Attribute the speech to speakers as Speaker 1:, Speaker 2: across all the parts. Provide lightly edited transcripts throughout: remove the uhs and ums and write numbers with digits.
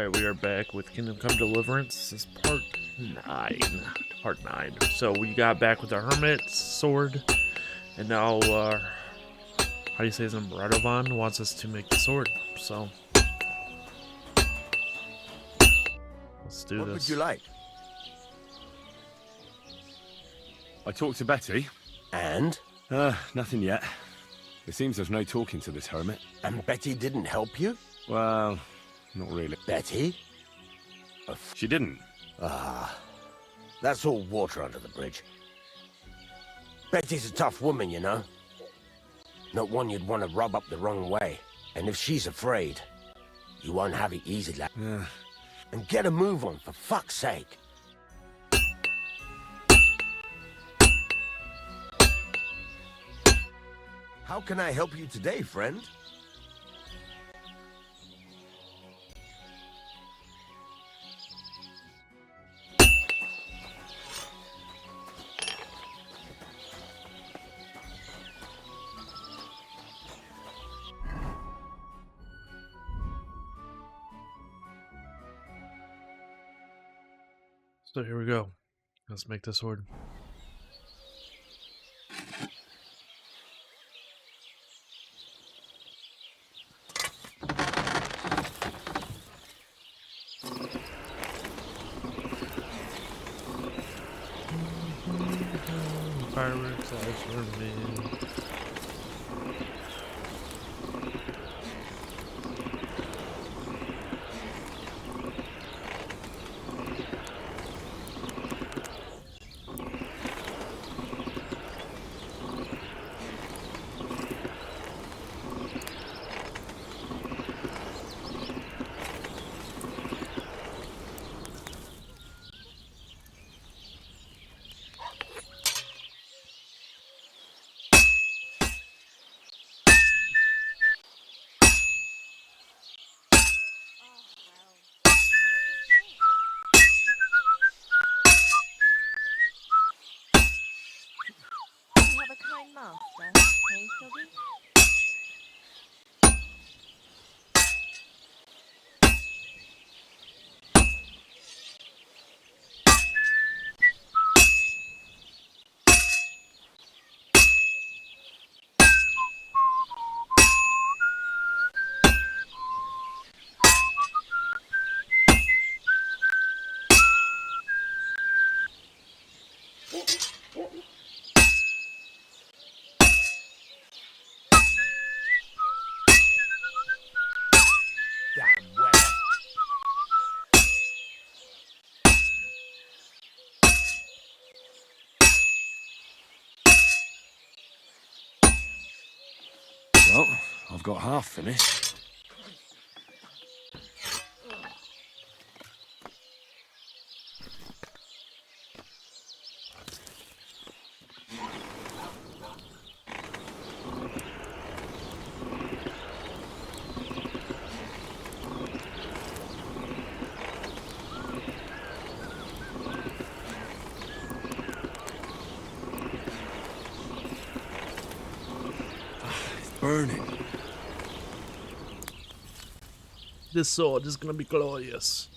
Speaker 1: Alright, we are back with Kingdom Come Deliverance. This is part 9. Part 9. So we got back with the Hermit sword, and now, how do you say his name? Radovan wants us to make the sword, so let's do
Speaker 2: What
Speaker 1: this.
Speaker 2: would you like?
Speaker 3: I talked to Betty.
Speaker 2: And?
Speaker 3: Nothing yet. It seems there's no talking to this hermit.
Speaker 2: And Betty didn't help you?
Speaker 3: Well, not really.
Speaker 2: Betty?
Speaker 3: She didn't.
Speaker 2: That's all water under the bridge. Betty's a tough woman, you know. Not one you'd want to rub up the wrong way. And if she's afraid, you won't have it easy, lad.
Speaker 3: Yeah.
Speaker 2: And get a move on, for fuck's sake. How can I help you today, friend?
Speaker 1: So here we go. Let's make the sword. Fireworks, eyes for me.
Speaker 4: You have a kind master, eh, Soggy?
Speaker 2: Damn weather.
Speaker 3: Well, I've got half finished. It's burning.
Speaker 1: This sword is gonna be glorious.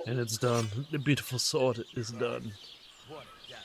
Speaker 1: And it's done. The beautiful sword is done.
Speaker 2: What a day.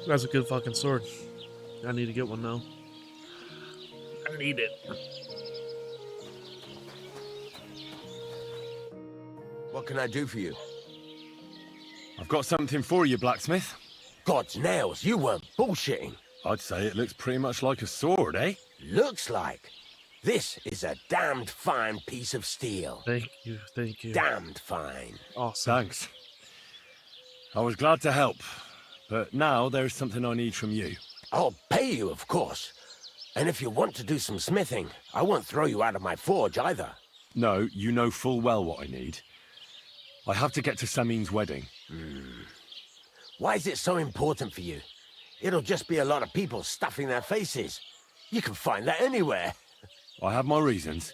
Speaker 1: That's a good fucking sword. I need to get one now. I need it.
Speaker 2: What can I do for you?
Speaker 3: I've got something for you, blacksmith.
Speaker 2: God's nails, you weren't bullshitting.
Speaker 3: I'd say it looks pretty much like a sword, eh?
Speaker 2: Looks like. This is a damned fine piece of steel.
Speaker 1: Thank you, thank you.
Speaker 2: Damned fine.
Speaker 1: Awesome.
Speaker 3: Thanks. I was glad to help, but now there's something I need from you.
Speaker 2: I'll pay you, of course. And if you want to do some smithing, I won't throw you out of my forge either.
Speaker 3: No, you know full well what I need. I have to get to Samin's wedding.
Speaker 2: Why is it so important for you? It'll just be a lot of people stuffing their faces. You can find that anywhere.
Speaker 3: I have my reasons,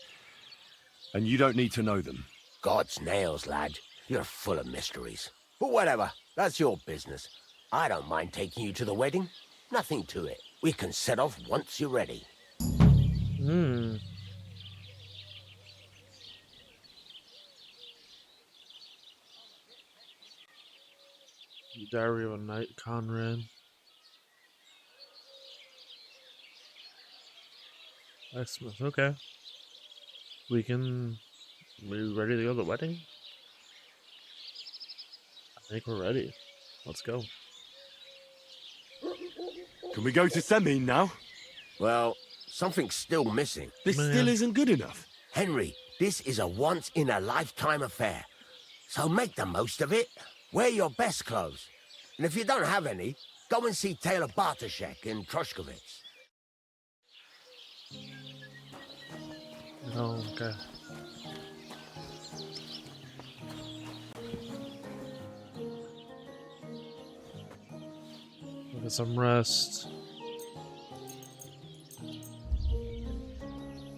Speaker 3: and you don't need to know them.
Speaker 2: God's nails, lad. You're full of mysteries. But whatever, that's your business. I don't mind taking you to the wedding. Nothing to it. We can set off once you're ready.
Speaker 1: Hmm. Diary of a Knight, Conrad. Blacksmith, okay. We ready to go to the wedding? I think we're ready. Let's go.
Speaker 3: Can we go to Samin now?
Speaker 2: Well, something's still missing.
Speaker 3: This
Speaker 1: Man.
Speaker 3: still isn't good enough.
Speaker 2: Henry, this is a once-in-a-lifetime affair. So make the most of it. Wear your best clothes. And if you don't have any, go and see Taylor Bartoszek in Troshkovitz.
Speaker 1: Oh, okay. Get some rest.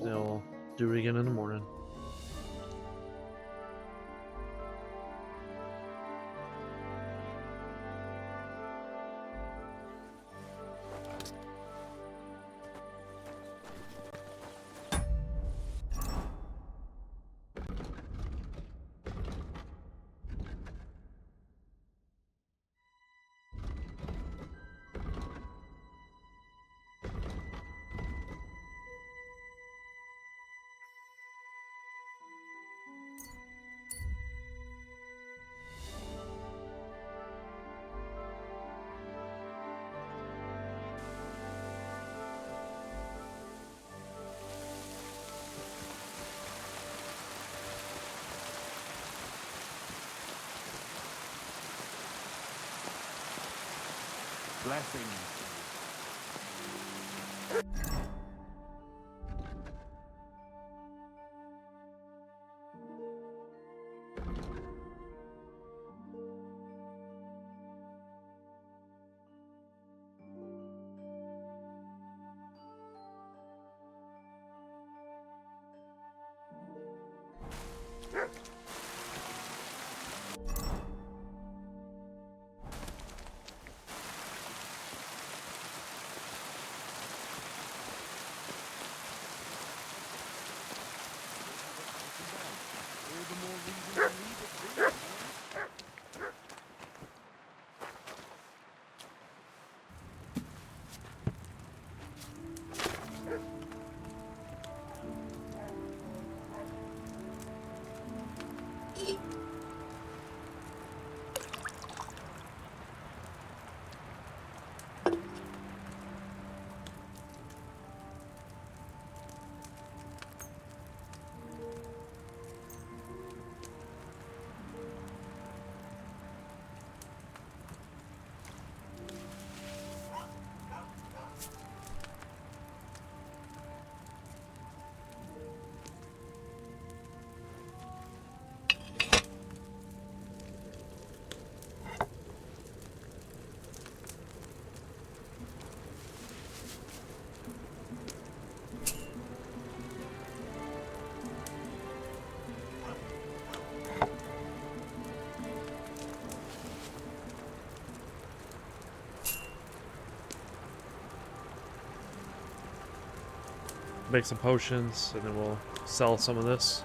Speaker 1: Then we'll do it again in the morning.
Speaker 3: Blessings.
Speaker 1: Make some potions, and then we'll sell some of this.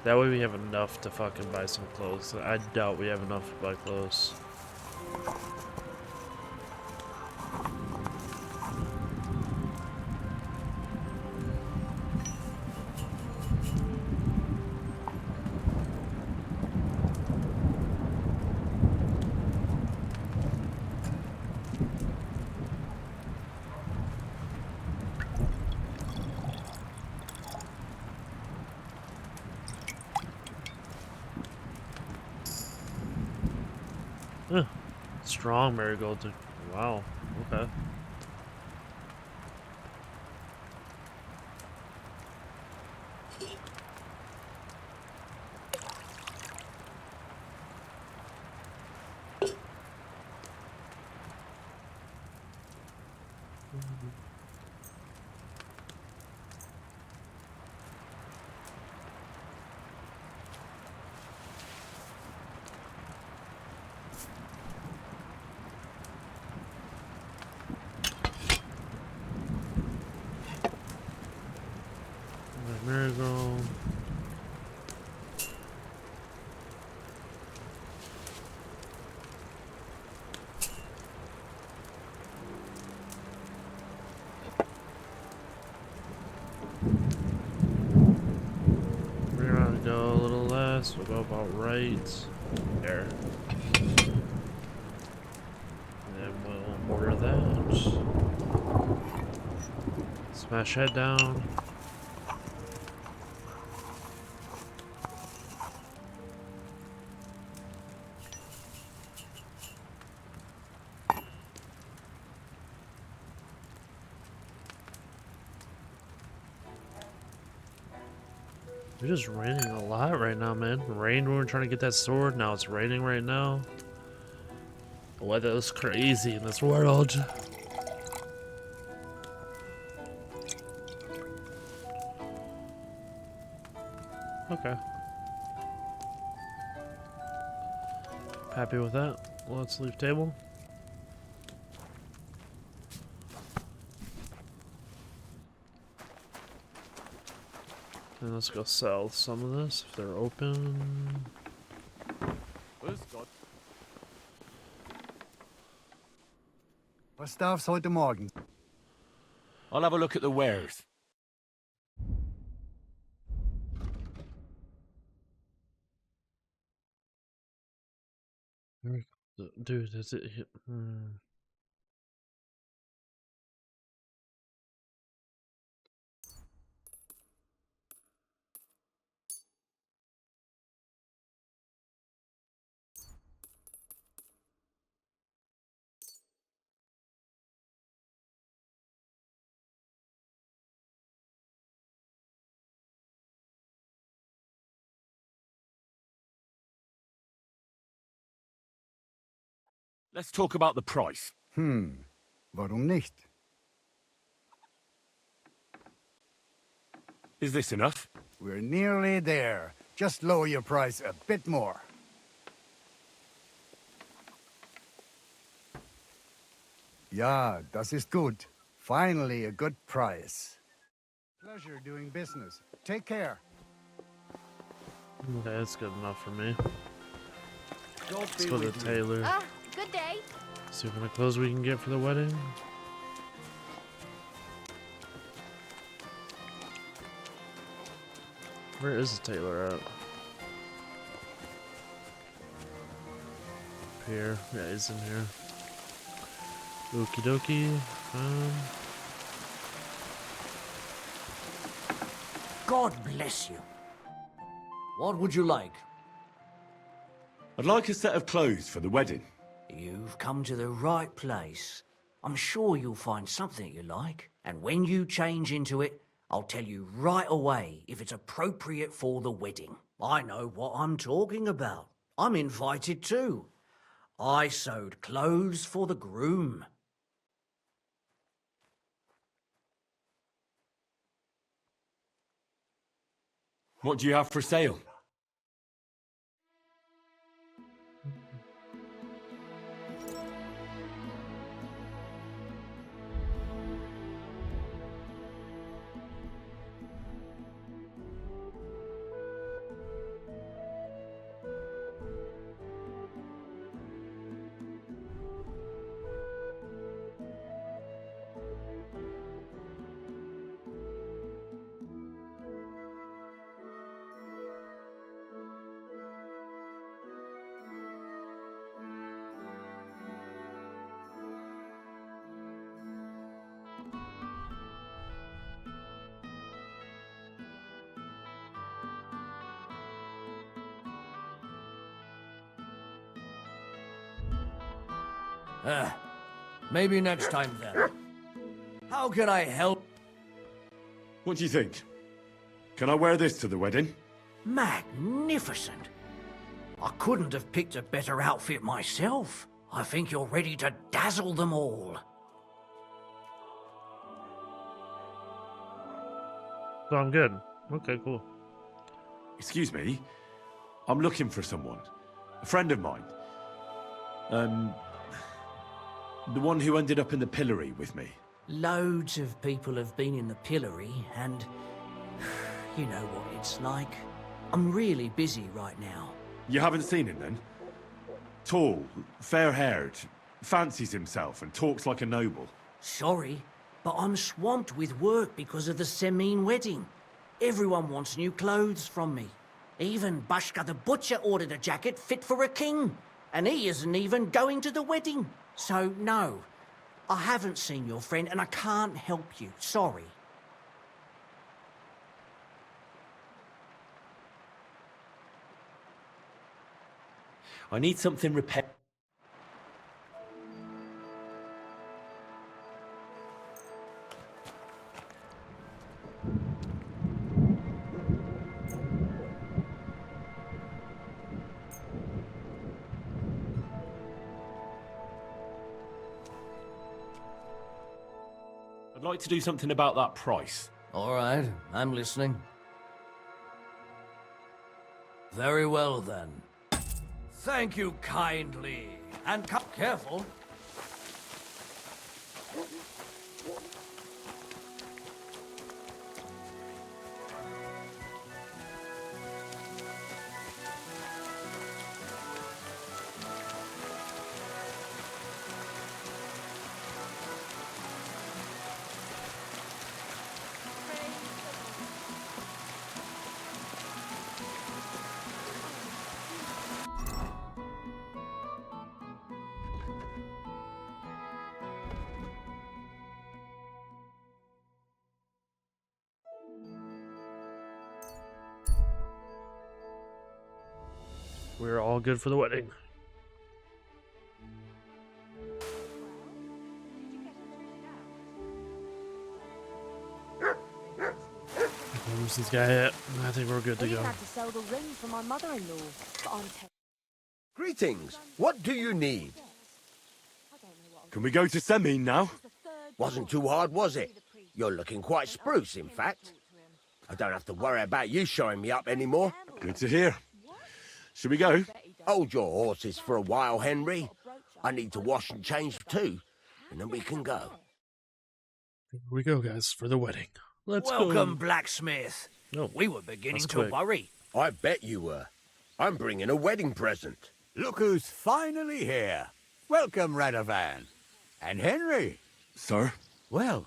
Speaker 1: That way we have enough to fucking buy some clothes. I doubt we have enough to buy clothes. Huh. Strong marigold. Wow. Okay. Marigold. We're gonna go a little less. We'll go about right there. And then we'll order that. Smash head down. It's just raining a lot right now, man. Rained when we were trying to get that sword. Now it's raining right now. The weather is crazy in this world. Okay. Happy with that. Let's leave table. And let's go sell some of this if they're open.
Speaker 5: Was darf's heute Morgen?
Speaker 3: I'll have a look at the wares.
Speaker 1: Dude, is it?
Speaker 3: Let's talk about the price.
Speaker 5: Warum nicht?
Speaker 3: Is this enough?
Speaker 5: We're nearly there. Just lower your price a bit more. Ja, das ist gut. Finally a good price. Pleasure doing business. Take care.
Speaker 1: Okay, that's good enough for me.
Speaker 5: God
Speaker 1: Let's
Speaker 5: be
Speaker 1: go to
Speaker 5: with you.
Speaker 1: Taylor.
Speaker 4: Good day.
Speaker 1: See what kind of clothes we can get for the wedding. Where is the tailor at? Up here. Yeah, he's in here. Okie dokie.
Speaker 6: God bless you. What would you like?
Speaker 3: I'd like a set of clothes for the wedding.
Speaker 6: You've come to the right place. I'm sure you'll find something you like. And when you change into it, I'll tell you right away if it's appropriate for the wedding. I know what I'm talking about. I'm invited too. I sewed clothes for the groom.
Speaker 3: What do you have for sale?
Speaker 6: Maybe next time then. How can I help?
Speaker 3: What do you think? Can I wear this to the wedding?
Speaker 6: Magnificent. I couldn't have picked a better outfit myself. I think you're ready to dazzle them all.
Speaker 1: So I'm good. Okay, cool.
Speaker 3: Excuse me. I'm looking for someone. A friend of mine. The one who ended up in the pillory with me.
Speaker 6: Loads of people have been in the pillory, and you know what it's like. I'm really busy right now.
Speaker 3: You haven't seen him then? Tall, fair-haired, fancies himself and talks like a noble.
Speaker 6: Sorry, but I'm swamped with work because of the Semine wedding. Everyone wants new clothes from me. Even Bashka the Butcher ordered a jacket fit for a king. And he isn't even going to the wedding. So, no. I haven't seen your friend and I can't help you. Sorry.
Speaker 3: I need something repaired. I'd like to do something about that price.
Speaker 6: All right, I'm listening. Very well, then. Thank you kindly. And careful.
Speaker 1: We're all good for the wedding. Where's this guy at? I think we're good to
Speaker 4: We
Speaker 1: go.
Speaker 4: had to sell the ring for my mother-in-law, but I'm
Speaker 2: Greetings. What do you need?
Speaker 3: Can we go to Semine now?
Speaker 2: Wasn't too hard, was it? You're looking quite spruce, in fact. I don't have to worry about you showing me up anymore.
Speaker 3: Good to hear. Should we go?
Speaker 2: Hold your horses for a while, Henry. I need to wash and change too, and then we can go.
Speaker 1: Here we go, guys, for the wedding. Let's
Speaker 6: Welcome,
Speaker 1: go.
Speaker 6: blacksmith.
Speaker 1: Oh,
Speaker 6: We were beginning
Speaker 1: that's
Speaker 6: to
Speaker 1: quick.
Speaker 6: worry.
Speaker 2: I bet you were. I'm bringing a wedding present.
Speaker 7: Look who's finally here. Welcome, Radovan. And Henry.
Speaker 3: Sir?
Speaker 7: Well,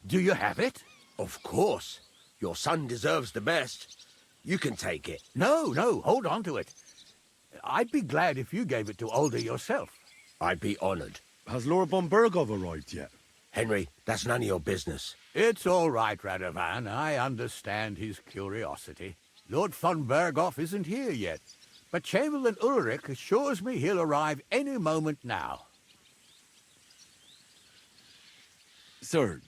Speaker 7: do you have it?
Speaker 2: Of course. Your son deserves the best. You can take it.
Speaker 7: No, hold on to it. I'd be glad if you gave it to Older yourself.
Speaker 2: I'd be honored.
Speaker 3: Has Lord von Bergov arrived yet?
Speaker 2: Henry, that's none of your business.
Speaker 7: It's all right, Radovan. I understand his curiosity. Lord von Berghoff isn't here yet, but Chamberlain Ulrich assures me he'll arrive any moment now.
Speaker 3: Sir,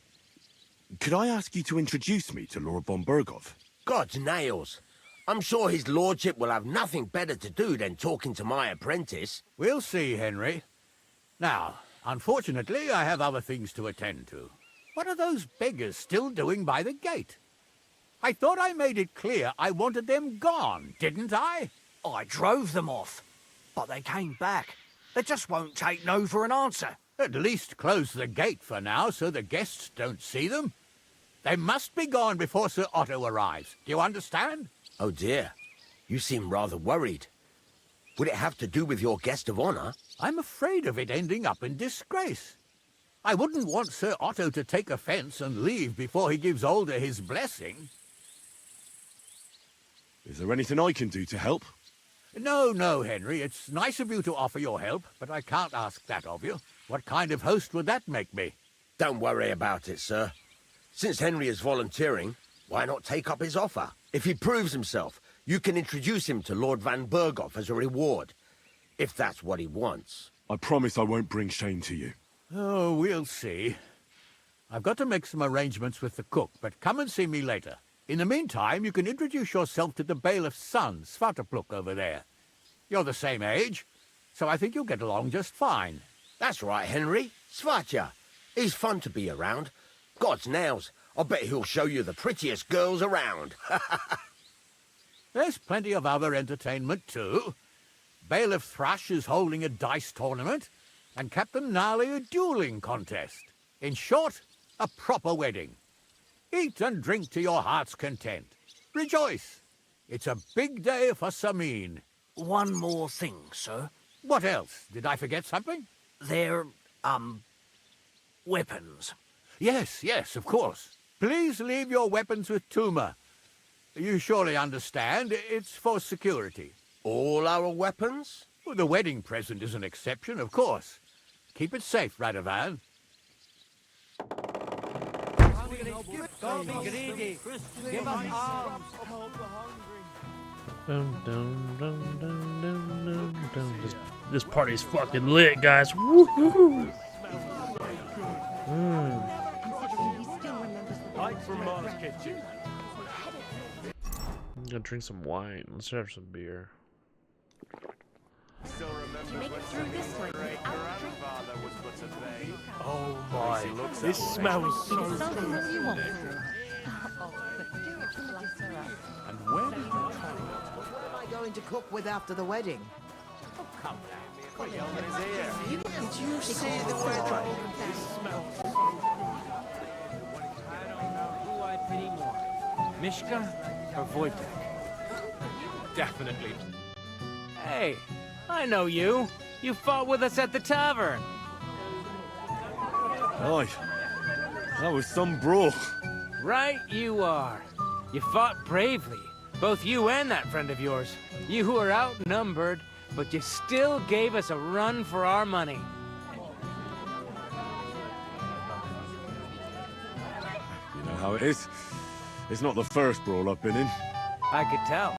Speaker 3: could I ask you to introduce me to Lord von Bergov?
Speaker 2: God's nails. I'm sure his lordship will have nothing better to do than talking to my apprentice.
Speaker 7: We'll see, Henry. Now, unfortunately, I have other things to attend to. What are those beggars still doing by the gate? I thought I made it clear I wanted them gone, didn't I?
Speaker 6: I drove them off, but they came back. They just won't take no for an answer.
Speaker 7: At least close the gate for now so the guests don't see them. They must be gone before Sir Otto arrives. Do you understand?
Speaker 2: Oh dear, you seem rather worried. Would it have to do with your guest of honor?
Speaker 7: I'm afraid of it ending up in disgrace. I wouldn't want Sir Otto to take offense and leave before he gives Older his blessing.
Speaker 3: Is there anything I can do to help?
Speaker 7: No, Henry. It's nice of you to offer your help, but I can't ask that of you. What kind of host would that make me?
Speaker 2: Don't worry about it, sir. Since Henry is volunteering, why not take up his offer? If he proves himself, you can introduce him to Lord Van Berghoff as a reward, if that's what he wants.
Speaker 3: I promise I won't bring shame to you.
Speaker 7: Oh, we'll see. I've got to make some arrangements with the cook, but come and see me later. In the meantime, you can introduce yourself to the bailiff's son, Svatopluk, over there. You're the same age, so I think you'll get along just fine.
Speaker 2: That's right, Henry. Svatja. He's fun to be around. God's nails. I bet he'll show you the prettiest girls around.
Speaker 7: There's plenty of other entertainment, too. Bailiff Thrush is holding a dice tournament, and Captain Gnarly a dueling contest. In short, a proper wedding. Eat and drink to your heart's content. Rejoice. It's a big day for Samin.
Speaker 6: One more thing, sir.
Speaker 7: What else? Did I forget something?
Speaker 6: They're, weapons.
Speaker 7: Yes, of course. Please leave your weapons with Tuma. You surely understand, it's for security.
Speaker 2: All our weapons?
Speaker 7: Well, the wedding present is an exception, of course. Keep it safe, Radovan.
Speaker 6: Don't be greedy. Give us arms.
Speaker 1: This party's fucking lit, guys. Woohoo!
Speaker 8: Like from Mom's kitchen.
Speaker 1: I'm gonna drink some wine. Let's have some beer.
Speaker 8: Still remember
Speaker 4: Make it through this one without drink.
Speaker 8: grandfather was but a babe.
Speaker 7: Oh, my.
Speaker 8: This smells so
Speaker 4: It's something that you want.
Speaker 7: And where did you
Speaker 9: What am I going to cook with after the wedding?
Speaker 7: come now?
Speaker 8: Put yelling in his ear.
Speaker 9: Did you say the word?
Speaker 10: I don't know who I pity more, Mishka or Wojtek.
Speaker 8: Definitely.
Speaker 10: Hey, I know you. You fought with us at the tavern.
Speaker 3: Aye. That was some brawl.
Speaker 10: Right you are. You fought bravely, both you and that friend of yours. You were outnumbered, but you still gave us a run for our money.
Speaker 3: You know how it is. It's not the first brawl I've been in.
Speaker 10: I could tell.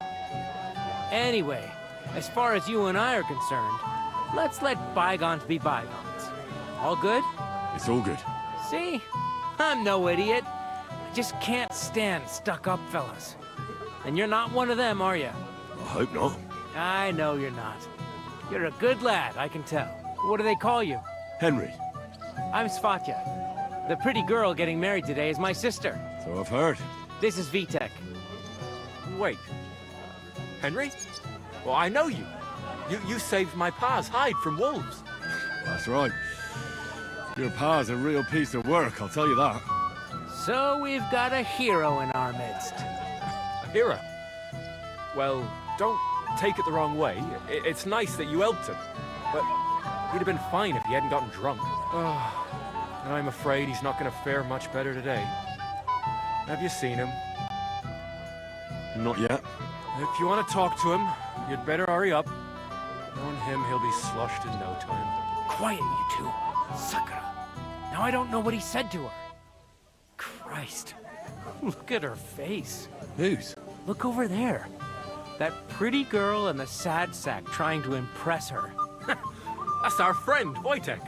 Speaker 10: Anyway, as far as you and I are concerned, let's let bygones be bygones. All good?
Speaker 3: It's all good.
Speaker 10: See? I'm no idiot. I just can't stand stuck-up fellas. And you're not one of them, are you?
Speaker 3: I hope not.
Speaker 10: I know you're not. You're a good lad, I can tell. What do they call you?
Speaker 3: Henry.
Speaker 10: I'm Svatja. The pretty girl getting married today is my sister.
Speaker 3: So I've heard.
Speaker 10: This is Vitek.
Speaker 11: Wait. Henry? Well, I know you. You saved my pa's hide from wolves.
Speaker 3: That's right. Your pa's a real piece of work, I'll tell you that.
Speaker 10: So we've got a hero in our midst.
Speaker 11: A hero? Well, don't take it the wrong way. It's nice that you helped him. But he'd have been fine if he hadn't gotten drunk. And I'm afraid he's not going to fare much better today. Have you seen him?
Speaker 3: Not yet.
Speaker 11: If you want to talk to him, you'd better hurry up. Knowing him, he'll be sloshed in no time.
Speaker 10: Quiet, you two. Sakura. Now I don't know what he said to her. Christ. Look at her face.
Speaker 3: Whose?
Speaker 10: Look over there. That pretty girl in the sad sack trying to impress her.
Speaker 11: That's our friend, Wojtek.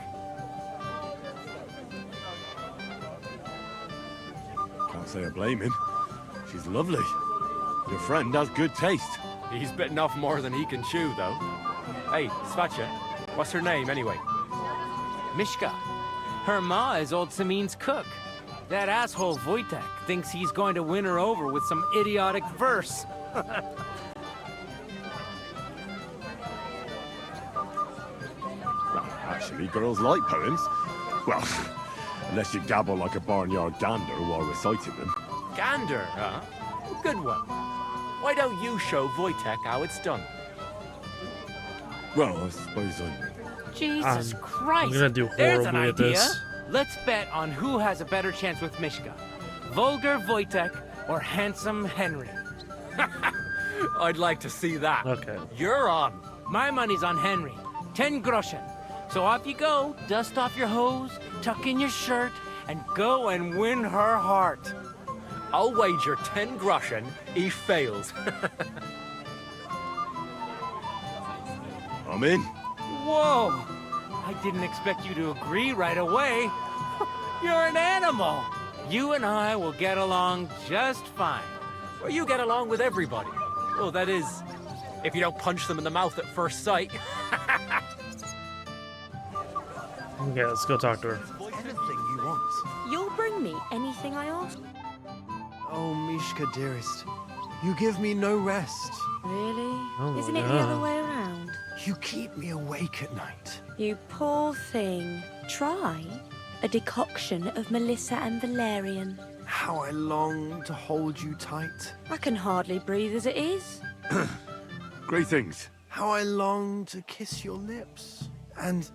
Speaker 3: Can't say I blame him. She's lovely. Your friend has good taste.
Speaker 11: He's bitten off more than he can chew, though. Hey, Svatja, what's her name, anyway?
Speaker 10: Mishka. Her ma is old Samin's cook. That asshole Wojtek thinks he's going to win her over with some idiotic verse.
Speaker 3: Well, actually, girls like poems. Well, unless you gabble like a barnyard gander while reciting them.
Speaker 11: Gander, huh? Good one. Why don't you show Wojtek how it's done?
Speaker 3: Well, I suppose I...
Speaker 10: Jesus Christ!
Speaker 1: I'm gonna do
Speaker 10: There's an
Speaker 1: horribly at
Speaker 10: idea.
Speaker 1: this.
Speaker 10: Let's bet on who has a better chance with Mishka. Vulgar Wojtek or handsome Henry.
Speaker 11: I'd like to see that.
Speaker 1: Okay.
Speaker 11: You're on.
Speaker 10: My money's on Henry. 10 groschen. So off you go, dust off your hose, tuck in your shirt, and go and win her heart.
Speaker 11: I'll wager 10 groschen he fails.
Speaker 3: I'm in.
Speaker 10: Whoa! I didn't expect you to agree right away. You're an animal. You and I will get along just fine.
Speaker 11: Well, you get along with everybody. Well, that is, if you don't punch them in the mouth at first sight.
Speaker 1: Okay, let's go talk to her.
Speaker 9: Anything you want.
Speaker 4: You'll bring me anything I ask?
Speaker 9: Oh, Mishka, dearest. You give me no rest.
Speaker 4: Really?
Speaker 1: Oh,
Speaker 4: Isn't it the
Speaker 1: yeah.
Speaker 4: other way around?
Speaker 9: You keep me awake at night.
Speaker 4: You poor thing. Try a decoction of Melissa and Valerian.
Speaker 9: How I long to hold you tight.
Speaker 4: I can hardly breathe as it is.
Speaker 3: Greetings.
Speaker 9: How I long to kiss your lips. And,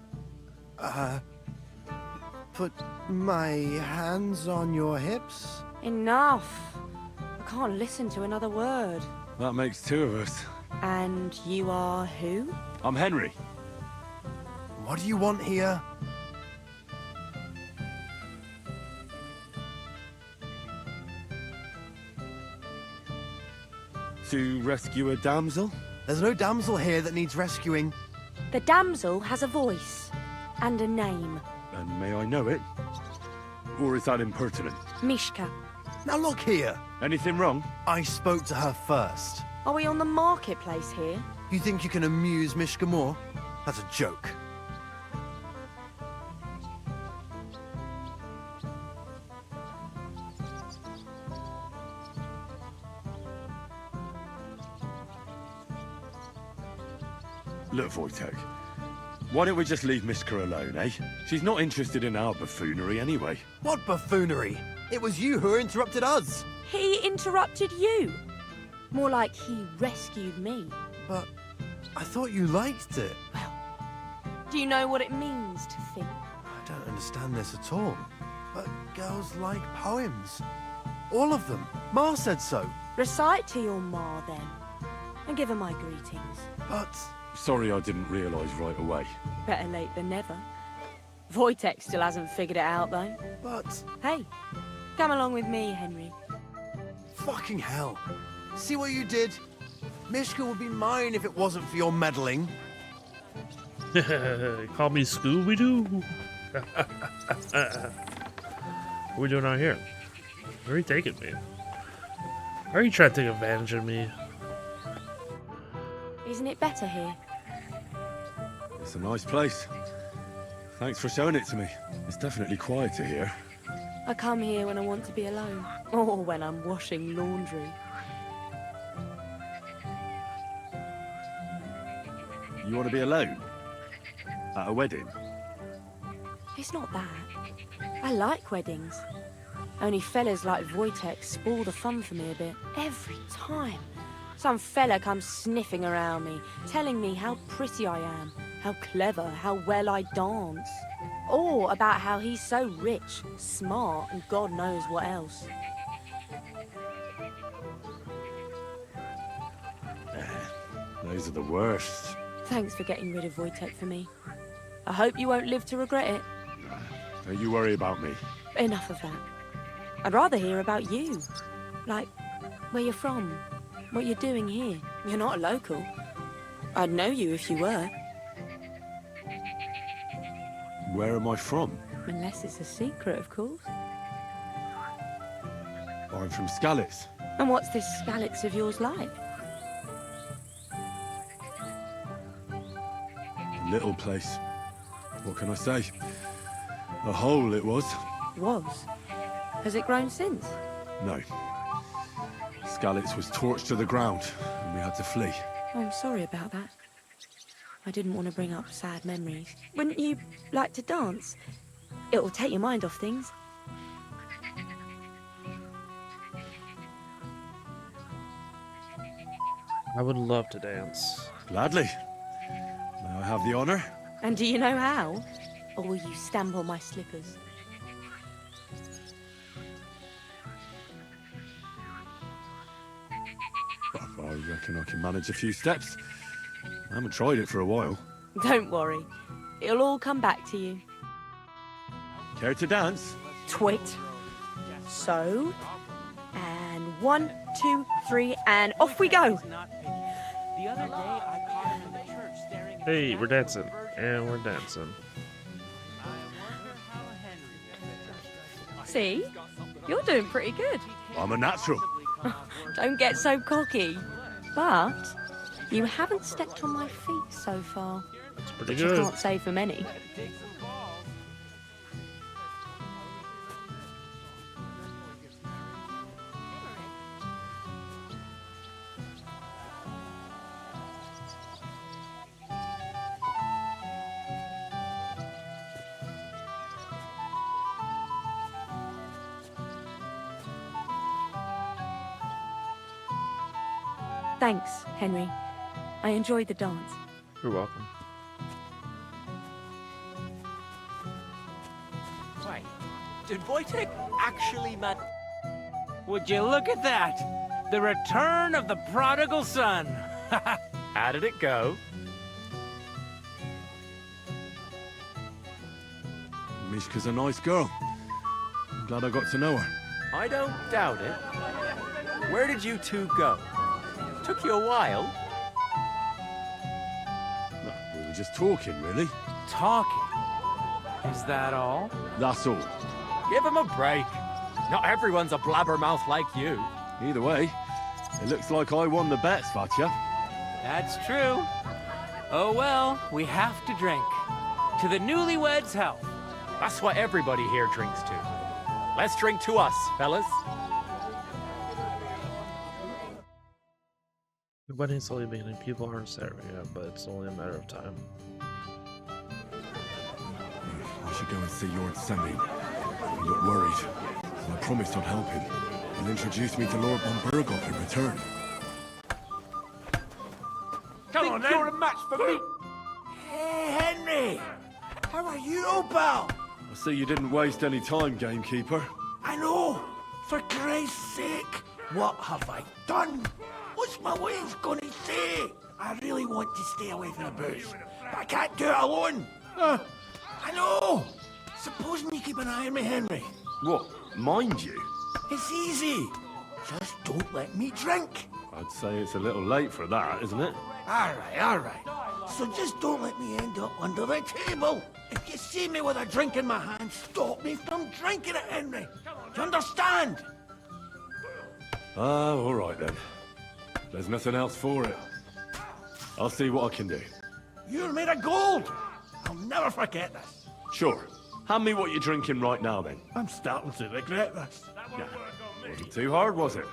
Speaker 9: put my hands on your hips.
Speaker 4: Enough. I can't listen to another word.
Speaker 3: That makes two of us.
Speaker 4: And you are who?
Speaker 3: I'm Henry.
Speaker 9: What do you want here?
Speaker 3: To rescue a damsel?
Speaker 9: There's no damsel here that needs rescuing.
Speaker 4: The damsel has a voice and a name.
Speaker 3: And may I know it? Or is that impertinent?
Speaker 4: Mishka.
Speaker 9: Now look here.
Speaker 3: Anything wrong?
Speaker 9: I spoke to her first.
Speaker 4: Are we on the marketplace here?
Speaker 9: You think you can amuse Mishka more? That's a joke.
Speaker 3: Look, Wojtek. Why don't we just leave Mishka alone, eh? She's not interested in our buffoonery anyway.
Speaker 9: What buffoonery? It was you who interrupted us.
Speaker 4: He interrupted you. More like he rescued me.
Speaker 9: But I thought you liked it.
Speaker 4: Well, do you know what it means to think?
Speaker 9: I don't understand this at all. But girls like poems. All of them. Ma said so.
Speaker 4: Recite to your ma then. And give her my greetings.
Speaker 9: But
Speaker 3: Sorry I didn't realise right away.
Speaker 4: Better late than never. Wojtek still hasn't figured it out though.
Speaker 9: But
Speaker 4: Hey, come along with me, Henry.
Speaker 9: fucking hell. See what you did? Mishka would be mine if it wasn't for your meddling.
Speaker 1: Call me Scooby-Doo. What are we doing out here? Where are you taking me? Why are you trying to take advantage of me?
Speaker 4: Isn't it better here?
Speaker 3: It's a nice place. Thanks for showing it to me. It's definitely quieter here.
Speaker 4: I come here when I want to be alone. Or when I'm washing laundry.
Speaker 3: You want to be alone? At a wedding?
Speaker 4: It's not that. I like weddings. Only fellas like Wojtek spoil the fun for me a bit. Every time. Some fella comes sniffing around me, telling me how pretty I am, how clever, how well I dance. Or about how he's so rich, smart, and God knows what else.
Speaker 3: Those are the worst.
Speaker 4: Thanks for getting rid of Wojtek for me. I hope you won't live to regret it.
Speaker 3: Don't you worry about me.
Speaker 4: Enough of that. I'd rather hear about you. Like, where you're from, what you're doing here. You're not a local. I'd know you if you were.
Speaker 3: Where am I from?
Speaker 4: Unless it's a secret, of course.
Speaker 3: I'm from Skalitz.
Speaker 4: And what's this Skalitz of yours like?
Speaker 3: Little place. What can I say? A hole it was.
Speaker 4: Was? Has it grown since?
Speaker 3: No. Skalitz was torched to the ground, and we had to flee.
Speaker 4: Oh, I'm sorry about that. I didn't want to bring up sad memories. Wouldn't you like to dance? It'll take your mind off things.
Speaker 1: I would love to dance.
Speaker 3: Gladly. May I have the honor?
Speaker 4: And do you know how? Or will you stamp on my slippers?
Speaker 3: Well, I reckon I can manage a few steps. I haven't tried it for a while.
Speaker 4: Don't worry. It'll all come back to you.
Speaker 3: Care to dance?
Speaker 4: Twit. So, and 1, 2, 3, and off we go.
Speaker 10: The other day I caught him in the church staring at
Speaker 1: Hey,
Speaker 10: the
Speaker 1: we're dancing.
Speaker 10: virgin.
Speaker 1: And we're dancing.
Speaker 4: See? You're doing pretty good.
Speaker 3: I'm a natural.
Speaker 4: Don't get so cocky. But you haven't stepped on my feet so far.
Speaker 1: It's pretty
Speaker 4: Which I
Speaker 1: good.
Speaker 4: can't say for many. Thanks, Henry. I enjoyed the dance.
Speaker 1: You're welcome.
Speaker 10: Wait, did Wojtek actually Would you look at that? The return of the prodigal son.
Speaker 11: How did it go?
Speaker 3: Mishka's a nice girl. I'm glad I got to know her.
Speaker 11: I don't doubt it. Where did you two go? Took you a while.
Speaker 3: No, we were just talking, really.
Speaker 10: Talking? Is that all?
Speaker 3: That's all.
Speaker 11: Give him a break. Not everyone's a blabbermouth like you.
Speaker 3: Either way, it looks like I won the bet, Svatya.
Speaker 10: That's true. Oh well, we have to drink. To the newlyweds' health.
Speaker 11: That's what everybody here drinks to. Let's drink to us, fellas.
Speaker 1: The wedding's only beginning. People aren't set yet, but it's only a matter of time.
Speaker 3: I should go and see Lord Semi. He looked worried. I promised I'd help him. He'll introduce me to Lord von Burghoff in return.
Speaker 8: Come on, then. You're a match for me.
Speaker 2: Hey, Henry! How are you, old pal?
Speaker 3: I see you didn't waste any time, gamekeeper.
Speaker 2: I know! For Christ's sake! What have I done? What's my ways gonna say? I really want to stay away from the booze, but I can't do it alone! I know! Supposing you keep an eye on me, Henry.
Speaker 3: What? Mind you?
Speaker 2: It's easy. Just don't let me drink.
Speaker 3: I'd say it's a little late for that, isn't it?
Speaker 2: All right. So just don't let me end up under the table. If you see me with a drink in my hand, stop me from drinking it, Henry. Do you understand?
Speaker 3: All right then. There's nothing else for it. I'll see what I can do.
Speaker 2: You're made of gold. I'll never forget this.
Speaker 3: Sure. Hand me what you're drinking right now, then.
Speaker 2: I'm starting to regret this.
Speaker 3: Yeah. Wasn't too hard, was it?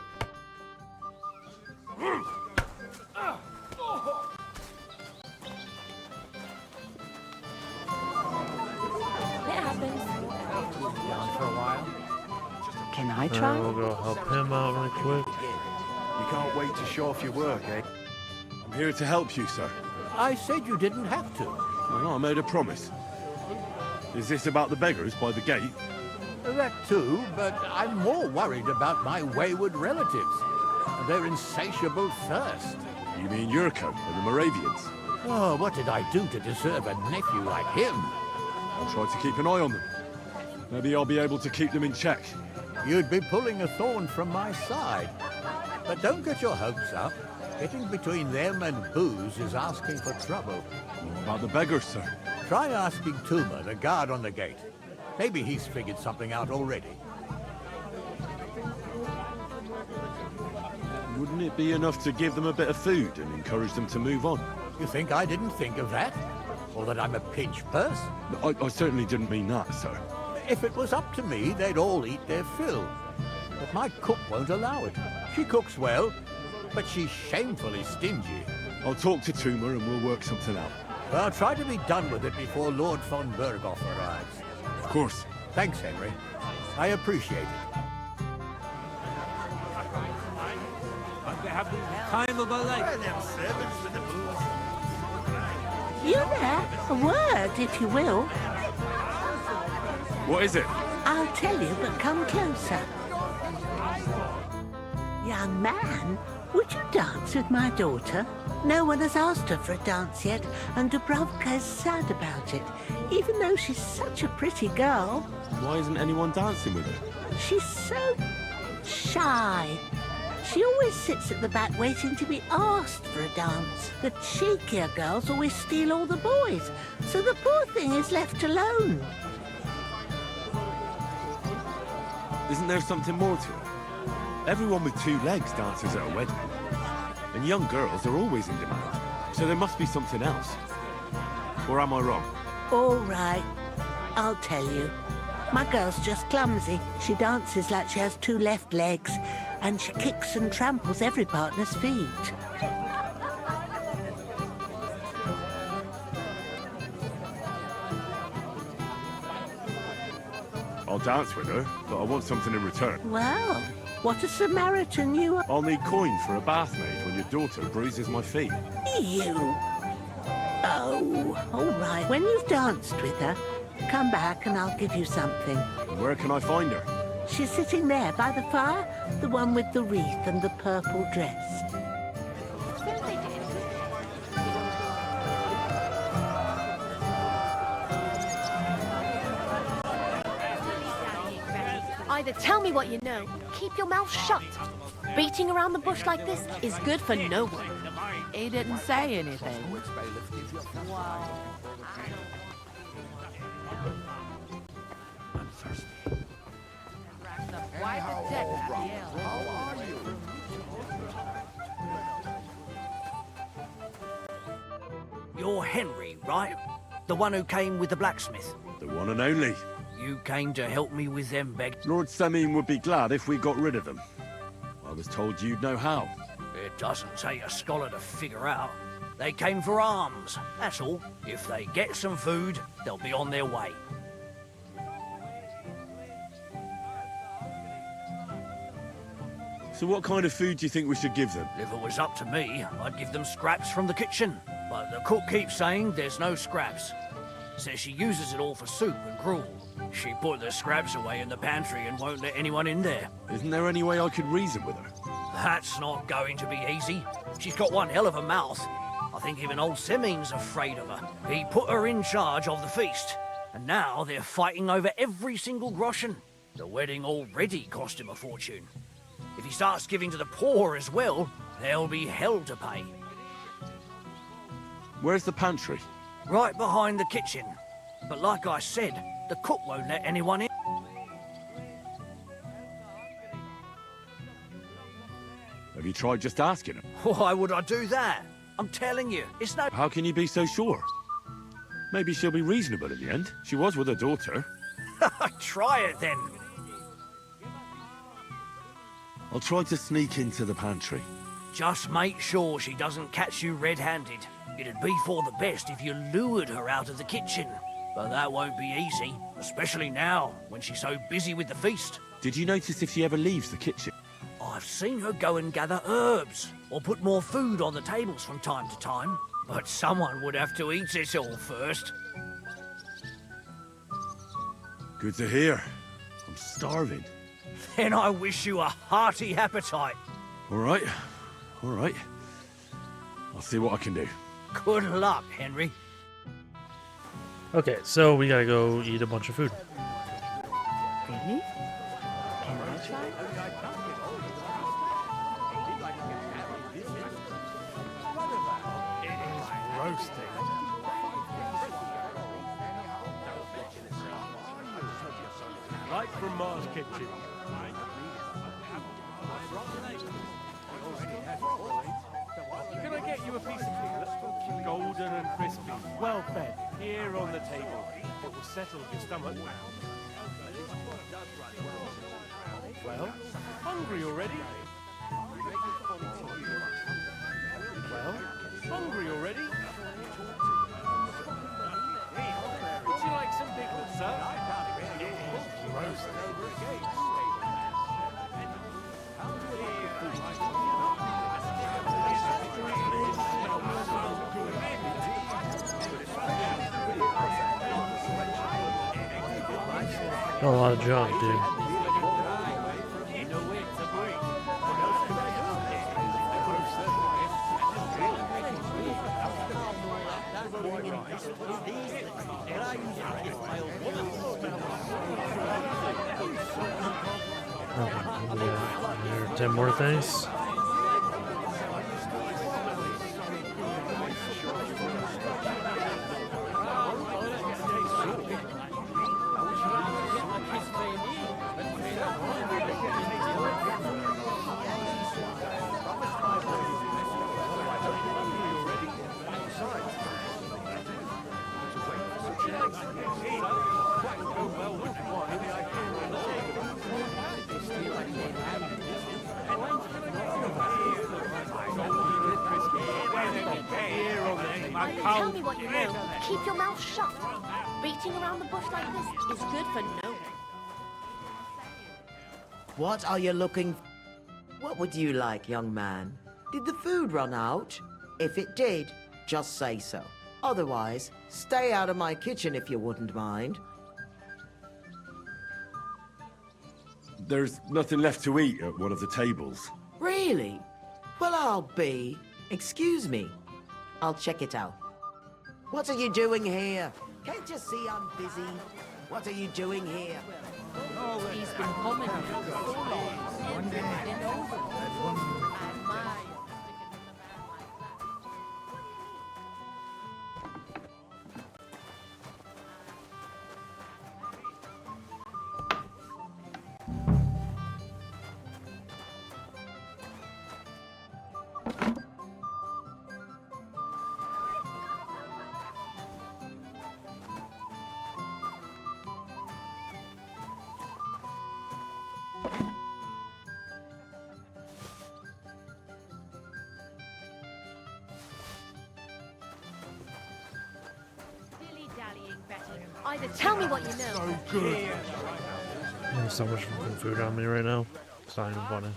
Speaker 4: It happens.
Speaker 10: Down for a while.
Speaker 4: Can I try?
Speaker 1: We'll go help him out really quick.
Speaker 9: You can't wait to show off your work, eh?
Speaker 3: I'm here to help you, sir.
Speaker 7: I said you didn't have to.
Speaker 3: Well, I made a promise. Is this about the beggars by the gate?
Speaker 7: That too, but I'm more worried about my wayward relatives and their insatiable thirst.
Speaker 3: You mean Yurko and the Moravians?
Speaker 7: Oh, what did I do to deserve a nephew like him?
Speaker 3: I'll try to keep an eye on them. Maybe I'll be able to keep them in check.
Speaker 7: You'd be pulling a thorn from my side. But don't get your hopes up. Getting between them and booze is asking for trouble.
Speaker 3: What about the beggars, sir?
Speaker 7: Try asking Tuma, the guard on the gate. Maybe he's figured something out already.
Speaker 3: Wouldn't it be enough to give them a bit of food and encourage them to move on?
Speaker 7: You think I didn't think of that? Or that I'm a pinch purse?
Speaker 3: I certainly didn't mean that, sir.
Speaker 7: If it was up to me, they'd all eat their fill. But my cook won't allow it. She cooks well, but she's shamefully stingy.
Speaker 3: I'll talk to Tuma and we'll work something out.
Speaker 7: Well, try to be done with it before Lord von Burghoff arrives.
Speaker 3: Of course.
Speaker 7: Thanks, Henry. I appreciate it.
Speaker 10: They have the time of a life.
Speaker 12: You there? A word, if you will.
Speaker 3: What is it?
Speaker 12: I'll tell you, but come closer. Young man, would you dance with my daughter? No one has asked her for a dance yet, and Dubrovka is sad about it, even though she's such a pretty girl.
Speaker 3: Why isn't anyone dancing with her?
Speaker 12: She's so shy. She always sits at the back waiting to be asked for a dance. The cheekier girls always steal all the boys, so the poor thing is left alone.
Speaker 3: Isn't there something more to it? Everyone with two legs dances at a wedding. And young girls are always in demand. So there must be something else. Or am I wrong?
Speaker 12: All right, I'll tell you. My girl's just clumsy. She dances like she has two left legs, and she kicks and tramples every partner's feet.
Speaker 3: I'll dance with her, but I want something in return.
Speaker 12: Well, what a Samaritan you are.
Speaker 3: I'll need coin for a bath maid when your daughter bruises my feet.
Speaker 12: You. Oh, all right. When you've danced with her, come back and I'll give you something.
Speaker 3: Where can I find her?
Speaker 12: She's sitting there by the fire, the one with the wreath and the purple dress.
Speaker 4: Either tell me what you know, keep your mouth shut. Beating around the bush like this is good for no one.
Speaker 13: He didn't say anything.
Speaker 6: You're Henry, right? The one who came with the blacksmith.
Speaker 3: The one and only.
Speaker 6: You came to help me with them begs.
Speaker 3: Lord Sameen would be glad if we got rid of them. I was told you'd know how.
Speaker 6: It doesn't take a scholar to figure out. They came for alms, that's all. If they get some food, they'll be on their way.
Speaker 3: So what kind of food do you think we should give them?
Speaker 6: If it was up to me, I'd give them scraps from the kitchen. But the cook keeps saying there's no scraps. Says she uses it all for soup and gruel. She put the scraps away in the pantry and won't let anyone in there.
Speaker 3: Isn't there any way I could reason with her?
Speaker 6: That's not going to be easy. She's got one hell of a mouth. I think even old Seming's afraid of her. He put her in charge of the feast. And now they're fighting over every single groschen. The wedding already cost him a fortune. If he starts giving to the poor as well, there'll be hell to pay.
Speaker 3: Where's the pantry?
Speaker 6: Right behind the kitchen. But like I said, the cook won't let anyone in.
Speaker 3: Have you tried just asking her?
Speaker 6: Why would I do that? I'm telling you, it's no...
Speaker 3: How can you be so sure? Maybe she'll be reasonable in the end. She was with her daughter.
Speaker 6: Try it then.
Speaker 3: I'll try to sneak into the pantry.
Speaker 6: Just make sure she doesn't catch you red-handed. It'd be for the best if you lured her out of the kitchen. But that won't be easy, especially now, when she's so busy with the feast.
Speaker 3: Did you notice if she ever leaves the kitchen?
Speaker 6: I've seen her go and gather herbs, or put more food on the tables from time to time. But someone would have to eat it all first.
Speaker 3: Good to hear. I'm starving.
Speaker 6: Then I wish you a hearty appetite.
Speaker 3: All right. All right. I'll see what I can do.
Speaker 6: Good luck, Henry.
Speaker 1: Okay, so we gotta go eat a bunch of food.
Speaker 4: Really? Can I try?
Speaker 8: It is roasting. Right from Mars' kitchen. Can I get you a piece of pizza? Golden and crispy, well fed, here on the table. It will settle your stomach. Well, hungry already? Well, hungry already? Would you like some pickles, sir? It is roasting.
Speaker 1: Got a lot of junk, dude. There are 10 more things.
Speaker 4: Tell me what you know. Keep your mouth shut. Beating around the bush like this is good for no one.
Speaker 14: What are you looking for? What would you like, young man? Did the food run out? If it did, just say so. Otherwise, stay out of my kitchen if you wouldn't mind.
Speaker 3: There's nothing left to eat at one of the tables.
Speaker 14: Really? Well, I'll be. Excuse me. I'll check it out. What are you doing here? Can't you see I'm busy? What are you doing here?
Speaker 13: He's been coming here so long. Never been over. And my...
Speaker 4: Either tell me what you know.
Speaker 9: So good.
Speaker 1: There's so much fucking food on me right now. It's not even funny.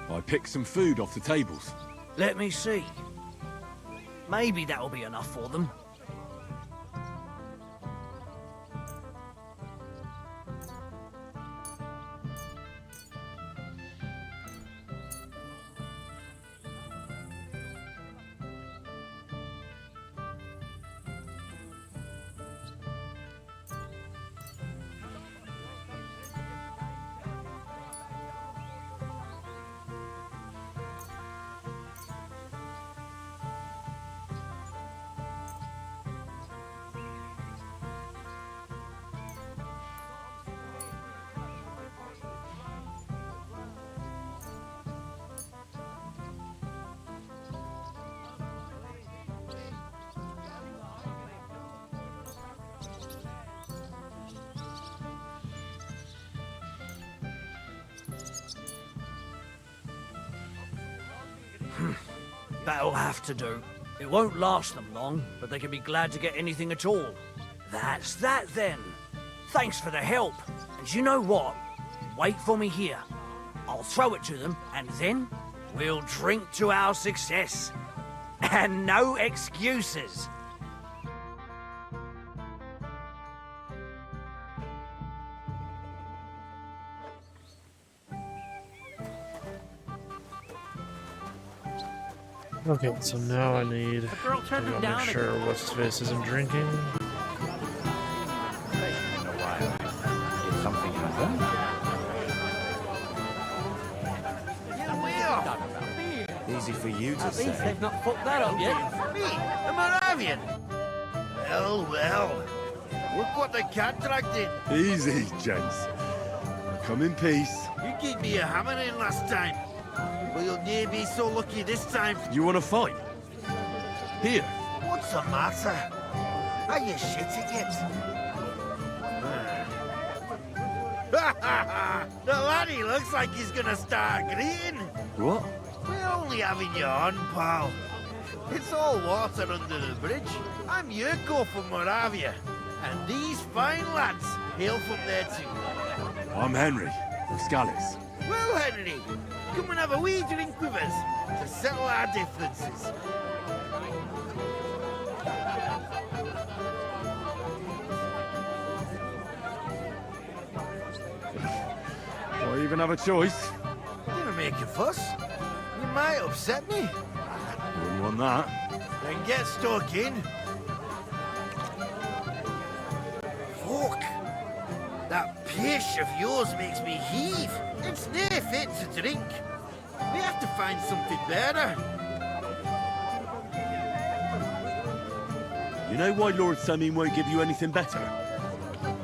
Speaker 3: I picked some food off the tables.
Speaker 6: Let me see. Maybe that'll be enough for them. That'll have to do. It won't last them long, but they can be glad to get anything at all. That's that then. Thanks for the help. And you know what? Wait for me here. I'll throw it to them, and then we'll drink to our success. And no excuses.
Speaker 1: Okay, so now I need to
Speaker 10: girl turned him down
Speaker 1: make sure what's his face isn't drinking.
Speaker 7: Did something happen?
Speaker 9: Easy for you to
Speaker 10: At least
Speaker 9: say.
Speaker 10: they've not fucked that up yet.
Speaker 2: Me, the Moravian. Well, well. Look what the cat dragged in.
Speaker 3: Easy, gents. Come in peace.
Speaker 2: You gave me a hammering last time. Well, you'll near be so lucky this time.
Speaker 3: You want to fight? Here.
Speaker 2: What's the matter? Are you shitting it? The laddie looks like he's gonna start greeting.
Speaker 3: What?
Speaker 2: We're only having you on, pal. It's all water under the bridge. I'm Yurko from Moravia, and these fine lads hail from there too.
Speaker 3: I'm Henry, from Scallis.
Speaker 2: Well, Henry, come and have a wee drink with us to settle our differences.
Speaker 3: Do I even have a choice?
Speaker 2: Didn't make a fuss. You might upset me.
Speaker 3: Wouldn't want that.
Speaker 2: Then get stuck in. Fuck. That pish of yours makes me heave. It's near fit to drink. We have to find something better.
Speaker 3: You know why Lord Samin won't give you anything better?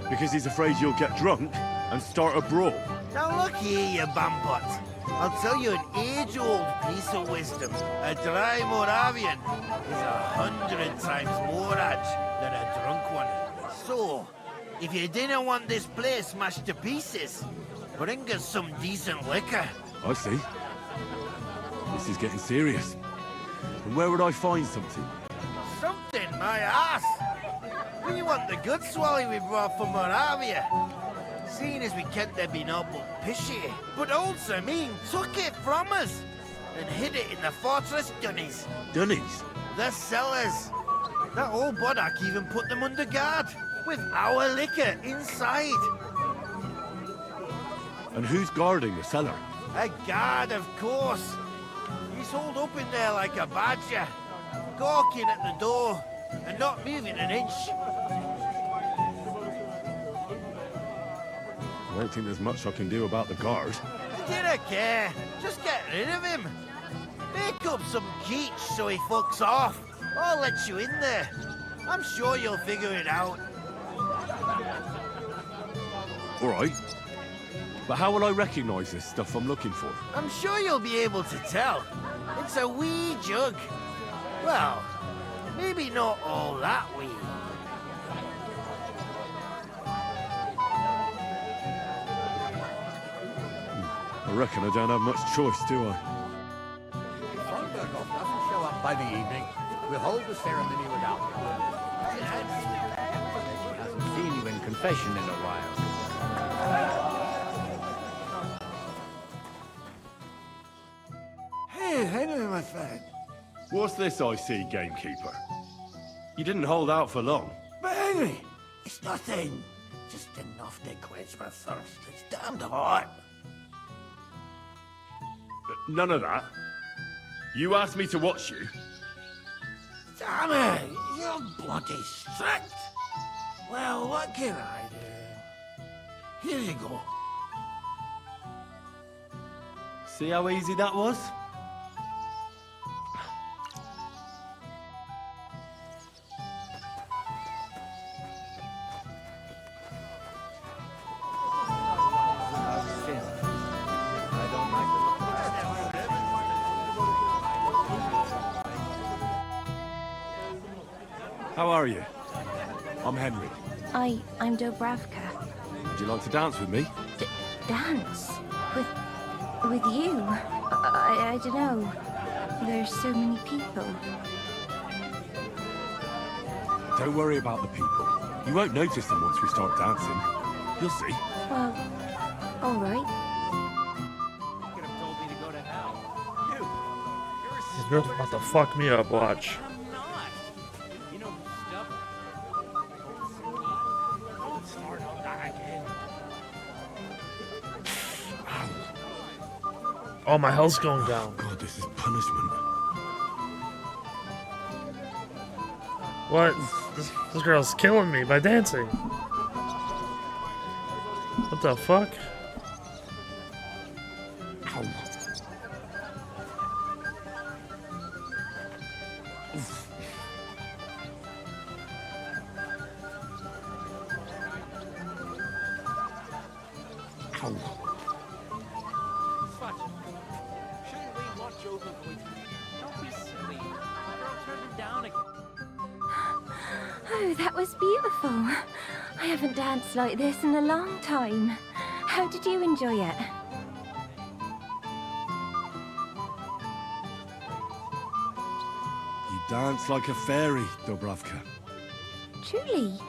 Speaker 3: Because he's afraid you'll get drunk and start a brawl.
Speaker 2: Now look here, you bambot. I'll tell you an age-old piece of wisdom. A dry Moravian is 100 times more edge than a drunk one. So, if you didn't want this place smashed to pieces, bring us some decent liquor.
Speaker 3: I see. This is getting serious. And where would I find something?
Speaker 2: Something, my ass! We want the good swally we brought from Moravia. Seeing as we can't there be no but pishy, but old Sermine took it from us and hid it in the fortress dunnies.
Speaker 3: Dunnies?
Speaker 2: The cellars. That old Boddock even put them under guard, with our liquor inside.
Speaker 3: And who's guarding the cellar?
Speaker 2: A guard, of course. He's holed up in there like a badger, gawking at the door and not moving an inch.
Speaker 3: I don't think there's much I can do about the guard.
Speaker 2: I don't care. Just get rid of him. Make up some keech so he fucks off. I'll let you in there. I'm sure you'll figure it out.
Speaker 3: All right. But how will I recognize this stuff I'm looking for?
Speaker 2: I'm sure you'll be able to tell. It's a wee jug. Well, maybe not all that wee.
Speaker 3: I reckon I don't have much choice, do I?
Speaker 7: If Thornberg doesn't show up by the evening, we'll hold the ceremony without him. He hasn't seen you in confession in a while.
Speaker 2: Hey, Henry, my friend.
Speaker 3: What's this I see, gamekeeper? You didn't hold out for long.
Speaker 2: But Henry, it's nothing. Just enough to quench my thirst. It's damned hot.
Speaker 3: None of that. You asked me to watch you.
Speaker 2: Damn it, you're bloody strict. Well, what can I do? Here you go.
Speaker 3: See how easy that was? How are you? I'm Henry.
Speaker 15: I'm Dobravka.
Speaker 3: Would you like to dance with me?
Speaker 15: Dance? With you? I don't know. There's so many people.
Speaker 3: Don't worry about the people. You won't notice them once we start dancing. You'll see.
Speaker 15: Well, all right.
Speaker 10: Could have told me to go to hell.
Speaker 1: This girl's about to fuck me up, watch.
Speaker 10: I'm not. You know, stuff. Let's start on that again.
Speaker 1: Oh, my health's going down.
Speaker 3: God, this is punishment.
Speaker 1: What? This girl's killing me by dancing. What the fuck?
Speaker 3: Ow. Ow.
Speaker 10: Shouldn't we watch over Voight? Don't be silly. Girl turned him down again.
Speaker 15: Oh, that was beautiful. I haven't danced like this in a long time. How did you enjoy it?
Speaker 3: You dance like a fairy, Dobravka.
Speaker 15: Truly?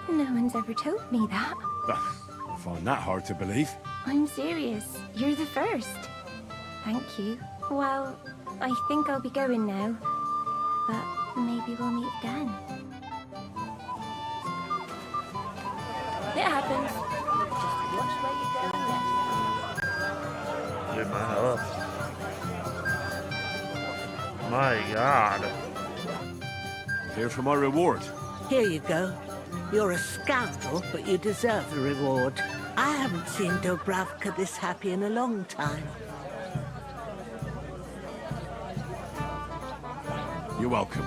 Speaker 15: No one's ever told me that.
Speaker 3: I find that hard to believe.
Speaker 15: I'm serious. You're the first. Thank you. Well, I think I'll be going now. But maybe we'll meet again. It happens. Just watch where you're going next time.
Speaker 1: Dude, my health. My God.
Speaker 3: Here for my reward.
Speaker 12: Here you go. You're a scoundrel, but you deserve the reward. I haven't seen Dobravka this happy in a long time.
Speaker 3: You're welcome.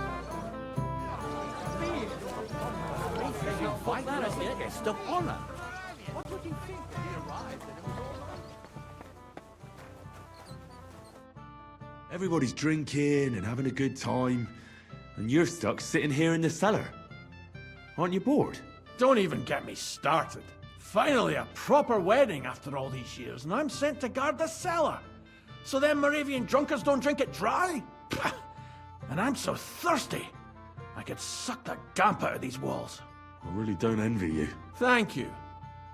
Speaker 7: Invite us a guest of honor. What would you think when he arrived?
Speaker 3: Everybody's drinking and having a good time, and you're stuck sitting here in the cellar. Aren't you bored?
Speaker 2: Don't even get me started. Finally, a proper wedding after all these years, and I'm sent to guard the cellar. So them Moravian drunkards don't drink it dry? Pah! And I'm so thirsty. I could suck the damp out of these walls.
Speaker 3: I really don't envy you.
Speaker 2: Thank you.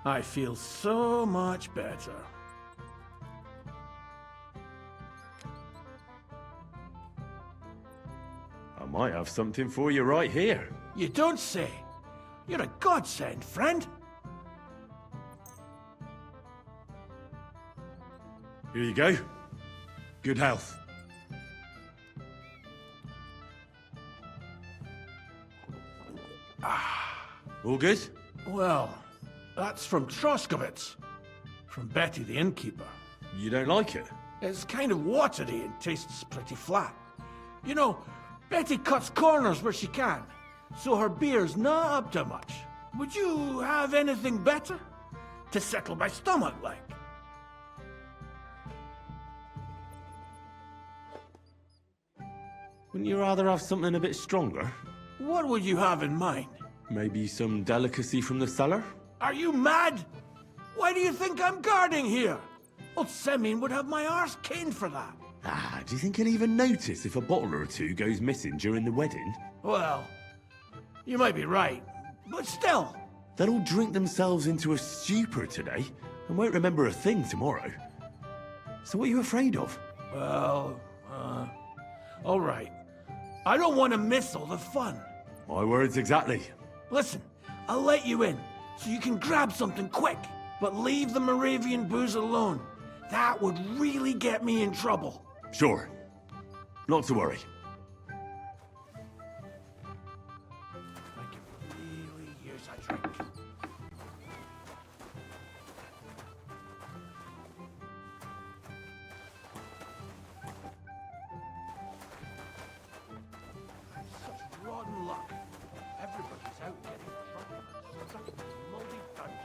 Speaker 2: I feel so much better.
Speaker 3: I might have something for you right here.
Speaker 2: You don't say. You're a godsend, friend.
Speaker 3: Here you go. Good health. All good?
Speaker 2: Well, that's from Troskovitz. From Betty the innkeeper.
Speaker 3: You don't like it?
Speaker 2: It's kind of watery and tastes pretty flat. You know, Betty cuts corners where she can, so her beer's not up to much. Would you have anything better? To settle my stomach, like?
Speaker 3: Wouldn't you rather have something a bit stronger?
Speaker 2: What would you have in mind?
Speaker 3: Maybe some delicacy from the cellar?
Speaker 2: Are you mad? Why do you think I'm guarding here? Old Semin would have my arse caned for that.
Speaker 3: Ah, do you think he'll even notice if a bottle or two goes missing during the wedding?
Speaker 2: Well, you might be right, but still.
Speaker 3: They'll all drink themselves into a stupor today and won't remember a thing tomorrow. So what are you afraid of?
Speaker 2: Well, all right. I don't want to miss all the fun.
Speaker 3: My words exactly.
Speaker 2: Listen, I'll let you in, so you can grab something quick, but leave the Moravian booze alone. That would really get me in trouble.
Speaker 3: Sure. Not to worry.
Speaker 2: I can really use a drink. Such rotten luck. Everybody's out getting drunk and stuck in this moldy dungeon.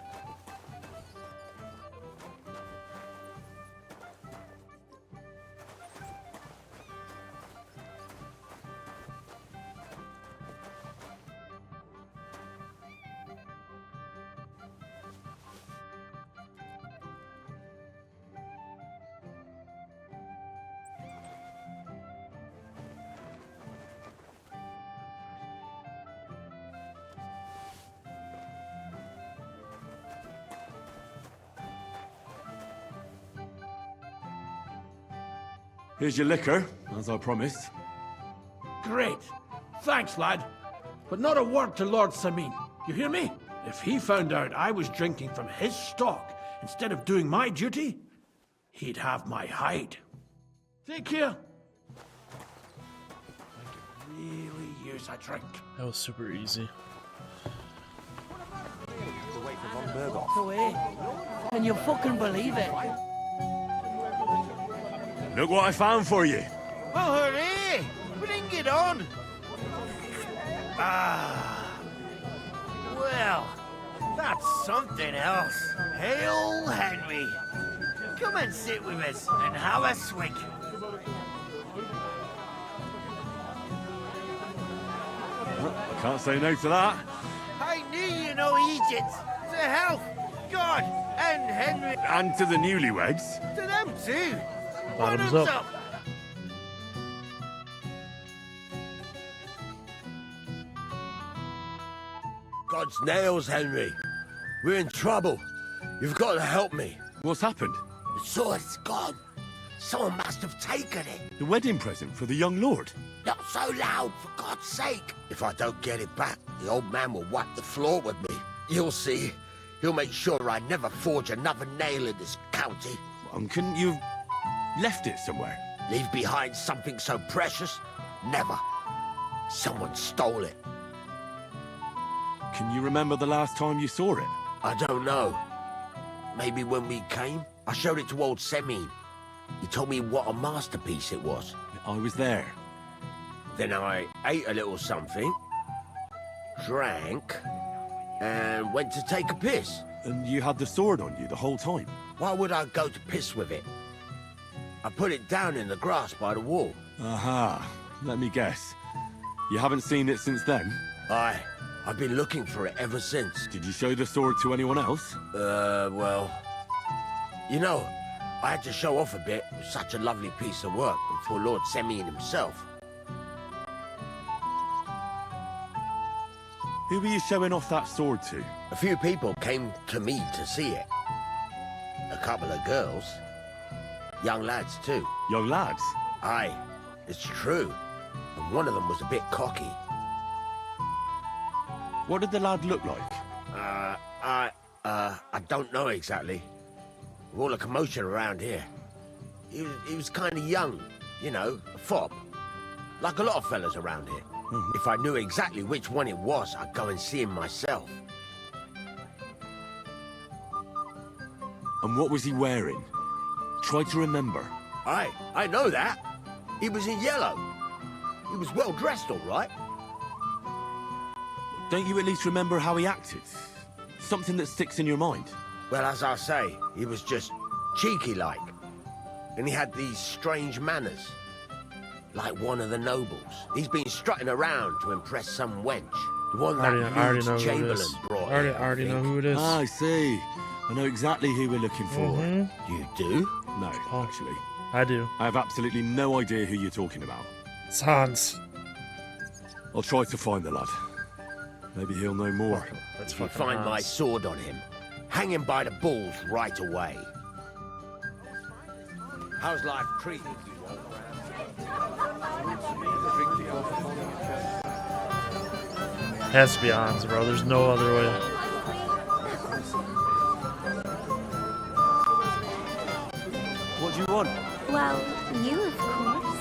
Speaker 3: Here's your liquor, as I promised.
Speaker 2: Great. Thanks, lad. But not a word to Lord Samin. You hear me? If he found out I was drinking from his stock instead of doing my duty, he'd have my hide. Take care. I could really use a drink.
Speaker 1: That was super easy.
Speaker 6: Away. Can you fucking believe it?
Speaker 3: Look what I found for you.
Speaker 16: Well, hooray! Bring it on! Ah. Well, that's something else. Hail Henry! Come and sit with us and have a swig.
Speaker 3: I can't say no to that.
Speaker 16: I knew you know Egypt. To health, God, and Henry.
Speaker 3: And to the newlyweds.
Speaker 16: To them too.
Speaker 1: Bottoms up.
Speaker 16: God's nails, Henry. We're in trouble. You've got to help me.
Speaker 3: What's happened?
Speaker 16: The sword's gone. Someone must have taken it.
Speaker 3: The wedding present for the young lord.
Speaker 16: Not so loud, for God's sake. If I don't get it back, the old man will wipe the floor with me. You'll see. He'll make sure I never forge another nail in this county.
Speaker 3: Couldn't you have left it somewhere?
Speaker 16: Leave behind something so precious? Never. Someone stole it.
Speaker 3: Can you remember the last time you saw it?
Speaker 16: I don't know. Maybe when we came? I showed it to old Semin. He told me what a masterpiece it was.
Speaker 3: I was there.
Speaker 16: Then I ate a little something, drank, and went to take a piss.
Speaker 3: And you had the sword on you the whole time?
Speaker 16: Why would I go to piss with it? I put it down in the grass by the wall.
Speaker 3: Aha. Let me guess. You haven't seen it since then?
Speaker 16: I've been looking for it ever since.
Speaker 3: Did you show the sword to anyone else?
Speaker 16: Well... You know, I had to show off a bit. It was such a lovely piece of work before Lord Semyon himself.
Speaker 3: Who were you showing off that sword to?
Speaker 16: A few people came to me to see it. A couple of girls. Young lads, too.
Speaker 3: Young lads?
Speaker 16: Aye, it's true. And one of them was a bit cocky.
Speaker 3: What did the lad look like?
Speaker 16: I don't know exactly. With all the commotion around here. He was kind of young, you know, a fob. Like a lot of fellas around here. If I knew exactly which one it was, I'd go and see him myself.
Speaker 3: And what was he wearing? Try to remember.
Speaker 16: Aye, I know that. He was in yellow. He was well dressed, all right.
Speaker 3: Don't you at least remember how he acted? Something that sticks in your mind?
Speaker 16: Well, as I say, he was just cheeky-like. And he had these strange manners. Like one of the nobles. He's been strutting around to impress some wench. The one that Luke's Chamberlain brought in,
Speaker 1: I already know who it is.
Speaker 3: Ah, I see. I know exactly who we're looking for.
Speaker 16: You do?
Speaker 3: No, actually.
Speaker 1: I do.
Speaker 3: I have absolutely no idea who you're talking about.
Speaker 1: It's Hans.
Speaker 3: I'll try to find the lad. Maybe he'll know more.
Speaker 1: Let's
Speaker 16: If you find my sword on him, hang him by the balls right away. How's life treating you?
Speaker 1: Has to be Hans, bro. There's no other way.
Speaker 3: What do you want?
Speaker 15: Well, you, of course.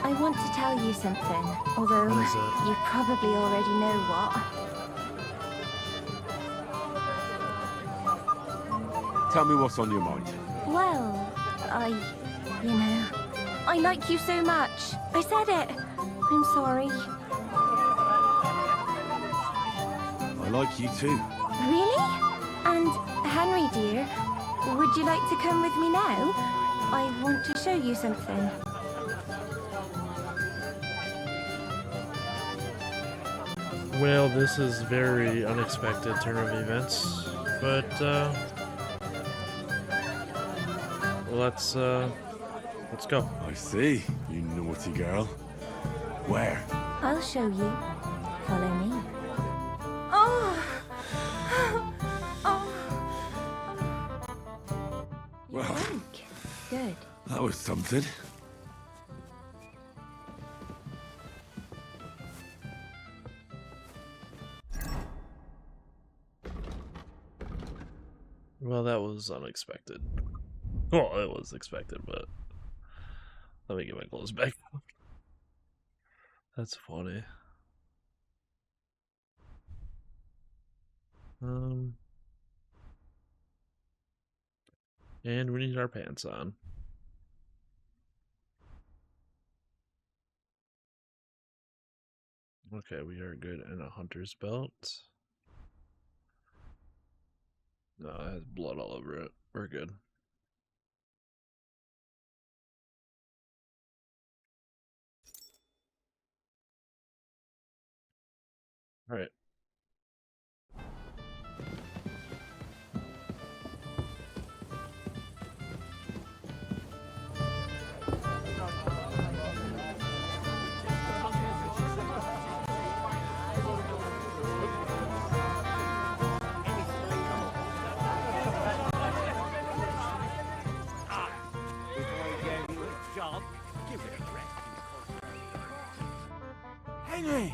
Speaker 15: I want to tell you something, although
Speaker 1: What is it?
Speaker 15: you probably already know what.
Speaker 3: Tell me what's on your mind.
Speaker 15: Well, I like you so much. I said it. I'm sorry.
Speaker 3: I like you too.
Speaker 15: Really? And Henry, dear, would you like to come with me now? I want to show you something.
Speaker 1: Well, this is very unexpected turn of events, but let's go.
Speaker 3: I see, you naughty girl. Where?
Speaker 15: I'll show you. Follow me. Oh! Oh!
Speaker 3: Well,
Speaker 15: Awake. Good.
Speaker 3: that was something.
Speaker 1: Well, that was unexpected. Well, it was expected, but let me get my clothes back. That's funny. And we need our pants on. Okay, we are good in a hunter's belt. No, it has blood all over it. We're good. All right.
Speaker 2: Henry,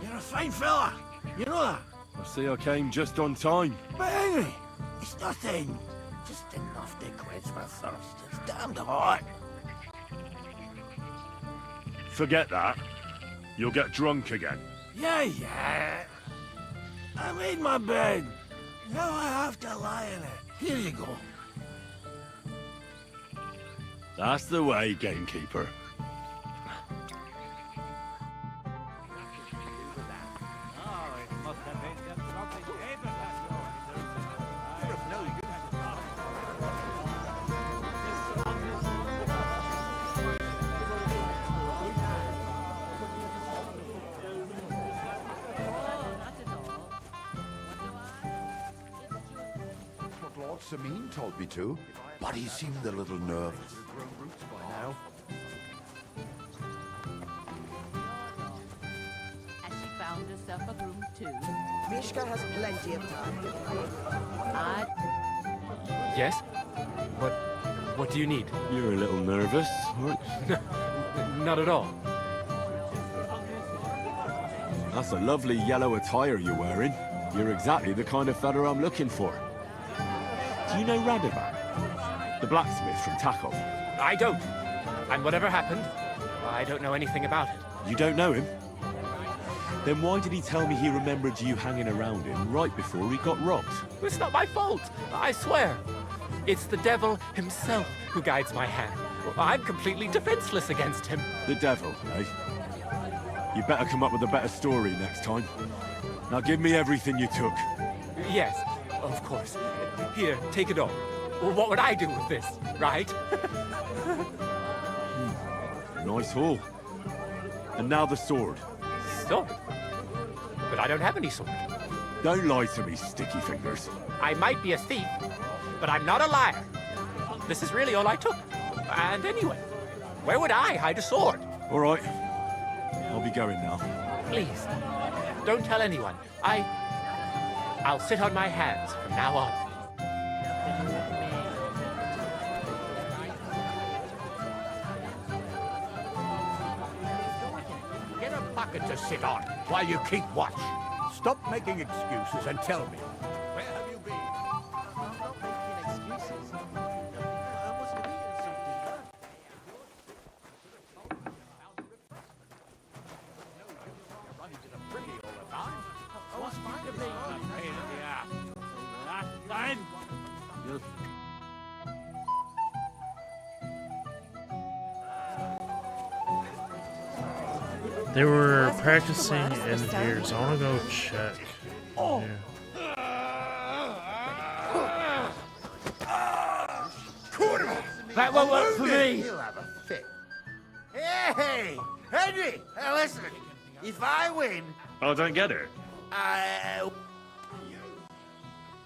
Speaker 2: you're a fine fella. You know that?
Speaker 3: I see I came just on time.
Speaker 2: But Henry, it's nothing. Just enough to quench my thirst. It's damned hot.
Speaker 3: Forget that. You'll get drunk again.
Speaker 2: Yeah. I made my bed. Now I have to lie in it. Here you go.
Speaker 3: That's the way, gamekeeper.
Speaker 9: Samin told me to, but he seemed a little nervous.
Speaker 13: Has she found herself a room too?
Speaker 14: Mishka has plenty of time.
Speaker 11: Yes? What do you need?
Speaker 3: You're a little nervous, aren't you?
Speaker 11: Not at all.
Speaker 3: That's a lovely yellow attire you're wearing. You're exactly the kind of fella I'm looking for. Do you know Radovan? The blacksmith from Takov?
Speaker 11: I don't. And whatever happened, I don't know anything about it.
Speaker 3: You don't know him? Then why did he tell me he remembered you hanging around him right before he got robbed?
Speaker 11: It's not my fault, I swear. It's the devil himself who guides my hand. I'm completely defenseless against him.
Speaker 3: The devil, eh? You better come up with a better story next time. Now give me everything you took.
Speaker 11: Yes, of course. Here, take it all. What would I do with this, right?
Speaker 3: Nice haul. And now the sword.
Speaker 11: Sword? But I don't have any sword.
Speaker 3: Don't lie to me, sticky fingers.
Speaker 11: I might be a thief, but I'm not a liar. This is really all I took. And anyway, where would I hide a sword?
Speaker 3: All right. I'll be going now.
Speaker 11: Please, don't tell anyone. I'll sit on my hands from now on.
Speaker 7: Get a bucket to sit on while you keep watch. Stop making excuses and tell me. Where have you been? I'm not making excuses. I must have eaten something. Running to the pretty all the time. What's fine to be? Pain in the ass. Last time.
Speaker 1: They were practicing in here, so I want to go check. Yeah.
Speaker 10: That won't work for me.
Speaker 2: He'll have a fit. Hey, Henry, listen. If I win,
Speaker 3: I don't get it.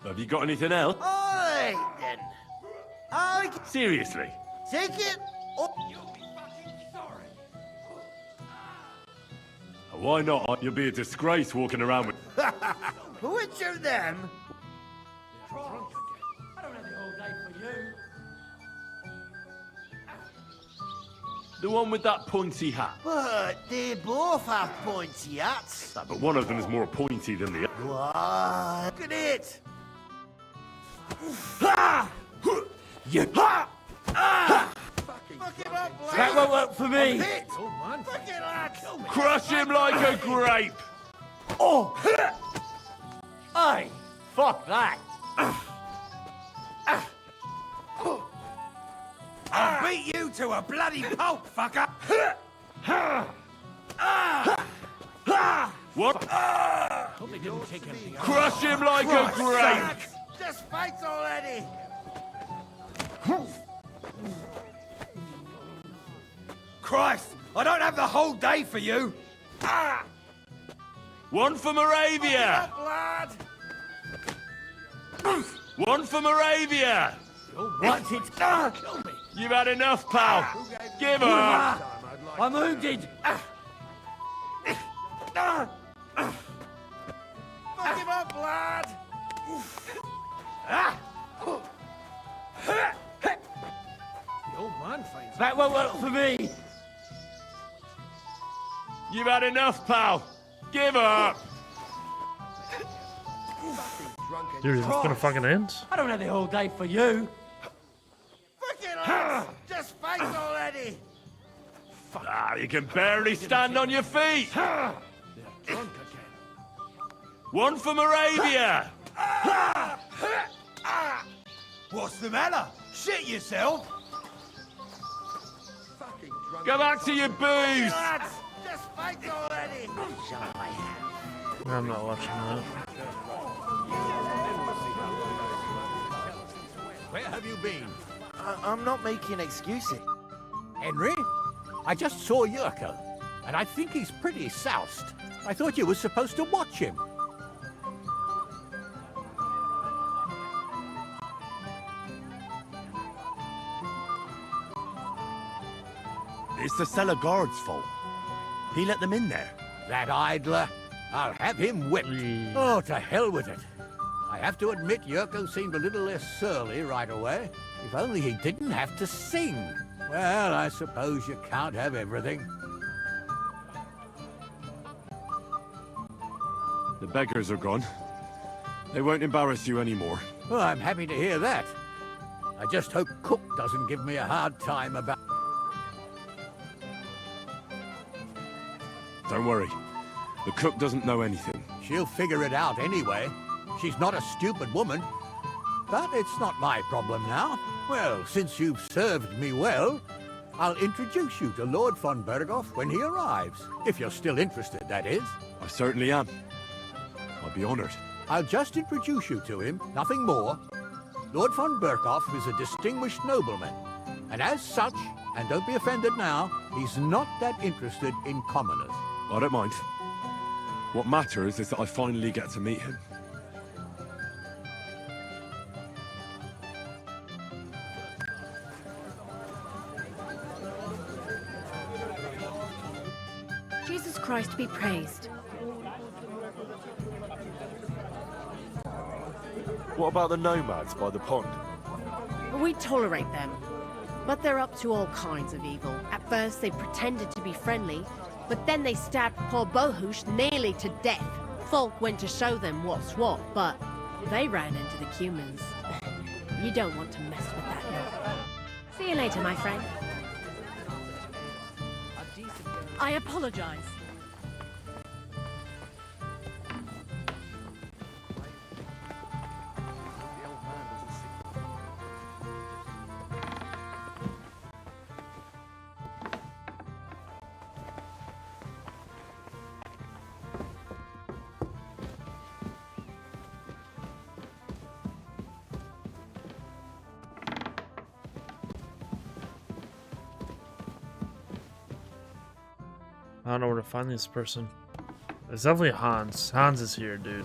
Speaker 3: Have you got anything else?
Speaker 2: all right then. I'll
Speaker 3: Seriously?
Speaker 2: take it. Oh.
Speaker 3: Why not? You'll be a disgrace walking around with...
Speaker 2: Which of them?
Speaker 10: I don't have the whole day for you.
Speaker 3: The one with that pointy hat.
Speaker 2: But they both have pointy hats.
Speaker 3: But one of them is more pointy than the other.
Speaker 2: What? Look at it.
Speaker 10: You.
Speaker 2: Fuck him up, lad.
Speaker 10: That won't work for me.
Speaker 2: Hit. Fuck it, lad.
Speaker 3: Crush him like a grape!
Speaker 10: Oh! Aye! Fuck that!
Speaker 2: I'll beat you to a bloody pulp, fucker.
Speaker 3: What?
Speaker 7: Hope they didn't take anything.
Speaker 3: Crush him like a grape!
Speaker 2: Just fight already.
Speaker 10: Christ! I don't have the whole day for you!
Speaker 3: One for Moravia!
Speaker 2: Up, lad.
Speaker 3: One for Moravia!
Speaker 10: Want it?
Speaker 2: Kill me.
Speaker 3: You've had enough, pal. Give up!
Speaker 10: I'm wounded!
Speaker 2: Fuck him up, lad.
Speaker 7: The old man finds
Speaker 10: That won't work for me!
Speaker 3: You've had enough, pal. Give up!
Speaker 1: Dude, is this gonna fucking end?
Speaker 10: I don't have the whole day for you!
Speaker 2: Fuck it, lads. Just fight already.
Speaker 3: Ah, you can barely stand on your feet! One for Moravia!
Speaker 2: What's the matter? Shit yourself.
Speaker 3: Go back to your booze!
Speaker 2: Lads, just fight already.
Speaker 1: I'm not watching that.
Speaker 7: Where have you been?
Speaker 10: I'm not making excuses.
Speaker 7: Henry? I just saw Yurko, and I think he's pretty soused. I thought you were supposed to watch him.
Speaker 3: It's the cellar guard's fault. He let them in there.
Speaker 7: That idler? I'll have him whipped. Oh, to hell with it. I have to admit, Yurko seemed a little less surly right away. If only he didn't have to sing. Well, I suppose you can't have everything.
Speaker 3: The beggars are gone. They won't embarrass you anymore.
Speaker 7: Oh, I'm happy to hear that. I just hope Cook doesn't give me a hard time about...
Speaker 3: Don't worry. The cook doesn't know anything.
Speaker 7: She'll figure it out anyway. She's not a stupid woman. But it's not my problem now. Well, since you've served me well, I'll introduce you to Lord von Berghoff when he arrives. If you're still interested, that is.
Speaker 3: I certainly am. I'll be honored.
Speaker 7: I'll just introduce you to him, nothing more. Lord von Berghoff is a distinguished nobleman. And as such, and don't be offended now, he's not that interested in commoners.
Speaker 3: I don't mind. What matters is that I finally get to meet him.
Speaker 17: Jesus Christ be praised.
Speaker 18: What about the nomads by the pond?
Speaker 17: We tolerate them, but they're up to all kinds of evil. At first they pretended to be friendly, but then they stabbed poor Bohush nearly to death. Folk went to show them what's what, but they ran into the humans. You don't want to mess with that lot. See you later, my friend. I apologize.
Speaker 1: I don't know where to find this person. It's definitely Hans. Hans is here, dude.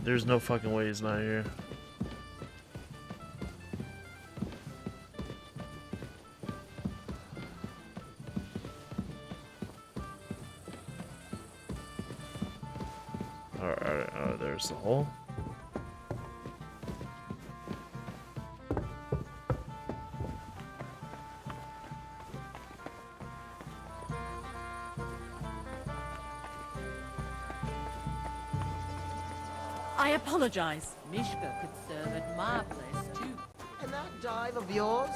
Speaker 1: There's no fucking way he's not here. Alright, there's the hole.
Speaker 17: I apologize. Mishka could serve at my place too.
Speaker 14: And that dive of yours?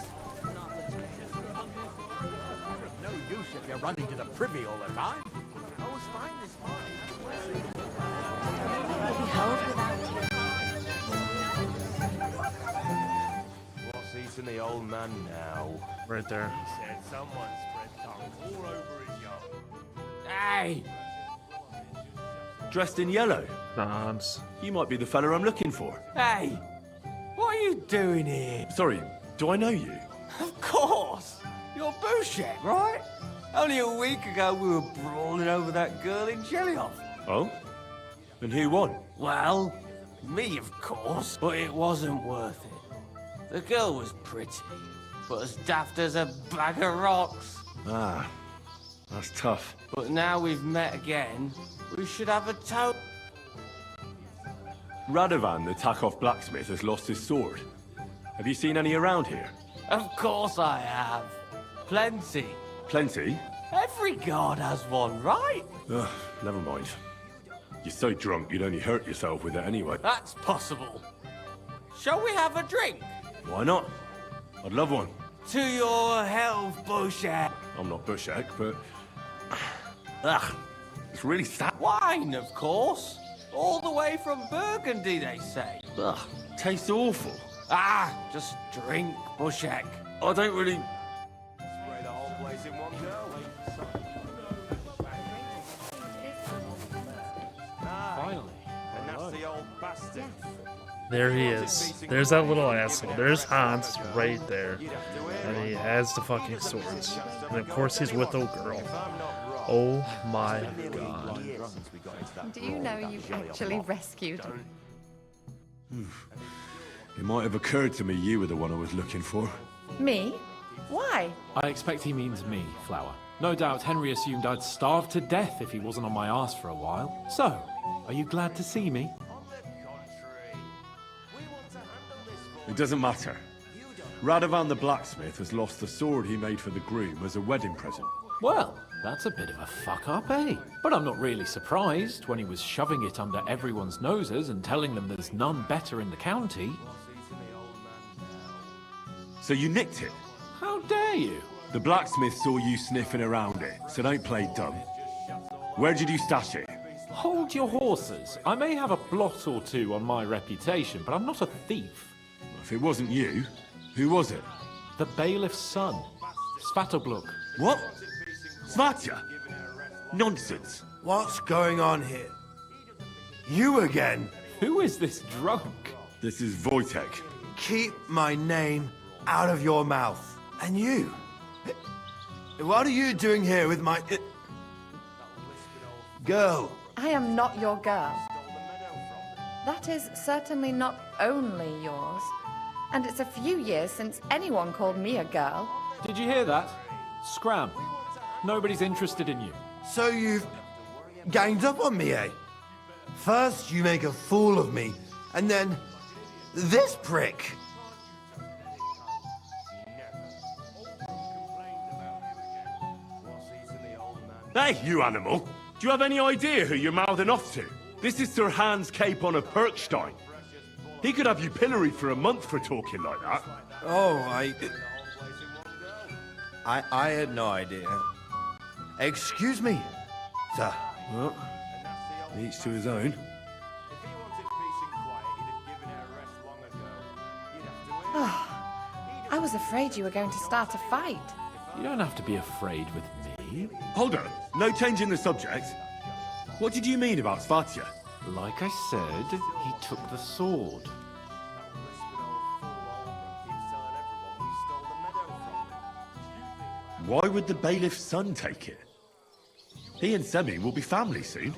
Speaker 7: No use if you're running to the privy all the time.
Speaker 2: I was fine this morning.
Speaker 18: What's eating the old man now?
Speaker 1: Right there.
Speaker 8: He said someone spread tongue all over his yard.
Speaker 19: Hey! Dressed in yellow?
Speaker 1: Hans.
Speaker 19: You might be the fella I'm looking for.
Speaker 6: Hey! What are you doing here?
Speaker 19: Sorry, do I know you?
Speaker 6: Of course! You're Bouchette, right? Only a week ago we were brawling over that girl in Jelioff.
Speaker 19: Oh? And who won?
Speaker 6: Well, me, of course, but it wasn't worth it. The girl was pretty, but as daft as a bag of rocks.
Speaker 19: Ah, that's tough.
Speaker 6: But now we've met again, we should have a toast.
Speaker 19: Radovan, the Takov blacksmith, has lost his sword. Have you seen any around here?
Speaker 6: Of course I have. Plenty.
Speaker 19: Plenty?
Speaker 6: Every guard has one, right?
Speaker 19: Ugh, never mind. You're so drunk you'd only hurt yourself with it anyway.
Speaker 6: That's possible. Shall we have a drink?
Speaker 19: Why not? I'd love one.
Speaker 6: To your health, Bouchette.
Speaker 19: I'm not Bushek, but... Ugh, it's really sad.
Speaker 6: Wine, of course. All the way from Burgundy, they say.
Speaker 19: Ugh, tastes awful.
Speaker 6: Ah, just drink, Bouchek.
Speaker 19: I don't really...
Speaker 18: Spray the whole place in one go.
Speaker 11: Finally.
Speaker 18: A nasty old bastard.
Speaker 1: There he is. There's that little asshole. There's Hans right there. And he has the fucking swords. And of course he's with old girl. Oh my god.
Speaker 13: Do you know you actually rescued
Speaker 3: It might have occurred to me you were the one I was looking for.
Speaker 13: me?
Speaker 17: Why?
Speaker 11: I expect he means me, Flower. No doubt Henry assumed I'd starve to death if he wasn't on my arse for a while. So, are you glad to see me?
Speaker 19: It doesn't matter. Radovan the blacksmith has lost the sword he made for the groom as a wedding present.
Speaker 11: Well, that's a bit of a fuck-up, eh? But I'm not really surprised when he was shoving it under everyone's noses and telling them there's none better in the county.
Speaker 19: So you nicked it?
Speaker 11: How dare you?
Speaker 19: The blacksmith saw you sniffing around it, so don't play dumb. Where did you stash it?
Speaker 11: Hold your horses. I may have a blot or two on my reputation, but I'm not a thief.
Speaker 19: If it wasn't you, who was it?
Speaker 11: The bailiff's son, Svatobluk.
Speaker 19: What? Svatya? Nonsense.
Speaker 9: What's going on here? You again?
Speaker 11: Who is this drunk?
Speaker 19: This is Wojtek.
Speaker 9: Keep my name out of your mouth. And you? What are you doing here with my... girl?
Speaker 13: I am not your girl. That is certainly not only yours. And it's a few years since anyone called me a girl.
Speaker 11: Did you hear that? Scram. Nobody's interested in you.
Speaker 9: So you've ganged up on me, eh? First you make a fool of me, and then this prick.
Speaker 19: Hey, you animal! Do you have any idea who you're mouthing off to? This is Sir Hans Cape on a Perkstein. He could have you pilloried for a month for talking like that.
Speaker 9: Oh, I had no idea. Excuse me, sir.
Speaker 19: Well, each to his own.
Speaker 13: I was afraid you were going to start a fight.
Speaker 11: You don't have to be afraid with me.
Speaker 19: Hold on, no change in the subject. What did you mean about Svatya?
Speaker 11: Like I said, he took the sword.
Speaker 19: Why would the bailiff's son take it? He and Semi will be family soon.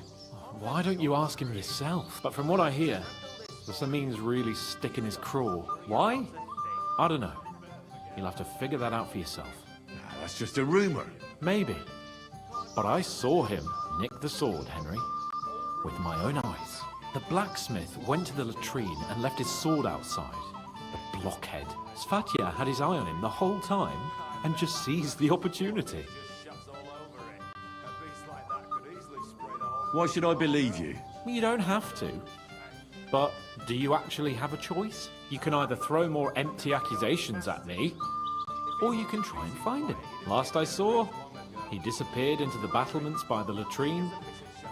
Speaker 11: Why don't you ask him yourself? But from what I hear, the Samin's really sticking his craw. Why? I don't know. You'll have to figure that out for yourself.
Speaker 19: That's just a rumour.
Speaker 11: Maybe. But I saw him nick the sword, Henry. With my own eyes. The blacksmith went to the latrine and left his sword outside. The blockhead. Svatya had his eye on him the whole time and just seized the opportunity.
Speaker 19: Why should I believe you?
Speaker 11: You don't have to. But do you actually have a choice? You can either throw more empty accusations at me, or you can try and find him. Last I saw, he disappeared into the battlements by the latrine,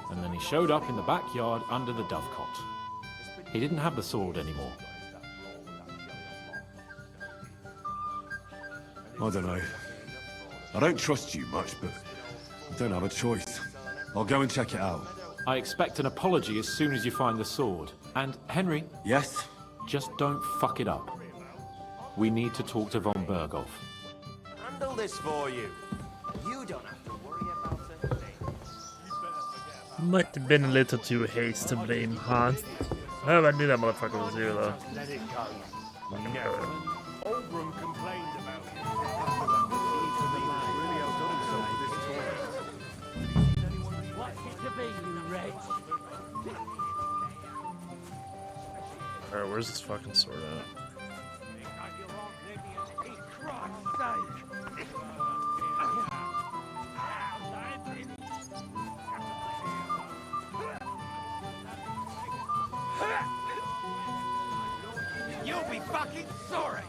Speaker 11: and then he showed up in the backyard under the dovecot. He didn't have the sword anymore.
Speaker 19: I don't know. I don't trust you much, but I don't have a choice. I'll go and check it out.
Speaker 11: I expect an apology as soon as you find the sword. And, Henry...
Speaker 19: Yes?
Speaker 11: Just don't fuck it up. We need to talk to von Berghoff.
Speaker 18: Handle this for you. You don't have to worry about it.
Speaker 1: Might have been a little too hasty to blame Hans. Oh, I knew that motherfucker was here, though.
Speaker 18: Let it go. Never. Oldrum complained about it. Really outdone himself with this tournament.
Speaker 10: What's it to be, you wretch?
Speaker 1: Alright, where's this fucking sword at?
Speaker 2: You'll be fucking sorry!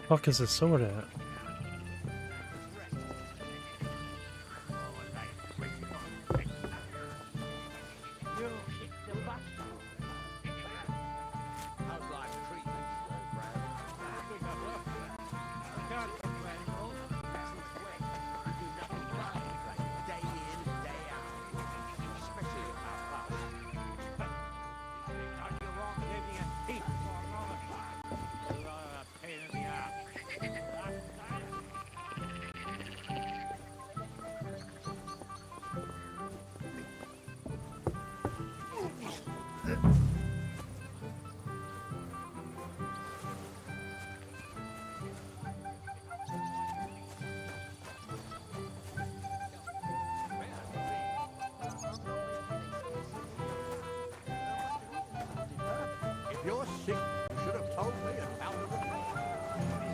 Speaker 1: Fuck is this sword at?
Speaker 7: If you're sick, you should have told me about it.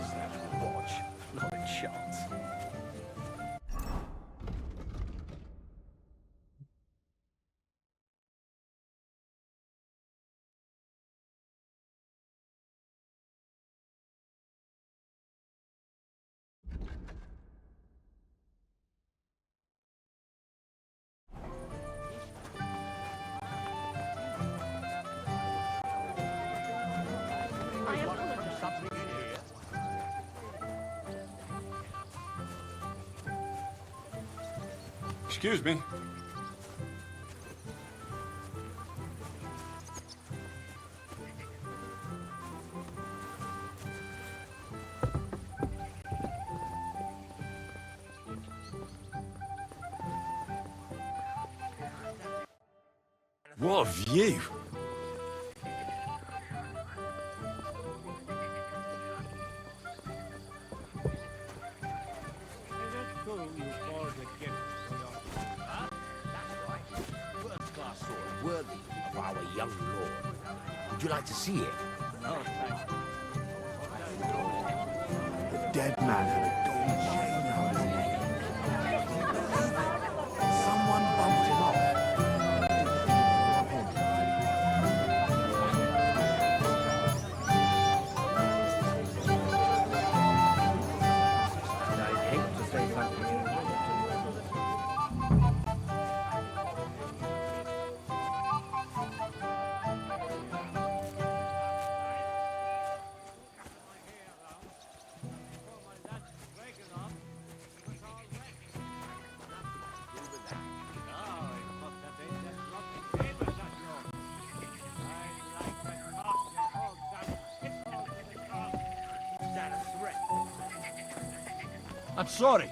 Speaker 7: Is that a watch? Not a chance.
Speaker 19: Excuse me. What a view!
Speaker 16: Worthy of our young lord. Would you like to see it?
Speaker 2: No, thanks. The dead man had a gold chain around his neck. Someone bumped him off.
Speaker 10: And I'd hate to say something.
Speaker 2: I'm sorry.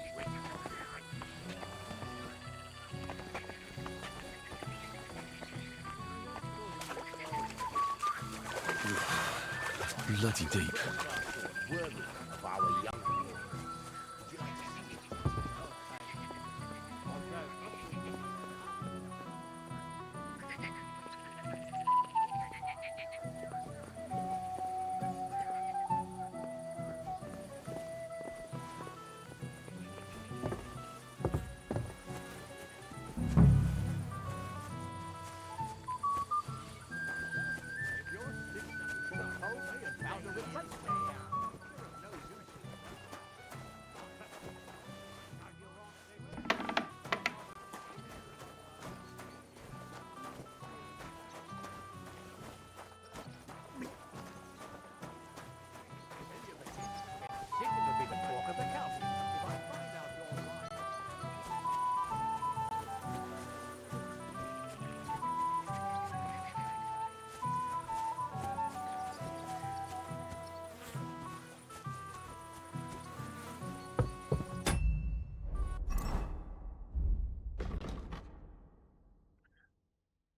Speaker 19: Bloody deep.
Speaker 16: Worthy of our young lord. Would you like to see it?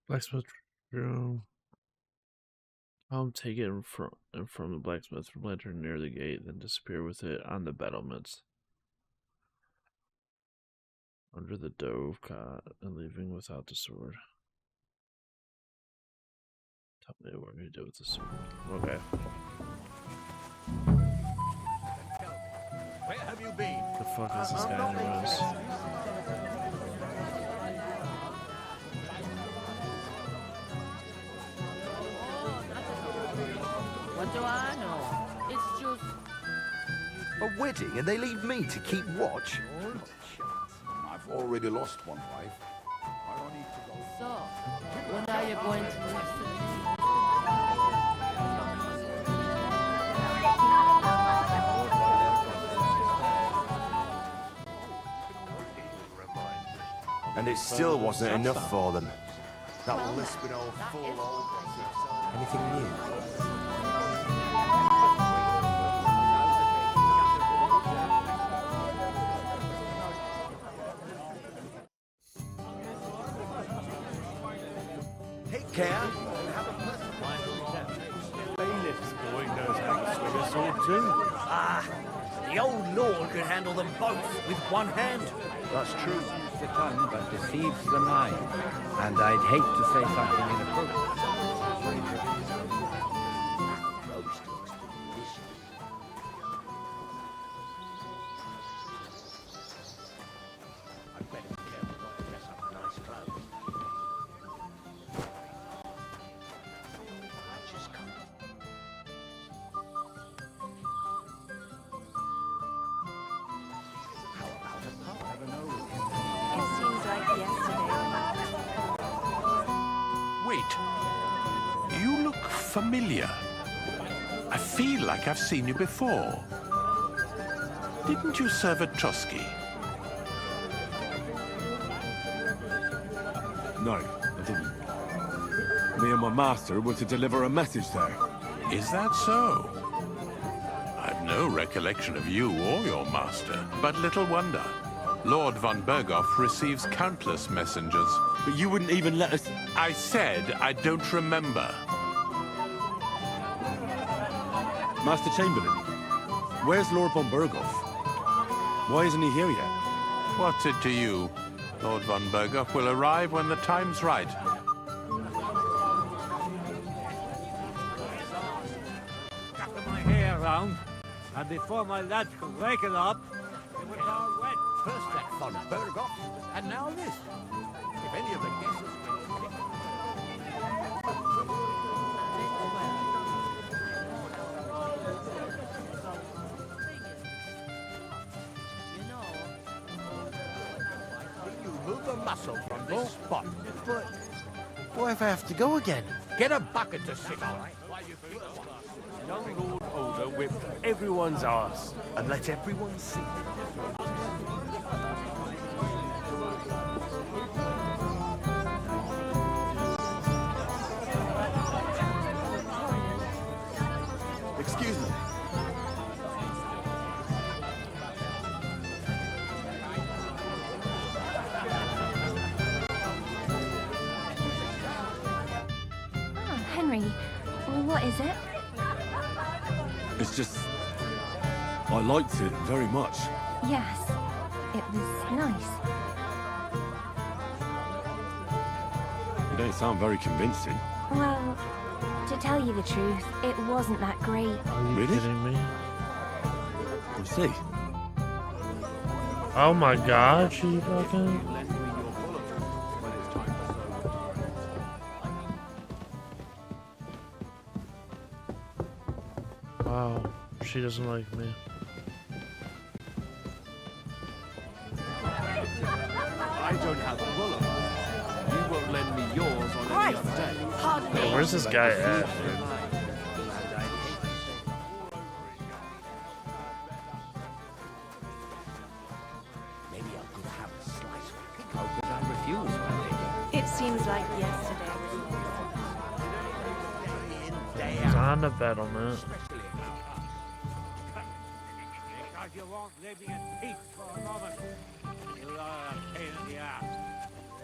Speaker 1: Blacksmith room. I'll take it from the blacksmith lantern near the gate, then disappear with it on the battlements. Under the dove cot and leaving without the sword. Tell me what we do with the sword. Okay.
Speaker 7: Where have you been?
Speaker 1: The fuck is this guy in the rose?
Speaker 10: What do I know? It's just...
Speaker 18: A wedding, and they leave me to keep watch?
Speaker 20: I've already lost one wife.
Speaker 21: So, when are you going to leave
Speaker 9: And it still wasn't enough for them. That lisping old fool. Anything new?
Speaker 18: Take care, and have a pleasant life.
Speaker 8: Bailiff's boy knows how to swing a sword too.
Speaker 6: Ah, the old lord could handle them both with one hand.
Speaker 10: That's true. The tongue, but deceives the mind. And I'd hate to say something inappropriate.
Speaker 18: I'd better be careful not to dress up in nice clothes. Just come. How about a pie?
Speaker 4: It seems like yesterday.
Speaker 22: Wait. You look familiar. I feel like I've seen you before. Didn't you serve at Trotsky?
Speaker 3: No, I didn't. Me and my master were to deliver a message there.
Speaker 22: Is that so? I've no recollection of you or your master, but little wonder. Lord von Berghoff receives countless messengers.
Speaker 3: But you wouldn't even let us...
Speaker 22: I said I don't remember.
Speaker 3: Master Chamberlain, where's Lord von Berghoff? Why isn't he here yet?
Speaker 22: What's it to you? Lord von Berghoff will arrive when the time's right.
Speaker 7: Gather my hair round, and before my lads could rake it up, it was all wet. First that von Berghoff, and now this. If any of the guesses move a muscle from this spot.
Speaker 18: But what if I have to go again?
Speaker 7: Get a bucket to sit on.
Speaker 8: Young Lord Oda whipped everyone's ass.
Speaker 18: And let everyone see. Excuse me.
Speaker 15: Ah, Henry, what is it?
Speaker 3: It's just... I liked it very much.
Speaker 15: Yes, it was nice.
Speaker 3: You don't sound very convincing.
Speaker 15: Well, to tell you the truth, it wasn't that great.
Speaker 1: Are you kidding me?
Speaker 3: I see.
Speaker 1: Oh my god, she fucking... Wow, she doesn't like me.
Speaker 8: I don't have a bullet. You won't lend me yours on any other day.
Speaker 4: Pardon me.
Speaker 1: Yo, where's this guy at, dude?
Speaker 18: Maybe I could have a slice of cake. How could I refuse, my lady?
Speaker 4: It seems like yesterday.
Speaker 1: He's on the battlement.
Speaker 7: Because you won't leave me in peace for a moment. You are a pain in the ass.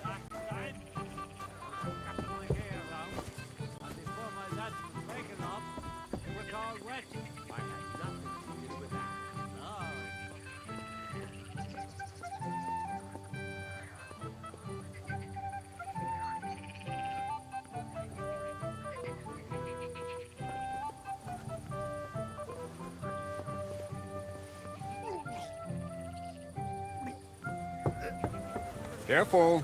Speaker 7: That's right. Gather my hair round, and before my lads could break it up, it was all wet. I had nothing to do with that. No.
Speaker 11: Careful.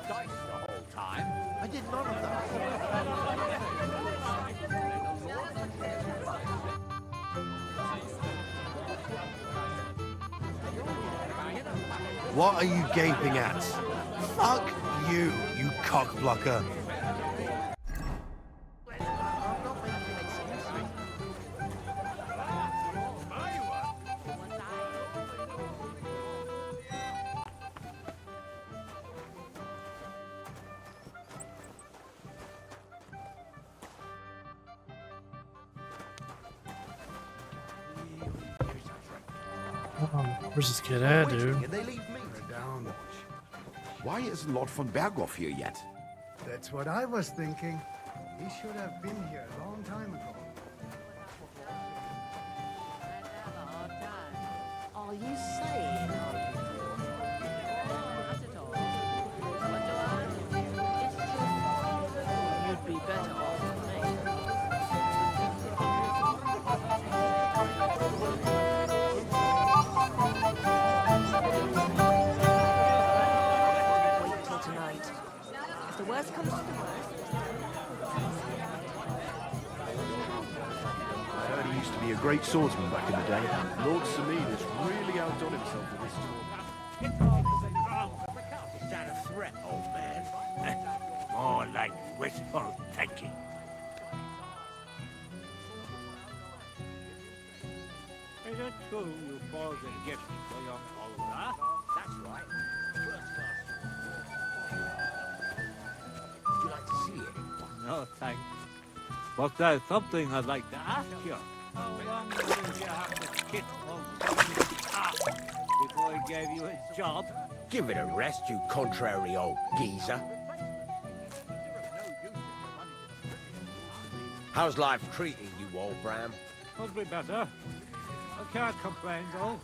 Speaker 7: Dice the whole time.
Speaker 18: I did none of that.
Speaker 9: What are you gaping at? Fuck you, you cockblocker.
Speaker 1: Where's this kid at, dude?
Speaker 20: Did they leave me down? Why isn't Lord von Berghoff here yet?
Speaker 5: That's what I was thinking. He should have been here a long time ago.
Speaker 21: Are you saying? You'd be better off than me.
Speaker 4: Wait till tonight. If the worst comes to the worst.
Speaker 19: I heard he used to be a great swordsman back in the day. Lord Samir has really outdone himself with this talk.
Speaker 7: Is that a threat, old man? More like wishful thinking. Is it true you forged a gift for your follower? That's right. First class.
Speaker 16: Would you like to see it?
Speaker 7: No, thanks. But there's something I'd like to ask you. How long will you have to kick old before he gave you his job?
Speaker 16: Give it a rest, you contrary old geezer. How's life treating you, old Bram?
Speaker 7: Could be better. I can't complain, though.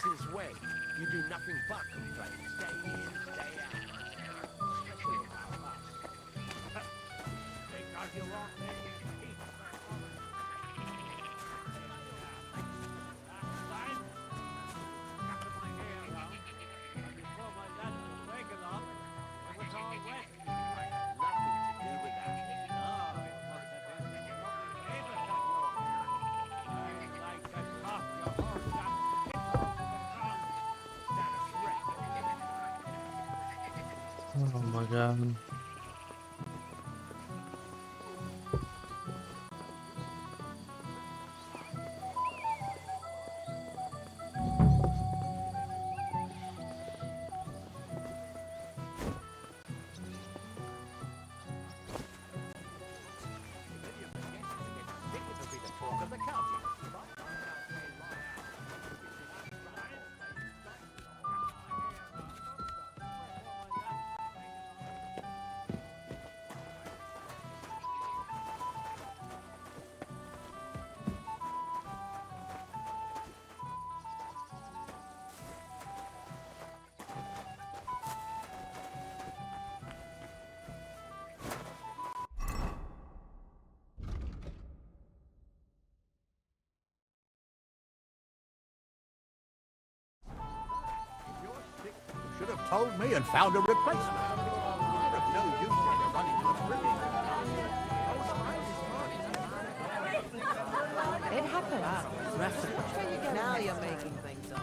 Speaker 16: Since when? You do nothing but complain. Day in, day out.
Speaker 7: Because you want me.
Speaker 1: Oh my god.
Speaker 7: Should have told me and found a replacement. You're of no use when you're running to a
Speaker 13: It happens.
Speaker 14: Now you're making things up.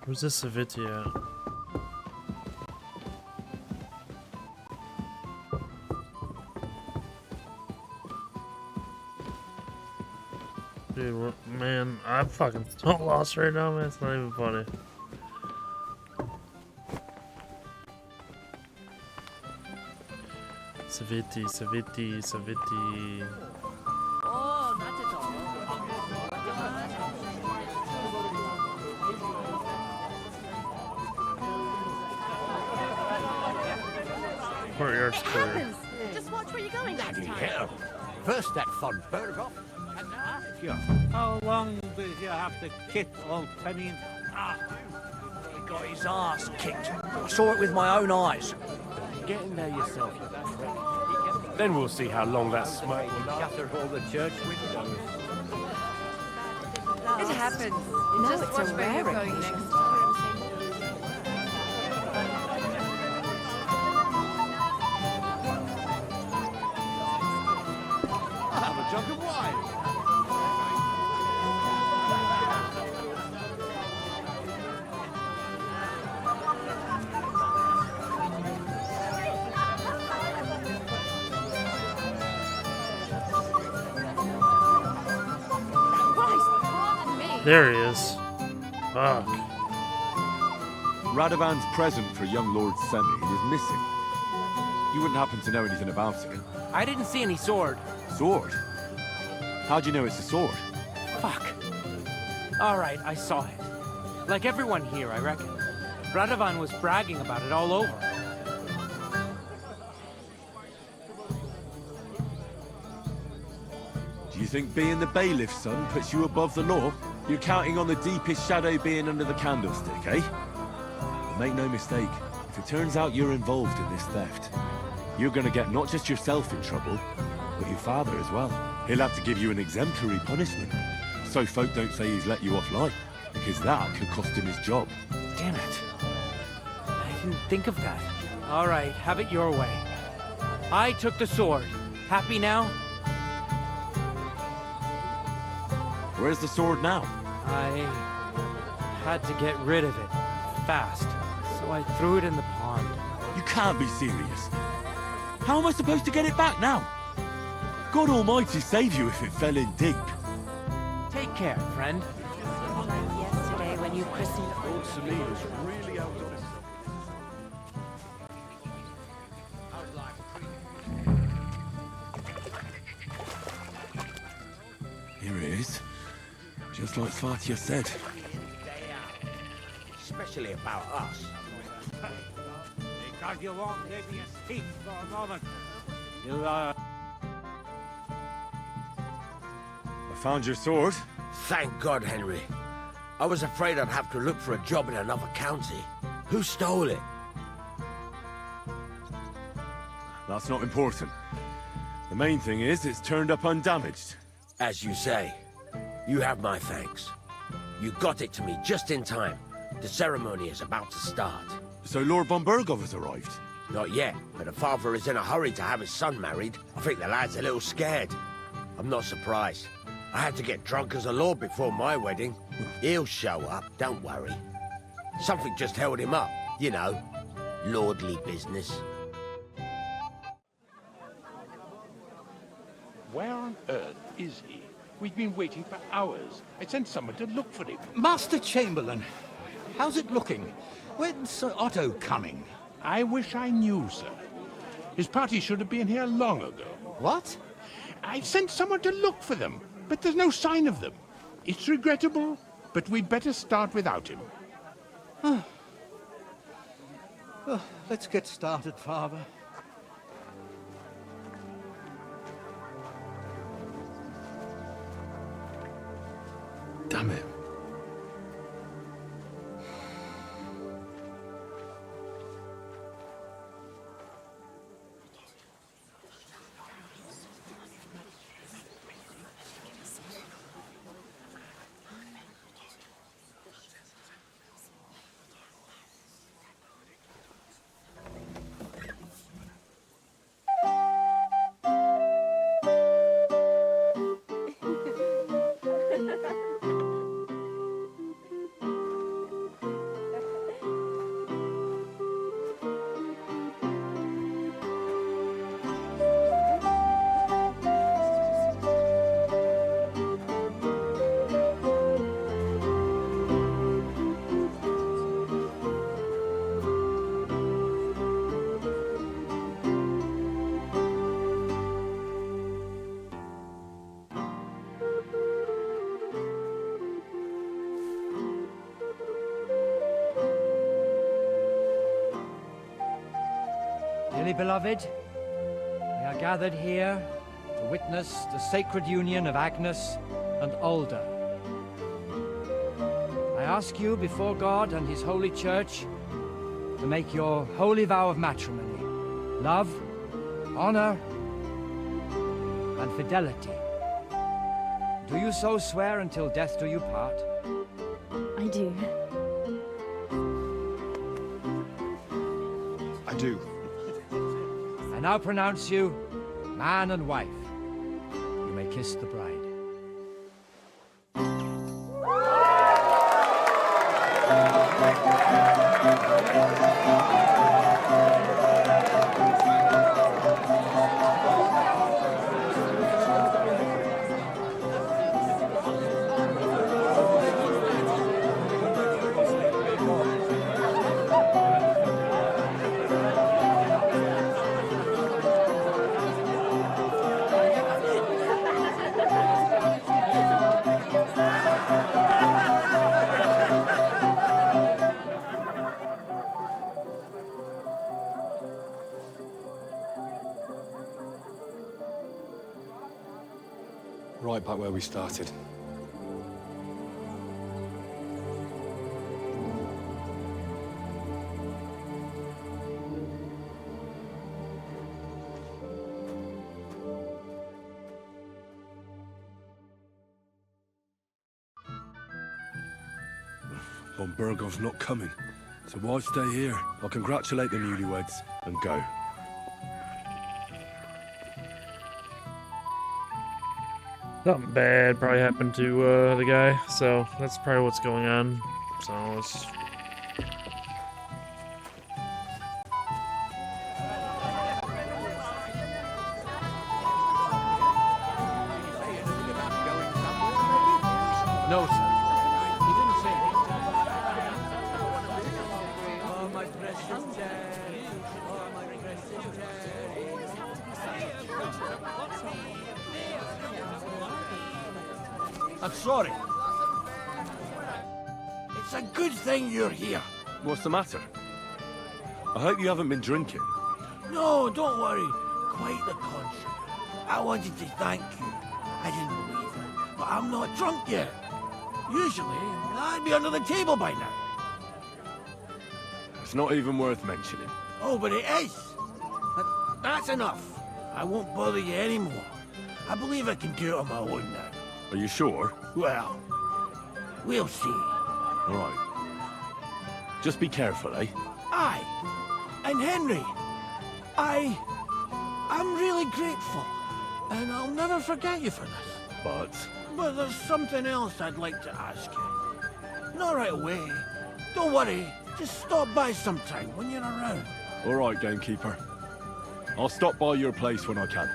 Speaker 1: Where's this Saviti at? Dude, man, I'm fucking so lost right now, man. It's not even funny. Saviti, Saviti, Saviti.
Speaker 21: Oh, not at all.
Speaker 1: Courtyard's clear.
Speaker 17: Heavens! Just watch where you're going next time.
Speaker 7: Yeah. First that von Berghoff, and now ask you, how long does you have to kick old Penny?
Speaker 6: He got his ass kicked. I saw it with my own eyes.
Speaker 11: Get in there yourself, you prick. Then we'll see how long that smoke will
Speaker 7: Shatter all the church windows.
Speaker 13: It happens.
Speaker 4: No,
Speaker 13: Just
Speaker 4: it's
Speaker 13: watch
Speaker 4: a
Speaker 13: where you're
Speaker 4: rare
Speaker 13: going
Speaker 4: occasion.
Speaker 13: next time.
Speaker 1: There he is. Fuck.
Speaker 3: Radovan's present for young Lord Semi is missing. You wouldn't happen to know anything about it?
Speaker 10: I didn't see any sword.
Speaker 3: Sword? How do you know it's a sword?
Speaker 10: Fuck. All right, I saw it. Like everyone here, I reckon. Radovan was bragging about it all over.
Speaker 3: Do you think being the bailiff's son puts you above the law? You're counting on the deepest shadow being under the candlestick, eh? But make no mistake, if it turns out you're involved in this theft, you're gonna get not just yourself in trouble, but your father as well. He'll have to give you an exemplary punishment, so folk don't say he's let you off light, because that could cost him his job.
Speaker 10: Damn it. I didn't think of that. All right, have it your way. I took the sword. Happy now?
Speaker 3: Where's the sword now?
Speaker 10: I had to get rid of it fast, so I threw it in the pond.
Speaker 3: You can't be serious. How am I supposed to get it back now? God Almighty save you if it fell in deep.
Speaker 10: Take care, friend.
Speaker 4: Like yesterday when you christened
Speaker 19: Old Selena's really out of it.
Speaker 3: Here it is. Just like Fatia said.
Speaker 16: Especially about us.
Speaker 7: Because you won't give me a speech for a moment. You,
Speaker 3: I found your sword.
Speaker 16: Thank God, Henry. I was afraid I'd have to look for a job in another county. Who stole it?
Speaker 3: That's not important. The main thing is it's turned up undamaged.
Speaker 16: As you say. You have my thanks. You got it to me just in time. The ceremony is about to start.
Speaker 3: So Lord von Burgov has arrived?
Speaker 16: Not yet, but the father is in a hurry to have his son married. I think the lad's a little scared. I'm not surprised. I had to get drunk as a lord before my wedding. He'll show up, don't worry. Something just held him up, you know. Lordly business.
Speaker 2: Where on earth is he? We've been waiting for hours. I sent someone to look for him.
Speaker 7: Master Chamberlain, how's it looking? When's Sir Otto coming?
Speaker 2: I wish I knew, sir. His party should have been here long ago.
Speaker 7: What?
Speaker 2: I sent someone to look for them, but there's no sign of them. It's regrettable, but we'd better start without him.
Speaker 7: Let's get started, Father.
Speaker 3: Damn it.
Speaker 12: Dearly beloved, we are gathered here to witness the sacred union of Agnes and Alda. I ask you before God and His holy church to make your holy vow of matrimony, love, honor, and fidelity. Do you so swear until death do you part?
Speaker 15: I do.
Speaker 3: I do.
Speaker 12: I now pronounce you man and wife. You may kiss the bride.
Speaker 8: Right back where we started.
Speaker 3: Von Burgov's not coming, so why stay here? I'll congratulate the newlyweds and go.
Speaker 1: Something bad probably happened to the guy, so that's probably what's going on. So let's...
Speaker 10: No, sir. He didn't say Oh, my precious daddy. Oh, my precious daddy.
Speaker 7: I'm sorry. It's a good thing you're here.
Speaker 3: What's the matter? I hope you haven't been drinking.
Speaker 7: No, don't worry. Quite the contrary. I wanted to thank you. I didn't believe it, but I'm not drunk yet. Usually, I'd be under the table by now.
Speaker 3: It's not even worth mentioning.
Speaker 7: Oh, but it is. But that's enough. I won't bother you anymore. I believe I can do it on my own now.
Speaker 3: Are you sure?
Speaker 7: Well, we'll see.
Speaker 3: All right. Just be careful, eh?
Speaker 7: Aye. And Henry, I'm really grateful. And I'll never forget you for this. But there's something else I'd like to ask you. Not right away. Don't worry. Just stop by sometime when you're around.
Speaker 3: All right, gamekeeper. I'll stop by your place when I can.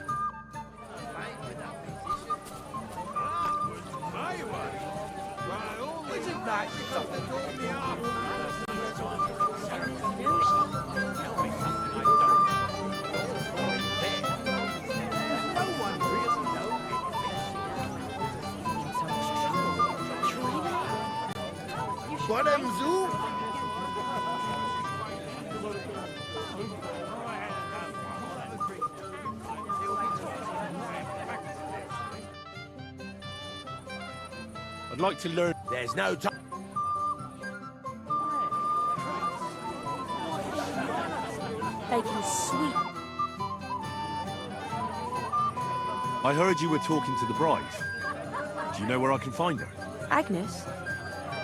Speaker 3: I'd like to learn...
Speaker 16: There's no time.
Speaker 4: Baking sweet.
Speaker 3: I heard you were talking to the bride. Do you know where I can find her?
Speaker 4: Agnes?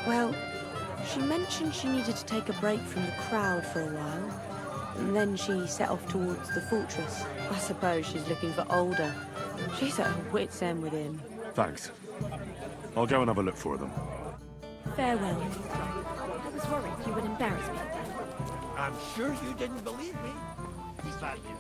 Speaker 4: Well, she mentioned she needed to take a break from the crowd for a while. And then she set off towards the fortress. I suppose she's looking for Older. She's at her wit's end with him.
Speaker 3: Thanks. I'll go and have a look for them.
Speaker 4: Farewell.
Speaker 17: I was worried you would embarrass me.
Speaker 7: I'm sure you didn't believe me. Is that you?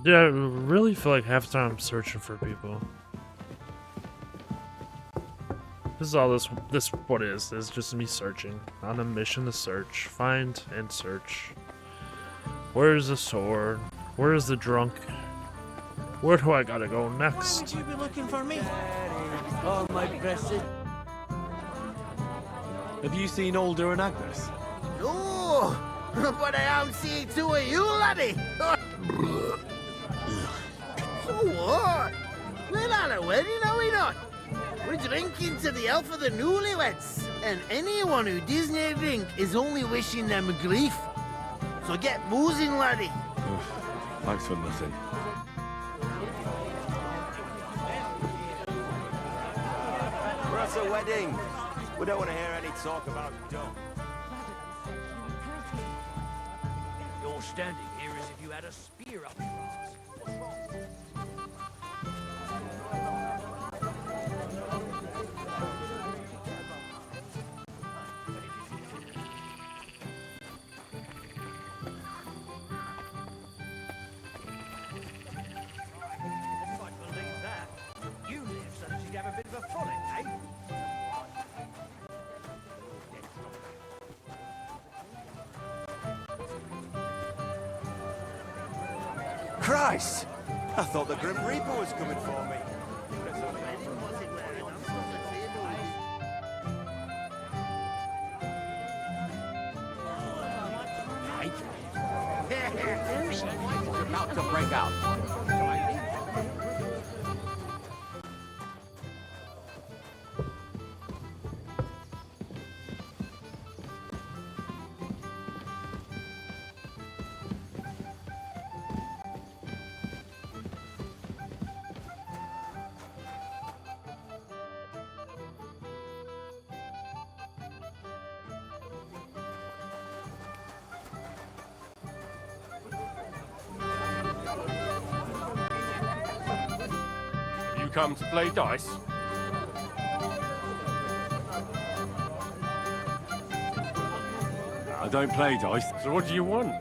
Speaker 1: Yeah, I really feel like half the time I'm searching for people. This is all this what is. It's just me searching. On a mission to search. Find and search. Where's the sword? Where's the drunk? Where do I gotta go next?
Speaker 7: Why would you be looking for me?
Speaker 10: Oh, my precious...
Speaker 3: Have you seen Older and Agnes?
Speaker 16: No, but I am seeing two of you, laddie. So what? We're at a wedding, are we not? We're drinking to the health of the newlyweds. And anyone who doesn't drink is only wishing them grief. So get boozing, laddie.
Speaker 3: Thanks for nothing.
Speaker 16: We're at a wedding. We don't want to hear any talk about dough.
Speaker 6: You're standing here as if you had a spear up your ass. What's wrong?
Speaker 3: Christ! I thought the Grim Reaper was coming for me.
Speaker 7: About to break out.
Speaker 11: You come to play dice?
Speaker 3: I don't play dice.
Speaker 11: So what do you want?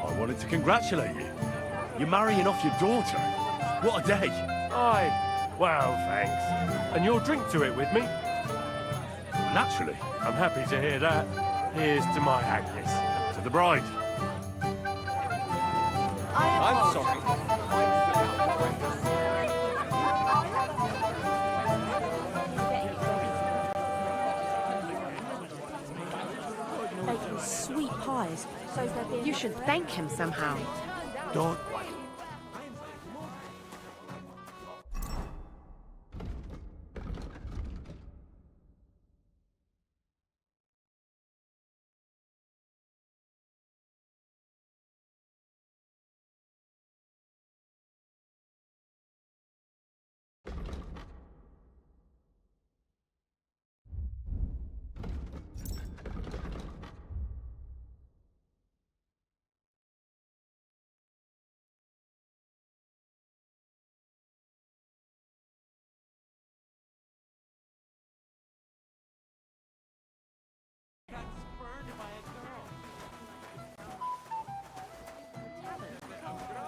Speaker 3: I wanted to congratulate you. You're marrying off your daughter. What a day.
Speaker 11: Aye. Well, thanks. And you'll drink to it with me?
Speaker 3: Naturally.
Speaker 11: I'm happy to hear that. Here's to my Agnes.
Speaker 3: To the bride.
Speaker 11: I'm sorry.
Speaker 4: Making sweet pies. So's there being...
Speaker 17: You should thank him somehow.
Speaker 3: Don't.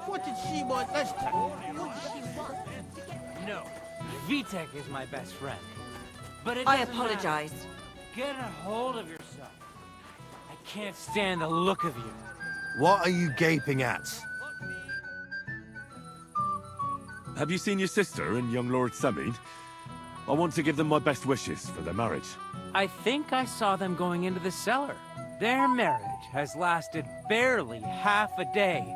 Speaker 7: What did she want this time? What did she want?
Speaker 10: No, Vitek is my best friend. But it
Speaker 4: I
Speaker 10: doesn't matter.
Speaker 4: apologize.
Speaker 10: Get a hold of yourself. I can't stand the look of you.
Speaker 9: What are you gaping at?
Speaker 3: Have you seen your sister and young Lord Semin? I want to give them my best wishes for their marriage.
Speaker 10: I think I saw them going into the cellar. Their marriage has lasted barely half a day,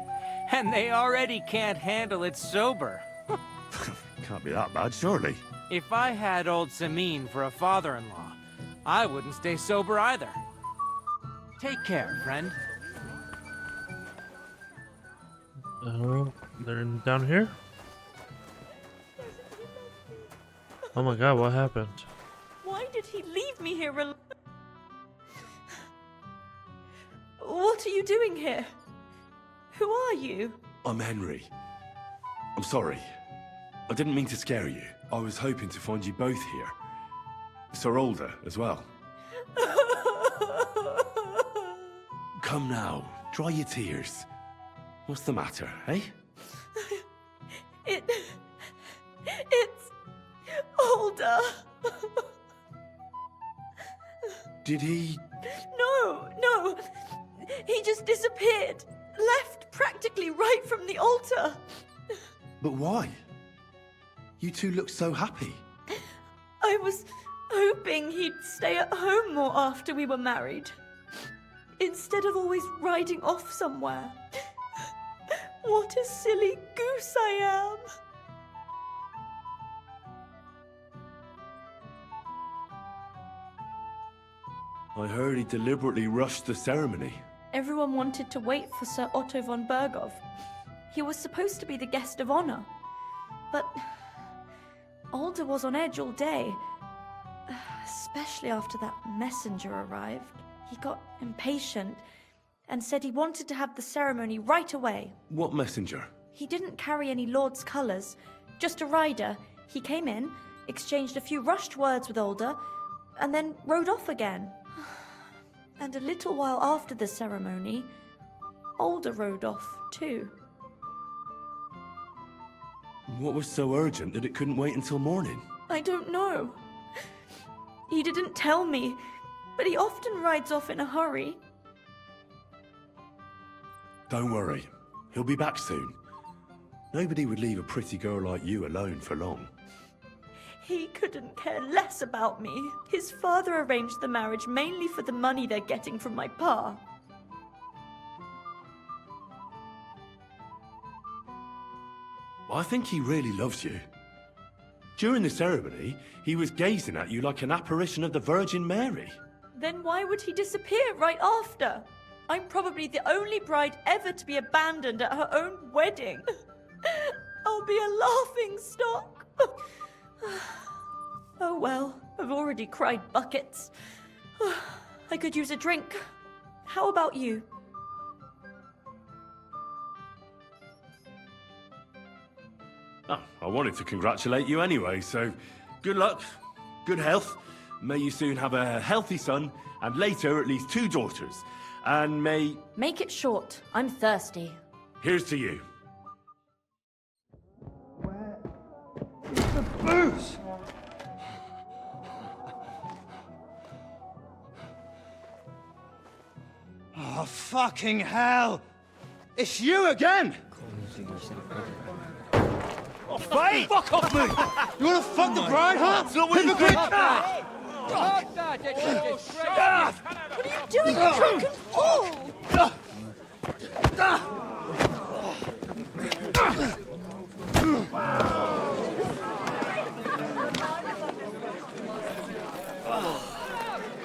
Speaker 10: and they already can't handle it sober.
Speaker 3: Can't be that bad, surely.
Speaker 10: If I had old Samin for a father-in-law, I wouldn't stay sober either. Take care, friend.
Speaker 1: They're down here? Oh my god, what happened?
Speaker 8: Why did he leave me here alone? What are you doing here? Who are you?
Speaker 3: I'm Henry. I'm sorry. I didn't mean to scare you. I was hoping to find you both here. Sir Alder as well. Come now, dry your tears. What's the matter, eh?
Speaker 8: It's Alder.
Speaker 3: Did he...
Speaker 8: No. He just disappeared. Left practically right from the altar.
Speaker 3: But why? You two look so happy.
Speaker 8: I was hoping he'd stay at home more after we were married. Instead of always riding off somewhere. What a silly goose I am.
Speaker 3: I heard he deliberately rushed the ceremony.
Speaker 8: Everyone wanted to wait for Sir Otto von Bergov. He was supposed to be the guest of honor. But Alder was on edge all day. Especially after that messenger arrived. He got impatient and said he wanted to have the ceremony right away.
Speaker 3: What messenger?
Speaker 8: He didn't carry any lord's colours, just a rider. He came in, exchanged a few rushed words with Alder, and then rode off again. And a little while after the ceremony, Alder rode off too.
Speaker 3: What was so urgent that it couldn't wait until morning?
Speaker 8: I don't know. He didn't tell me, but he often rides off in a hurry.
Speaker 19: Don't worry. He'll be back soon. Nobody would leave a pretty girl like you alone for long.
Speaker 8: He couldn't care less about me. His father arranged the marriage mainly for the money they're getting from my pa.
Speaker 19: I think he really loves you. During the ceremony, he was gazing at you like an apparition of the Virgin Mary.
Speaker 8: Then why would he disappear right after? I'm probably the only bride ever to be abandoned at her own wedding. I'll be a laughing stock. Oh well, I've already cried buckets. I could use a drink. How about you?
Speaker 19: Oh, I wanted to congratulate you anyway, so good luck, good health. May you soon have a healthy son, and later at least 2 daughters. And may...
Speaker 8: Make it short. I'm thirsty.
Speaker 19: Here's to you.
Speaker 5: The booze! Oh, fucking hell! It's you again!
Speaker 19: Oh, Faye! Fuck off me!
Speaker 5: You wanna fuck the bride, huh? Hypocrite!
Speaker 8: What are you doing, you drunken fool?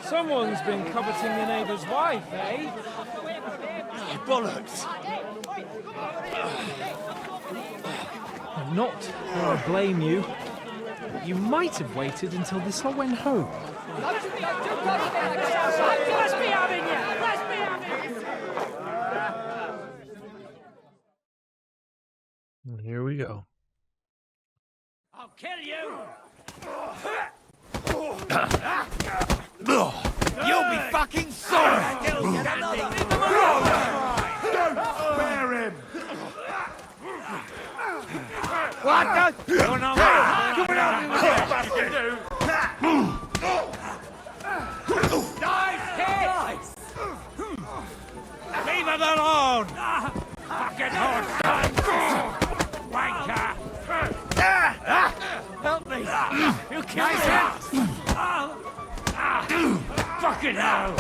Speaker 10: Someone's been coveting your neighbour's wife, eh?
Speaker 19: Bollocks!
Speaker 18: I'm not going to blame you. You might have waited until this all went home.
Speaker 1: And here we go.
Speaker 10: I'll kill you!
Speaker 7: You'll be fucking sorry!
Speaker 19: Don't spare him!
Speaker 10: What the? You're not Nice! Leave him alone! Fucking horse son! Wanker! Help me! You killed him! Fucking hell!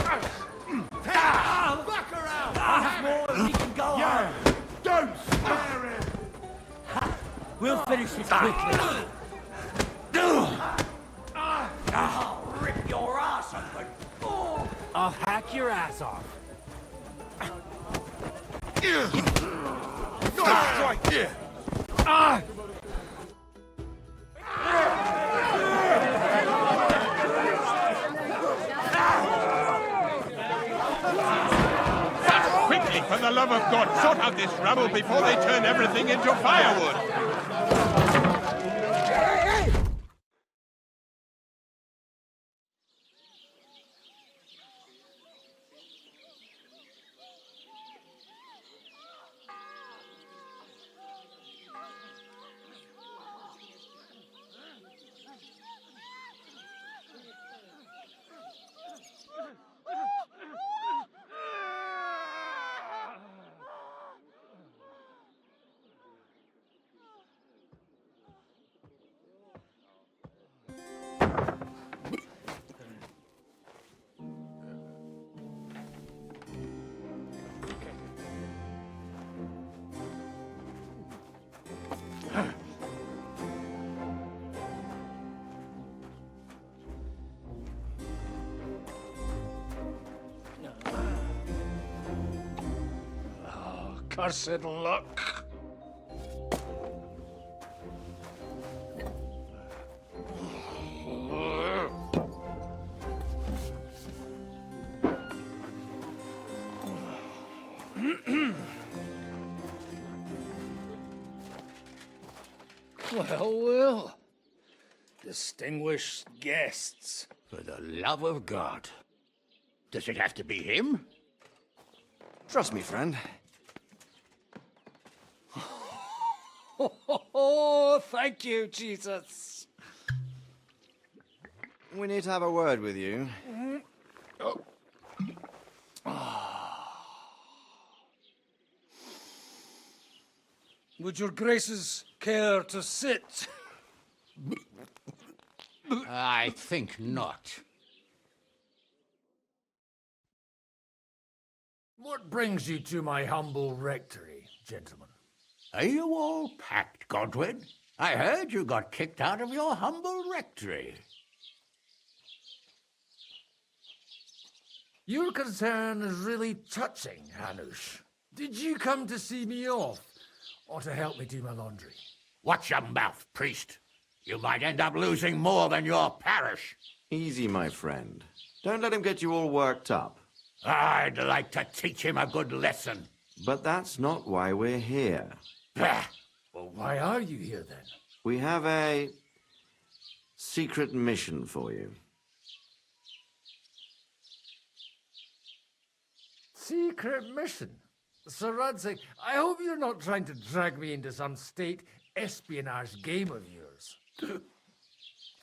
Speaker 7: Fuck around! There's more we can go on!
Speaker 19: Don't spare him!
Speaker 6: We'll finish it quickly.
Speaker 7: I'll rip your ass open!
Speaker 10: I'll hack your ass off.
Speaker 19: Right here!
Speaker 2: Quickly, for the love of God, sort out this rabble before they turn everything into firewood!
Speaker 22: Cursed luck. Well, well. Distinguished guests.
Speaker 7: For the love of God. Does it have to be him?
Speaker 22: Trust me, friend. Oh, thank you, Jesus.
Speaker 23: We need to have a word with you.
Speaker 22: Would your graces care to sit?
Speaker 7: I think not.
Speaker 22: What brings you to my humble rectory, gentlemen?
Speaker 7: Are you all packed, Godwin? I heard you got kicked out of your humble rectory.
Speaker 22: Your concern is really touching, Hanush. Did you come to see me off, or to help me do my laundry?
Speaker 7: Watch your mouth, priest. You might end up losing more than your parish.
Speaker 23: Easy, my friend. Don't let him get you all worked up.
Speaker 7: I'd like to teach him a good lesson.
Speaker 23: But that's not why we're here.
Speaker 22: Well, why are you here then?
Speaker 23: We have a secret mission for you.
Speaker 22: Secret mission? Sir Radzig, I hope you're not trying to drag me into some state espionage game of yours.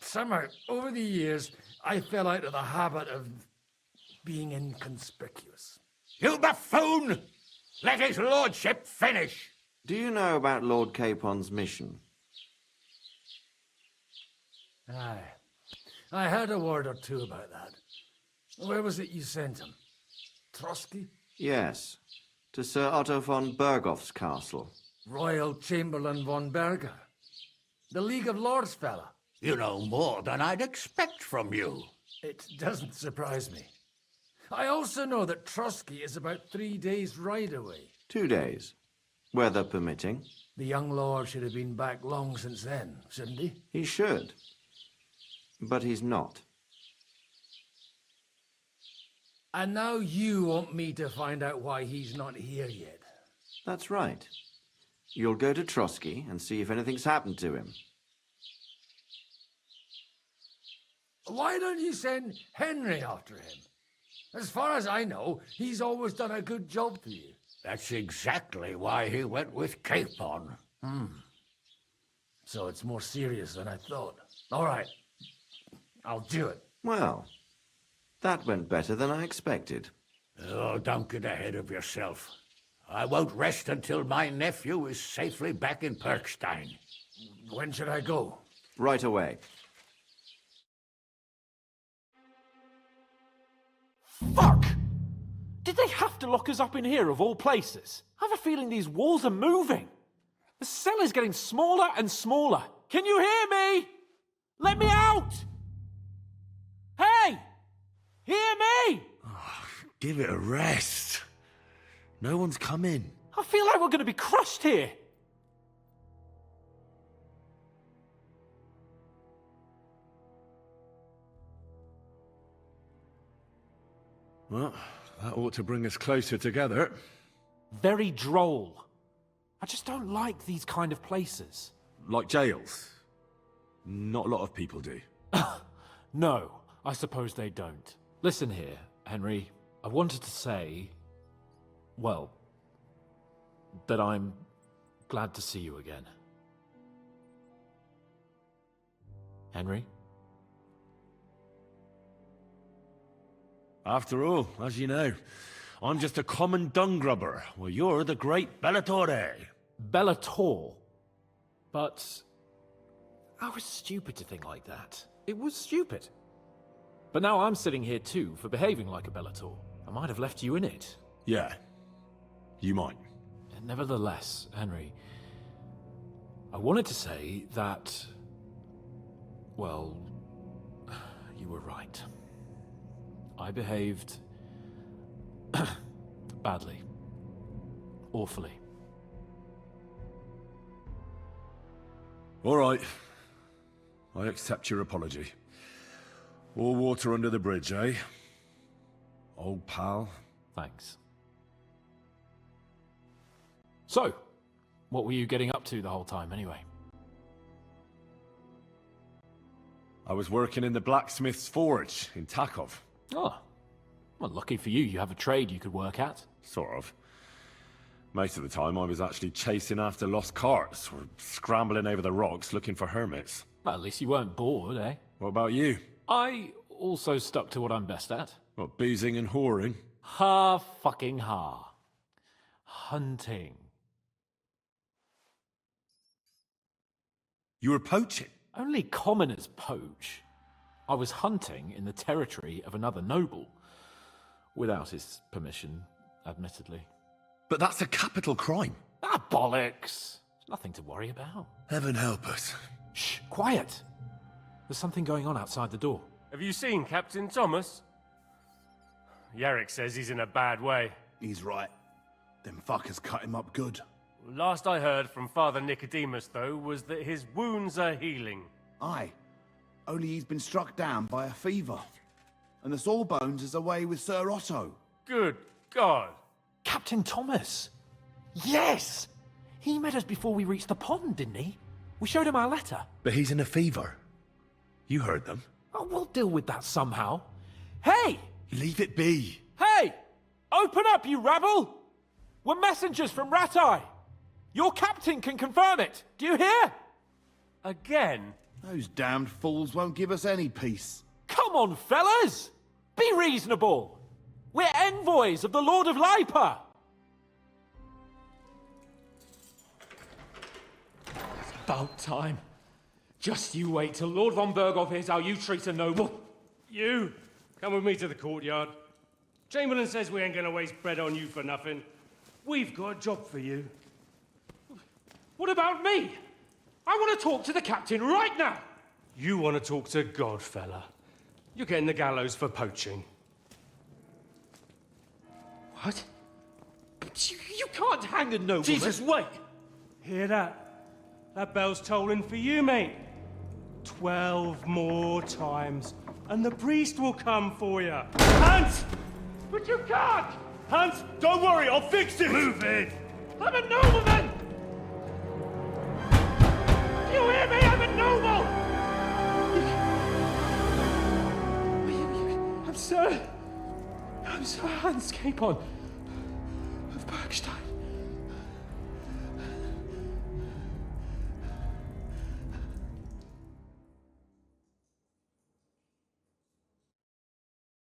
Speaker 22: Somehow, over the years, I fell out of the habit of being inconspicuous.
Speaker 7: You buffoon! Let his lordship finish!
Speaker 23: Do you know about Lord Capon's mission?
Speaker 22: Aye. I heard a word or two about that. Where was it you sent him? Trotsky?
Speaker 23: Yes, to Sir Otto von Bergoff's castle.
Speaker 22: Royal Chamberlain von Berger. The League of Lords fella.
Speaker 7: You know more than I'd expect from you.
Speaker 22: It doesn't surprise me. I also know that Trotsky is about 3 days' ride away.
Speaker 23: 2 days, weather permitting.
Speaker 22: The young lord should have been back long since then, shouldn't he?
Speaker 23: He should, but he's not.
Speaker 22: And now you want me to find out why he's not here yet.
Speaker 23: That's right. You'll go to Trotsky and see if anything's happened to him.
Speaker 22: Why don't you send Henry after him? As far as I know, he's always done a good job for you.
Speaker 7: That's exactly why he went with Capon.
Speaker 22: So it's more serious than I thought. All right. I'll do it.
Speaker 23: Well, that went better than I expected.
Speaker 7: Oh, don't get ahead of yourself. I won't rest until my nephew is safely back in Park.9.
Speaker 22: When should I go?
Speaker 23: Right away.
Speaker 18: Fuck! Did they have to lock us up in here of all places? I have a feeling these walls are moving. The cell is getting smaller and smaller. Can you hear me? Let me out! Hey! Hear me!
Speaker 3: Give it a rest. No one's coming.
Speaker 18: I feel like we're going to be crushed here.
Speaker 19: Well, that ought to bring us closer together.
Speaker 18: Very droll. I just don't like these kind of places.
Speaker 19: Like jails. Not a lot of people do.
Speaker 18: No, I suppose they don't. Listen here, Henry. I wanted to say, well, that I'm glad to see you again. Henry?
Speaker 19: After all, as you know, I'm just a common dung grubber, while you're the great Bellatore.
Speaker 18: Bellator? But I was stupid to think like that. It was stupid. But now I'm sitting here too for behaving like a Bellator. I might have left you in it.
Speaker 19: Yeah, you might.
Speaker 18: Nevertheless, Henry, I wanted to say that, well, you were right. I behaved badly. Awfully.
Speaker 19: All right. I accept your apology. All water under the bridge, eh? Old pal.
Speaker 18: Thanks. So, what were you getting up to the whole time, anyway?
Speaker 19: I was working in the blacksmith's forge in Takov.
Speaker 18: Oh. Well, lucky for you, you have a trade you could work at.
Speaker 19: Sort of. Most of the time I was actually chasing after lost carts, or scrambling over the rocks looking for hermits.
Speaker 18: Well, at least you weren't bored, eh?
Speaker 19: What about you?
Speaker 18: I also stuck to what I'm best at.
Speaker 19: What, boozing and whoring?
Speaker 18: Ha fucking ha. Hunting.
Speaker 3: You were poaching?
Speaker 18: Only commoners poach. I was hunting in the territory of another noble. Without his permission, admittedly.
Speaker 3: But that's a capital crime.
Speaker 18: Ah, bollocks! There's nothing to worry about.
Speaker 3: Heaven help us.
Speaker 18: Shh, quiet! There's something going on outside the door.
Speaker 14: Have you seen Captain Thomas? Yarrick says he's in a bad way.
Speaker 20: He's right. Them fuckers cut him up good.
Speaker 14: Last I heard from Father Nicodemus, though, was that his wounds are healing.
Speaker 20: Aye. Only he's been struck down by a fever. And the Sawbones is away with Sir Otto.
Speaker 14: Good God!
Speaker 18: Captain Thomas! Yes! He met us before we reached the pond, didn't he? We showed him our letter.
Speaker 3: But he's in a fever. You heard them.
Speaker 18: Oh, we'll deal with that somehow. Hey!
Speaker 3: Leave it be.
Speaker 18: Hey! Open up, you rabble! We're messengers from Ratai. Your captain can confirm it. Do you hear?
Speaker 14: Again?
Speaker 20: Those damned fools won't give us any peace.
Speaker 18: Come on, fellas! Be reasonable! We're envoys of the Lord of Lipa!
Speaker 21: It's about time. Just you wait till Lord von Berghoff hears how you treat a noble.
Speaker 24: You, come with me to the courtyard. Chamberlain says we ain't gonna waste bread on you for nothing. We've got a job for you.
Speaker 21: What about me? I want to talk to the captain right now.
Speaker 24: You want to talk to God, fella. You're getting the gallows for poaching.
Speaker 21: What? But you can't hang a nobleman.
Speaker 24: Jesus, wait! Hear that? That bell's tolling for you, mate. 12 more times, and the priest will come for you. Hans!
Speaker 21: But you can't!
Speaker 24: Hans, don't worry, I'll fix it! Move it!
Speaker 21: I'm a nobleman! Do you hear me? I'm a noble! I'm Sir Hans Capon of Bergstein.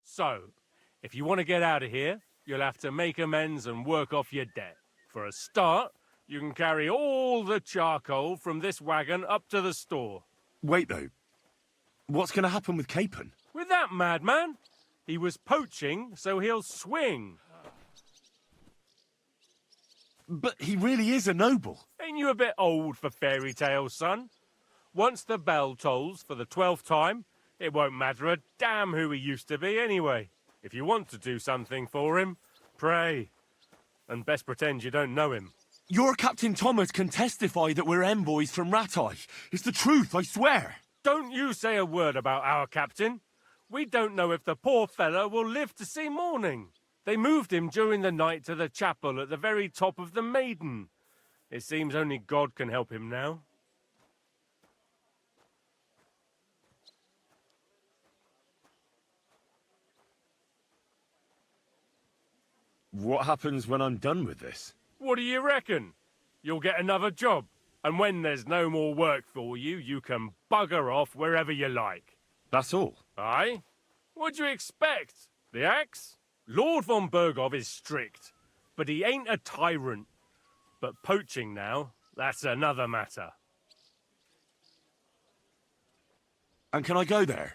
Speaker 14: So, if you want to get out of here, you'll have to make amends and work off your debt. For a start, you can carry all the charcoal from this wagon up to the store.
Speaker 3: Wait, though. What's going to happen with Capon?
Speaker 14: With that madman? He was poaching, so he'll swing.
Speaker 3: But he really is a noble.
Speaker 14: Ain't you a bit old for fairy tales, son? Once the bell tolls for the 12th time, it won't matter a damn who he used to be anyway. If you want to do something for him, pray. And best pretend you don't know him.
Speaker 3: Your Captain Thomas can testify that we're envoys from Ratai. It's the truth, I swear.
Speaker 14: Don't you say a word about our captain. We don't know if the poor fellow will live to see morning. They moved him during the night to the chapel at the very top of the Maiden. It seems only God can help him now.
Speaker 3: What happens when I'm done with this?
Speaker 14: What do you reckon? You'll get another job. And when there's no more work for you, you can bugger off wherever you like.
Speaker 3: That's all?
Speaker 14: Aye? What do you expect? The axe? Lord von Berghoff is strict, but he ain't a tyrant. But poaching now, that's another matter.
Speaker 3: And can I go there?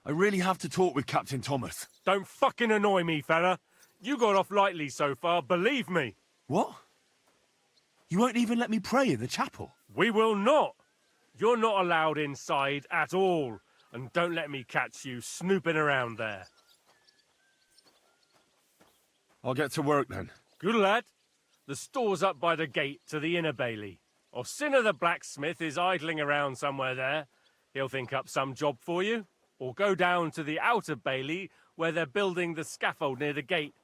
Speaker 3: I really have to talk with Captain Thomas.
Speaker 14: Don't fucking annoy me, fella. You got off lightly so far, believe me.
Speaker 3: What? You won't even let me pray in the chapel?
Speaker 14: We will not. You're not allowed inside at all. And don't let me catch you snooping around there.
Speaker 3: I'll get to work then.
Speaker 14: Good lad. The store's up by the gate to the inner bailey. Orsina the blacksmith is idling around somewhere there. He'll think up some job for you. Or go down to the outer bailey where they're building the scaffold near the gate.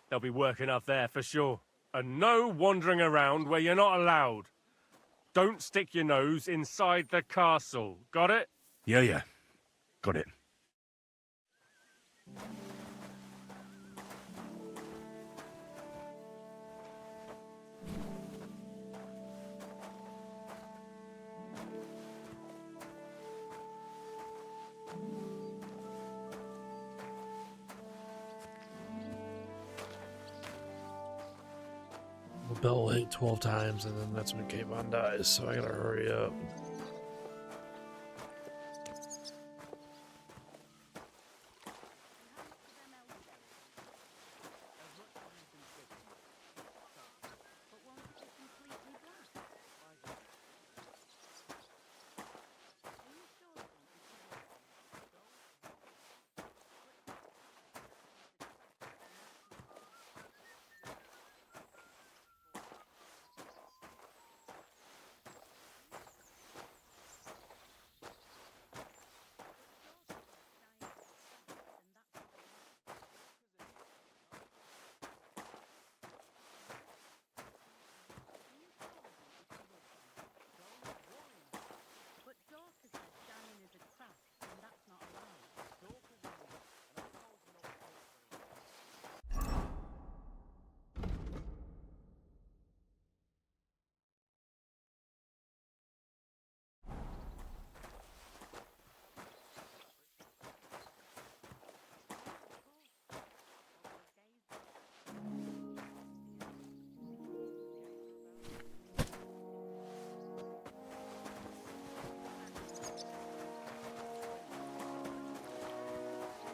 Speaker 14: They'll be working up there for sure. And no wandering around where you're not allowed. Don't stick your nose inside the castle. Got it?
Speaker 3: Yeah. Got it.
Speaker 1: The bell will hit 12 times, and then that's when Capon dies, so I gotta hurry up.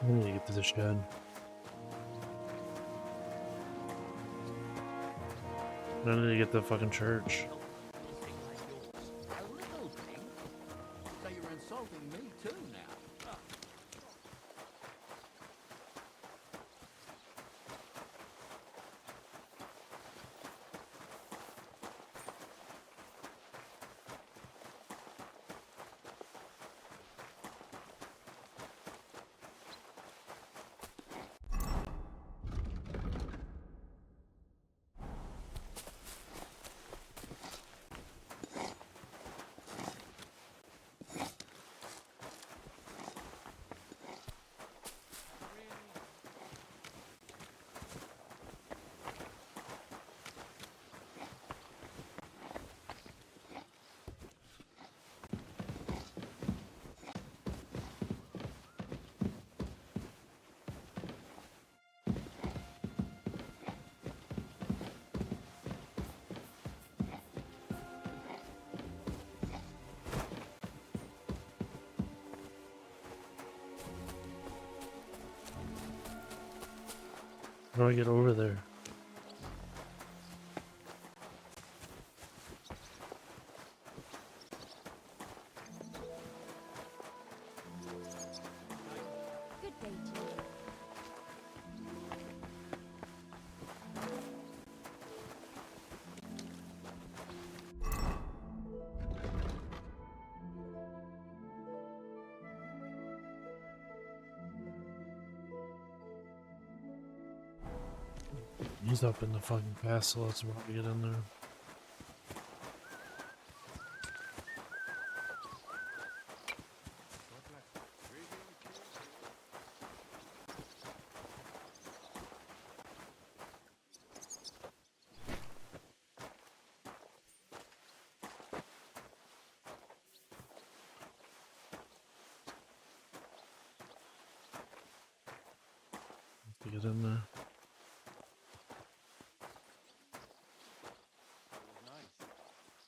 Speaker 1: I need to get to the shed. I need to get to the fucking church.
Speaker 7: A little thing? So you're insulting me too now.
Speaker 1: How do I get over there?
Speaker 12: Good day to you.
Speaker 1: He's up in the fucking castle. Let's probably get in there. Let's get in there.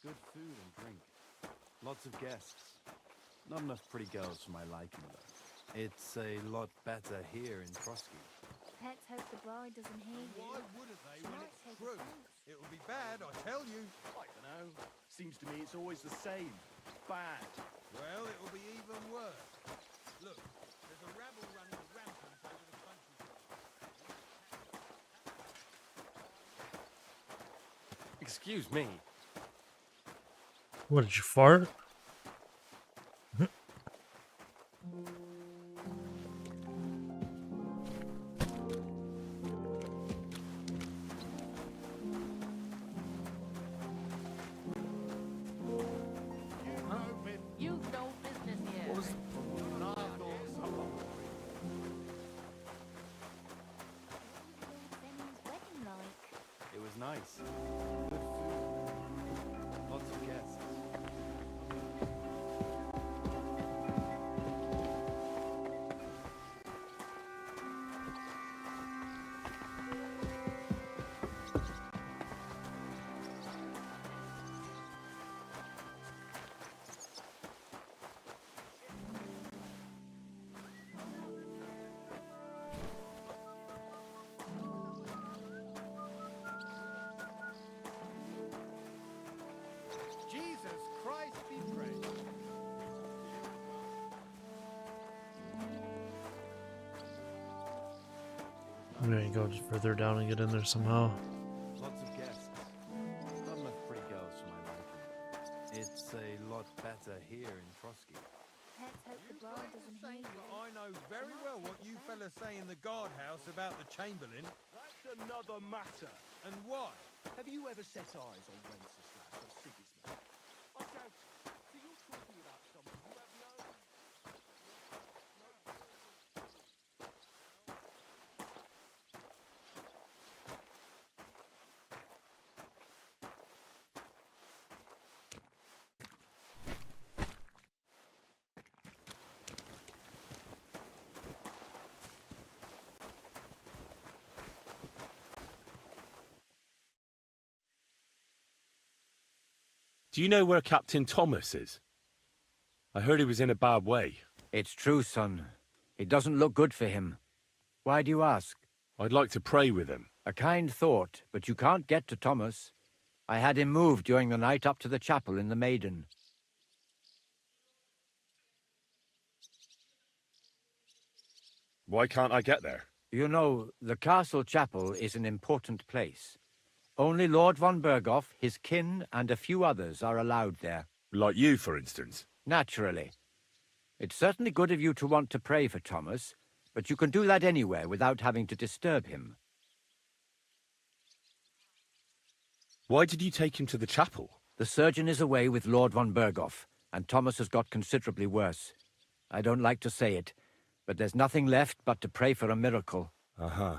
Speaker 23: Good food and drink. Lots of guests. Not enough pretty girls for my liking, though. It's a lot better here in Trotsky.
Speaker 12: Let's hope the bride doesn't hear you.
Speaker 13: Why wouldn't they
Speaker 12: She
Speaker 13: when
Speaker 12: might
Speaker 13: it's
Speaker 12: take
Speaker 13: true?
Speaker 12: offense.
Speaker 13: It'll be bad, I tell you.
Speaker 19: I don't know. Seems to me it's always the same. Bad.
Speaker 13: Well, it'll be even worse. Look, there's a rabble running rampant over the countryside.
Speaker 14: Excuse me.
Speaker 1: What, did you fart?
Speaker 6: You've no business here.
Speaker 12: Wedding like.
Speaker 23: It was nice. Good food. Lots of guests.
Speaker 13: Jesus Christ be praised.
Speaker 1: I'm gonna go just further down and get in there somehow.
Speaker 23: Lots of guests. Not enough pretty girls for my liking. It's a lot better here in Trotsky.
Speaker 12: Let's hope the bride doesn't hear you.
Speaker 13: I know very well what you fellas say in the guardhouse about the Chamberlain.
Speaker 19: That's another matter.
Speaker 13: And why?
Speaker 19: Have you ever set eyes on Wenceslas of Sigismund? I doubt. So you're talking about someone who have no...
Speaker 11: Do you know where Captain Thomas is? I heard he was in a bad way.
Speaker 15: It's true, son.
Speaker 4: It doesn't look good for him. Why do you ask?
Speaker 11: I'd like to pray with him.
Speaker 4: A kind thought, but you can't get to Thomas. I had him moved during the night up to the chapel in the Maiden.
Speaker 11: Why can't I get there?
Speaker 4: You know, the castle chapel is an important place. Only Lord von Berghoff, his kin, and a few others are allowed there.
Speaker 11: Like you, for instance?
Speaker 4: Naturally. It's certainly good of you to want to pray for Thomas, but you can do that anywhere without having to disturb him.
Speaker 11: Why did you take him to the chapel?
Speaker 4: The surgeon is away with Lord von Berghoff, and Thomas has got considerably worse. I don't like to say it, but there's nothing left but to pray for a miracle.
Speaker 11: Uh-huh.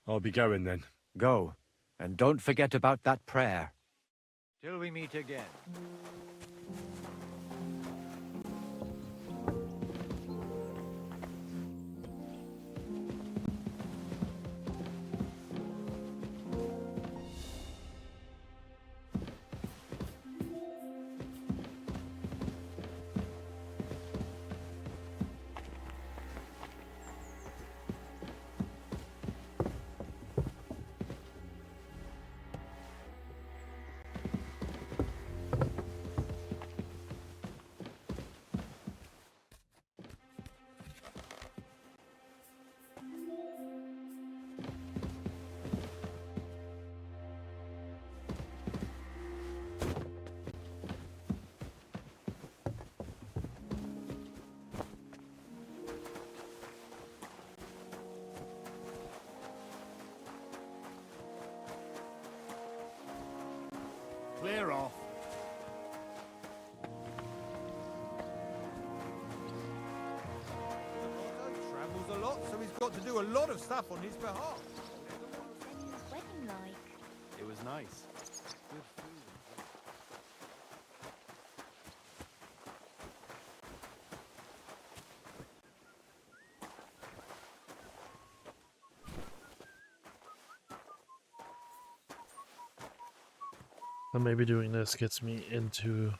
Speaker 11: I'll be going then.
Speaker 4: Go, and don't forget about that prayer. Till we meet again.
Speaker 20: Clear off.
Speaker 13: Travels a lot, so he's got to do a lot of stuff on his behalf.
Speaker 12: What's wedding like?
Speaker 23: It was nice. Good food.
Speaker 1: So maybe doing this gets me into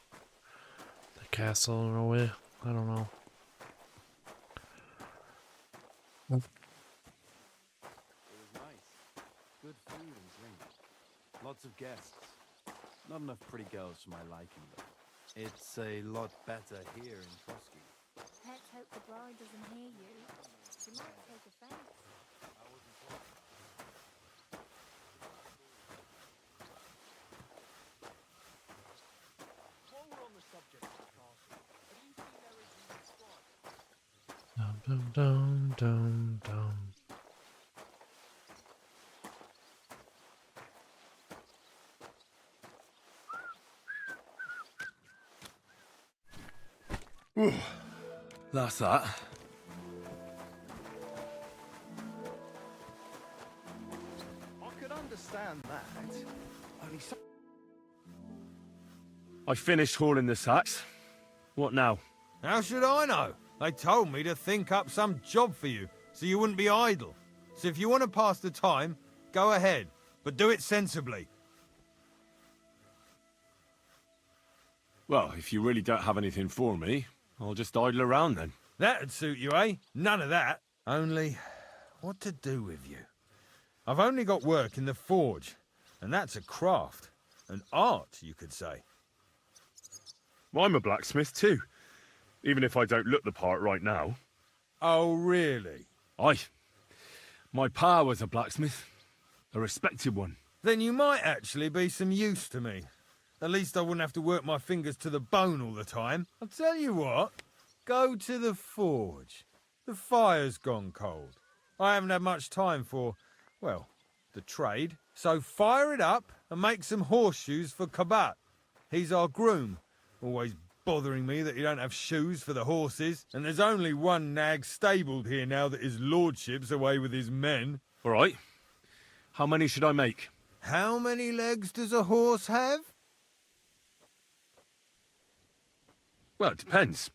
Speaker 1: the castle in a way. I don't know.
Speaker 23: It was nice. Good food and drink. Lots of guests. Not enough pretty girls for my liking, though. It's a lot better here in Trotsky.
Speaker 12: Let's hope the bride doesn't hear you. She might take offense.
Speaker 13: While we're on the subject of the castle, have you seen everything described?
Speaker 1: Dum dum dum dum.
Speaker 3: That's that.
Speaker 13: I could understand that. Only so
Speaker 11: I finished hauling the sacks. What now?
Speaker 13: How should I know? They told me to think up some job for you, so you wouldn't be idle. So if you want to pass the time, go ahead, but do it sensibly.
Speaker 11: Well, if you really don't have anything for me, I'll just idle around then.
Speaker 13: That'd suit you, eh? None of that. Only, what to do with you? I've only got work in the forge, and that's a craft. An art, you could say.
Speaker 11: Well, I'm a blacksmith too, even if I don't look the part right now.
Speaker 13: Oh, really?
Speaker 11: Aye. My pa was a blacksmith. A respected one.
Speaker 13: Then you might actually be some use to me. At least I wouldn't have to work my fingers to the bone all the time. I'll tell you what. Go to the forge. The fire's gone cold. I haven't had much time for, well, the trade. So fire it up and make some horseshoes for Kabat. He's our groom. Always bothering me that you don't have shoes for the horses. And there's only one nag stabled here now that his lordship's away with his men.
Speaker 11: All right. How many should I make?
Speaker 13: How many legs does a horse have?
Speaker 11: Well, it depends.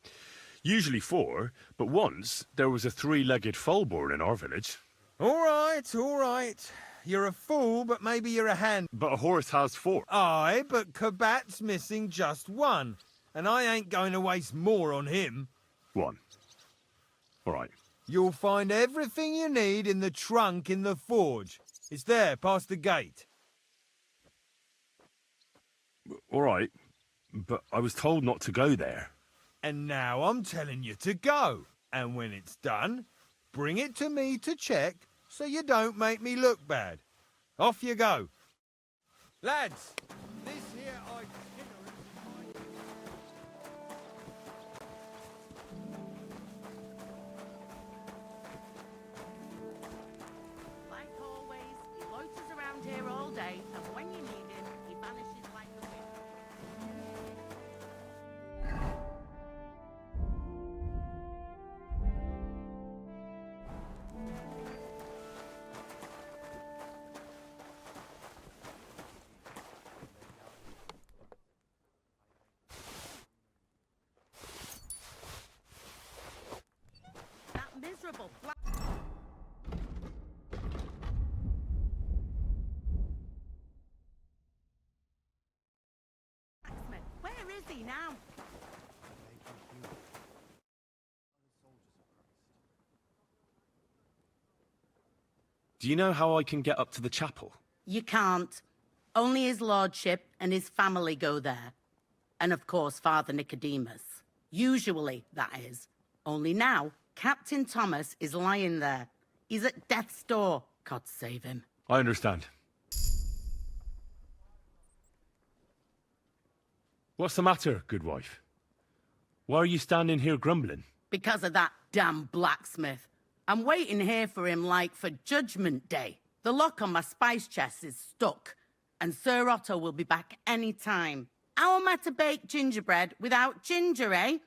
Speaker 11: Usually 4, but once there was a 3-legged foal born in our village.
Speaker 13: All right, all right. You're a fool, but maybe you're a hand.
Speaker 11: But a horse has 4.
Speaker 13: Aye, but Kabat's missing just 1. And I ain't going to waste more on him.
Speaker 11: 1. All right.
Speaker 13: You'll find everything you need in the trunk in the forge. It's there, past the gate.
Speaker 11: All right. But I was told not to go there.
Speaker 13: And now I'm telling you to go. And when it's done, bring it to me to check so you don't make me look bad. Off you go. Lads, this here
Speaker 9: Like always, he loiters around here all day, and when you need him, he vanishes like the wind. That miserable blacksmith. Where is he now?
Speaker 11: Do you know how I can get up to the chapel?
Speaker 9: You can't. Only his lordship and his family go there. And of course, Father Nicodemus. Usually, that is. Only now, Captain Thomas is lying there. He's at death's door. God save him.
Speaker 11: I understand. What's the matter, good wife? Why are you standing here grumbling?
Speaker 9: Because of that damn blacksmith. I'm waiting here for him like for Judgment Day. The lock on my spice chest is stuck, and Sir Otto will be back any time. How am I to bake gingerbread without ginger, eh?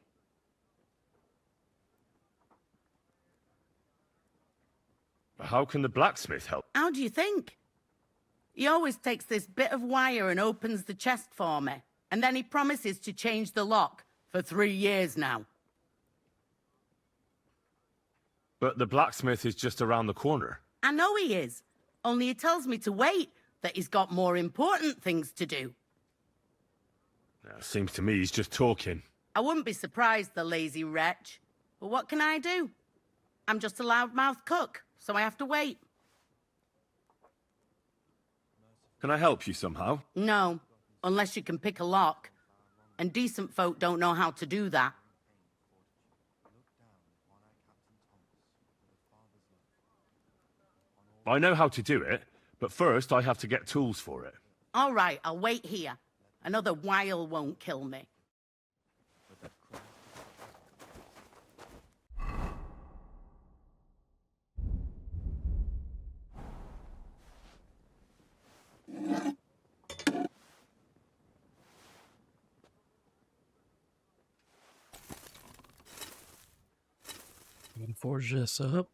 Speaker 11: How can the blacksmith help?
Speaker 9: How do you think? He always takes this bit of wire and opens the chest for me, and then he promises to change the lock for 3 years now.
Speaker 11: But the blacksmith is just around the corner.
Speaker 9: I know he is, only he tells me to wait, that he's got more important things to do.
Speaker 11: Seems to me he's just talking.
Speaker 9: I wouldn't be surprised, the lazy wretch. But what can I do? I'm just a loudmouth cook, so I have to wait.
Speaker 11: Can I help you somehow?
Speaker 9: No, unless you can pick a lock. And decent folk don't know how to do that.
Speaker 11: I know how to do it, but first I have to get tools for it.
Speaker 9: All right, I'll wait here. Another while won't kill me.
Speaker 1: You can forge this up.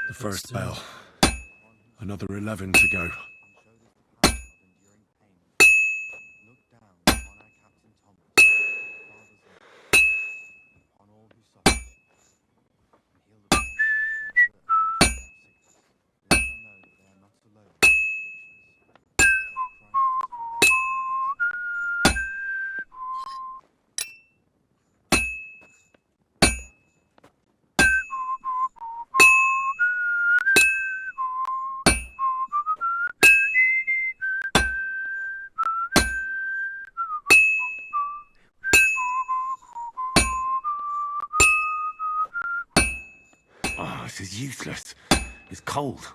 Speaker 11: The first bell. Another 11 to go.
Speaker 19: Oh, this is useless. It's cold.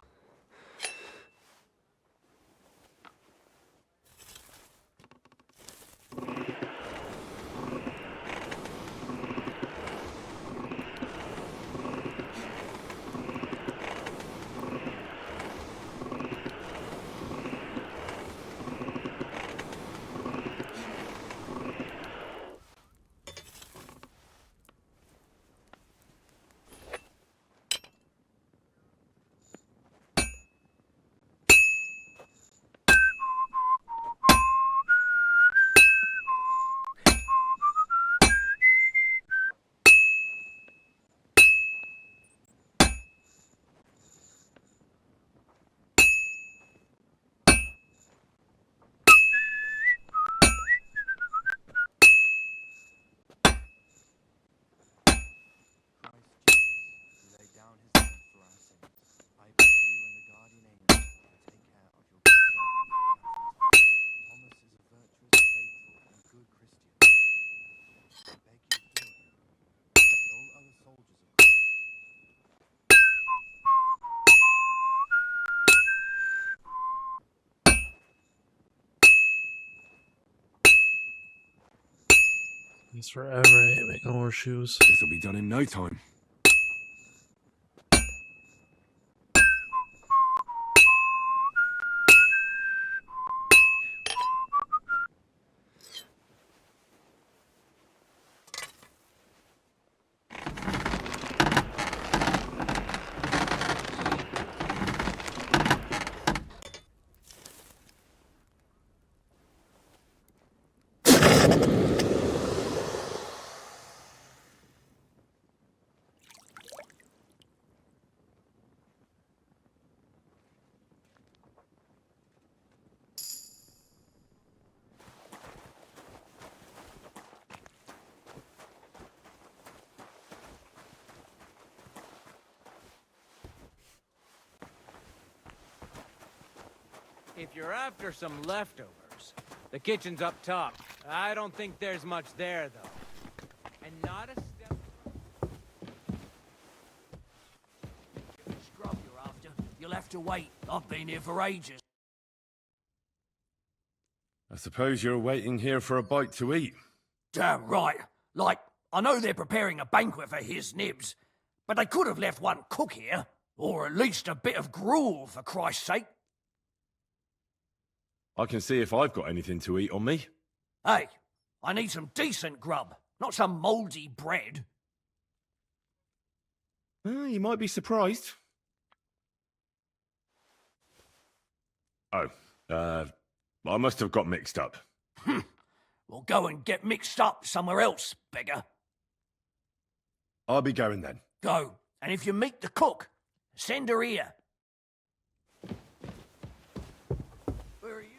Speaker 1: He's forever making horseshoes.
Speaker 19: This'll be done in no time.
Speaker 10: If you're after some leftovers, the kitchen's up top. I don't think there's much there, though. And not a step...
Speaker 6: Scrub you're after. You'll have to wait. I've been here for ages.
Speaker 19: I suppose you're waiting here for a bite to eat.
Speaker 6: Damn right. Like, I know they're preparing a banquet for his nibs, but they could have left one cook here. Or at least a bit of gruel, for Christ's sake.
Speaker 19: I can see if I've got anything to eat on me.
Speaker 6: Hey, I need some decent grub, not some mouldy bread.
Speaker 19: You might be surprised. Oh, I must have got mixed up.
Speaker 6: Well, go and get mixed up somewhere else, beggar.
Speaker 19: I'll be going then.
Speaker 6: Go, and if you meet the cook, send her here. Where are you?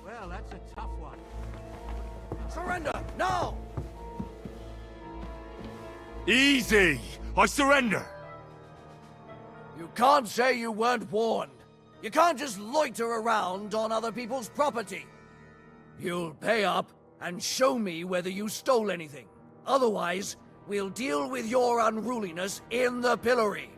Speaker 7: Well, that's a tough one.
Speaker 6: Surrender, now!
Speaker 19: Easy! I surrender!
Speaker 6: You can't say you weren't warned. You can't just loiter around on other people's property. You'll pay up and show me whether you stole anything. Otherwise, we'll deal with your unruliness in the pillory.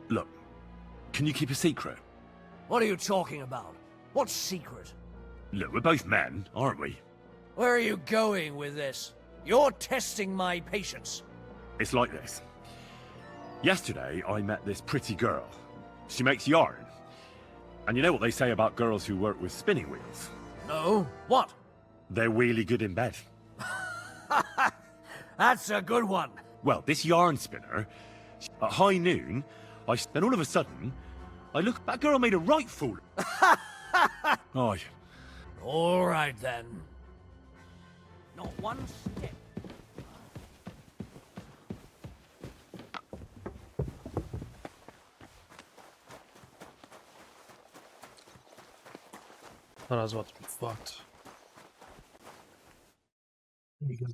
Speaker 19: Look, can you keep a secret?
Speaker 6: What are you talking about? What's secret?
Speaker 19: Look, we're both men, aren't we?
Speaker 6: Where are you going with this? You're testing my patience.
Speaker 19: It's like this. Yesterday, I met this pretty girl. She makes yarn. And you know what they say about girls who work with spinning wheels?
Speaker 6: No? What?
Speaker 19: They're really good in bed.
Speaker 6: That's a good one.
Speaker 19: Well, this yarn spinner, at high noon, then all of a sudden, I look, that girl made a right fool. Oh.
Speaker 6: All right, then. Not one step.
Speaker 1: Thought I was about to be fucked. There you go.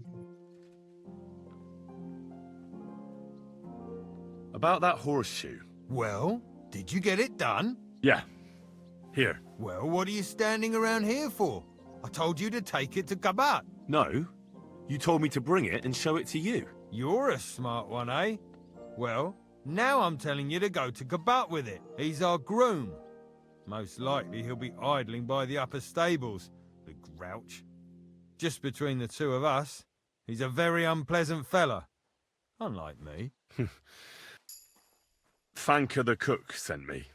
Speaker 19: About that horseshoe.
Speaker 13: Well, did you get it done?
Speaker 19: Yeah. Here.
Speaker 13: Well, what are you standing around here for? I told you to take it to Kabat.
Speaker 19: No. You told me to bring it and show it to you.
Speaker 13: You're a smart one, eh? Well, now I'm telling you to go to Kabat with it. He's our groom. Most likely he'll be idling by the upper stables, the grouch. Just between the two of us, he's a very unpleasant fella. Unlike me.
Speaker 19: Fanka the cook sent me.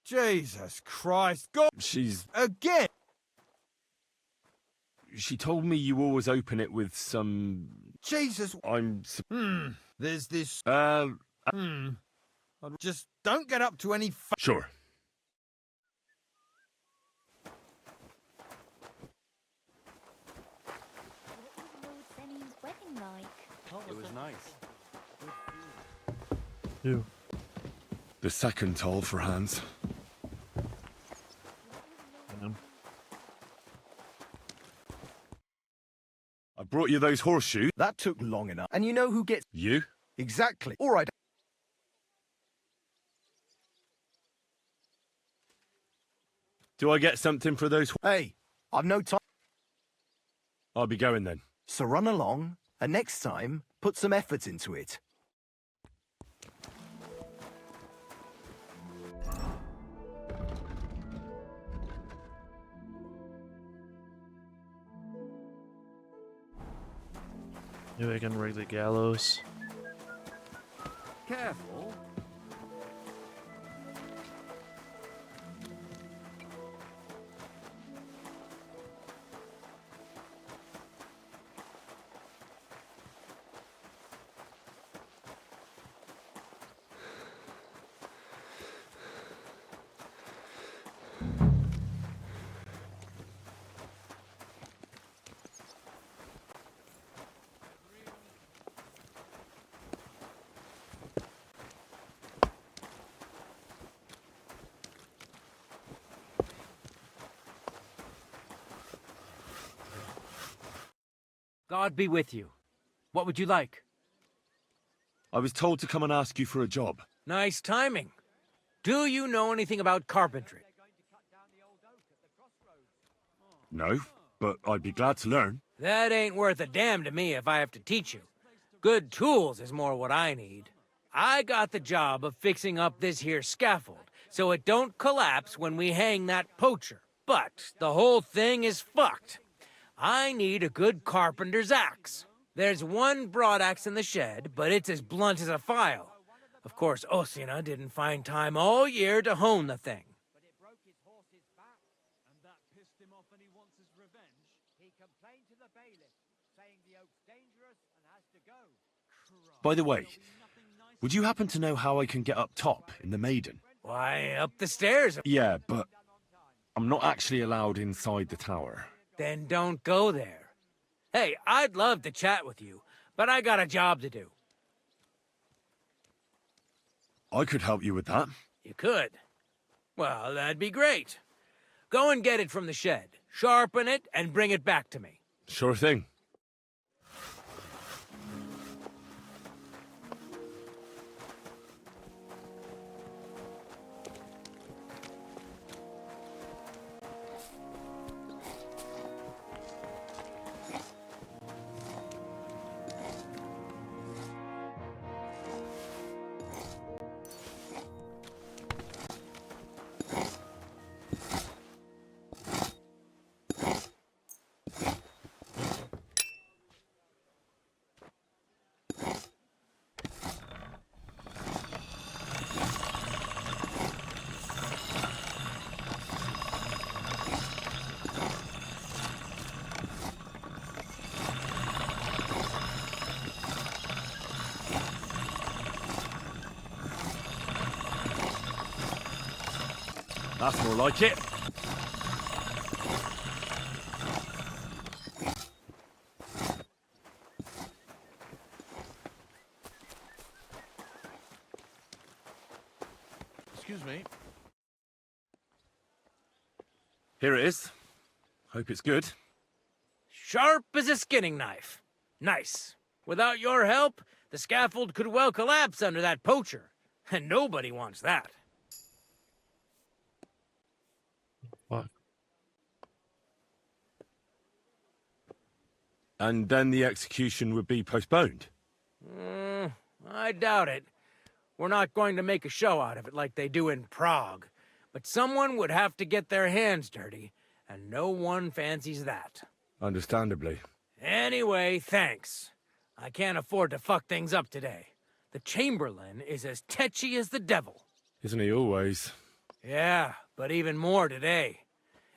Speaker 13: Jesus Christ, God!
Speaker 19: She's...
Speaker 13: Again!
Speaker 19: She told me you always open it with some...
Speaker 13: Jesus! There's this... Just don't get up to any...
Speaker 19: Sure.
Speaker 23: It was nice.
Speaker 1: You.
Speaker 19: The second toll for Hans. I brought you those horseshoes.
Speaker 5: That took long enough. And you know who gets...
Speaker 19: You?
Speaker 5: Exactly. All right.
Speaker 19: Do I get something for those...
Speaker 5: Hey, I've no time.
Speaker 19: I'll be going then.
Speaker 5: So run along, and next time, put some effort into it.
Speaker 1: Maybe I can rig the gallows.
Speaker 4: Careful.
Speaker 10: God be with you. What would you like?
Speaker 19: I was told to come and ask you for a job.
Speaker 10: Nice timing. Do you know anything about carpentry?
Speaker 19: No, but I'd be glad to learn.
Speaker 10: That ain't worth a damn to me if I have to teach you. Good tools is more what I need. I got the job of fixing up this here scaffold, so it don't collapse when we hang that poacher. But the whole thing is fucked. I need a good carpenter's axe. There's one broadaxe in the shed, but it's as blunt as a file. Of course, Osina didn't find time all year to hone the thing.
Speaker 19: By the way, would you happen to know how I can get up top in the Maiden?
Speaker 10: Why, up the stairs.
Speaker 19: Yeah, but I'm not actually allowed inside the tower.
Speaker 10: Then don't go there. Hey, I'd love to chat with you, but I got a job to do.
Speaker 19: I could help you with that.
Speaker 10: You could? Well, that'd be great. Go and get it from the shed, sharpen it, and bring it back to me.
Speaker 19: Sure thing. That's more like it.
Speaker 20: Excuse me.
Speaker 19: Here it is. Hope it's good.
Speaker 10: Sharp as a skinning knife. Nice. Without your help, the scaffold could well collapse under that poacher. And nobody wants that.
Speaker 1: Fuck.
Speaker 3: And then the execution would be postponed?
Speaker 10: I doubt it. We're not going to make a show out of it like they do in Prague. But someone would have to get their hands dirty, and no one fancies that.
Speaker 3: Understandably.
Speaker 10: Anyway, thanks. I can't afford to fuck things up today. The Chamberlain is as tetchy as the devil.
Speaker 3: Isn't he always?
Speaker 10: Yeah, but even more today.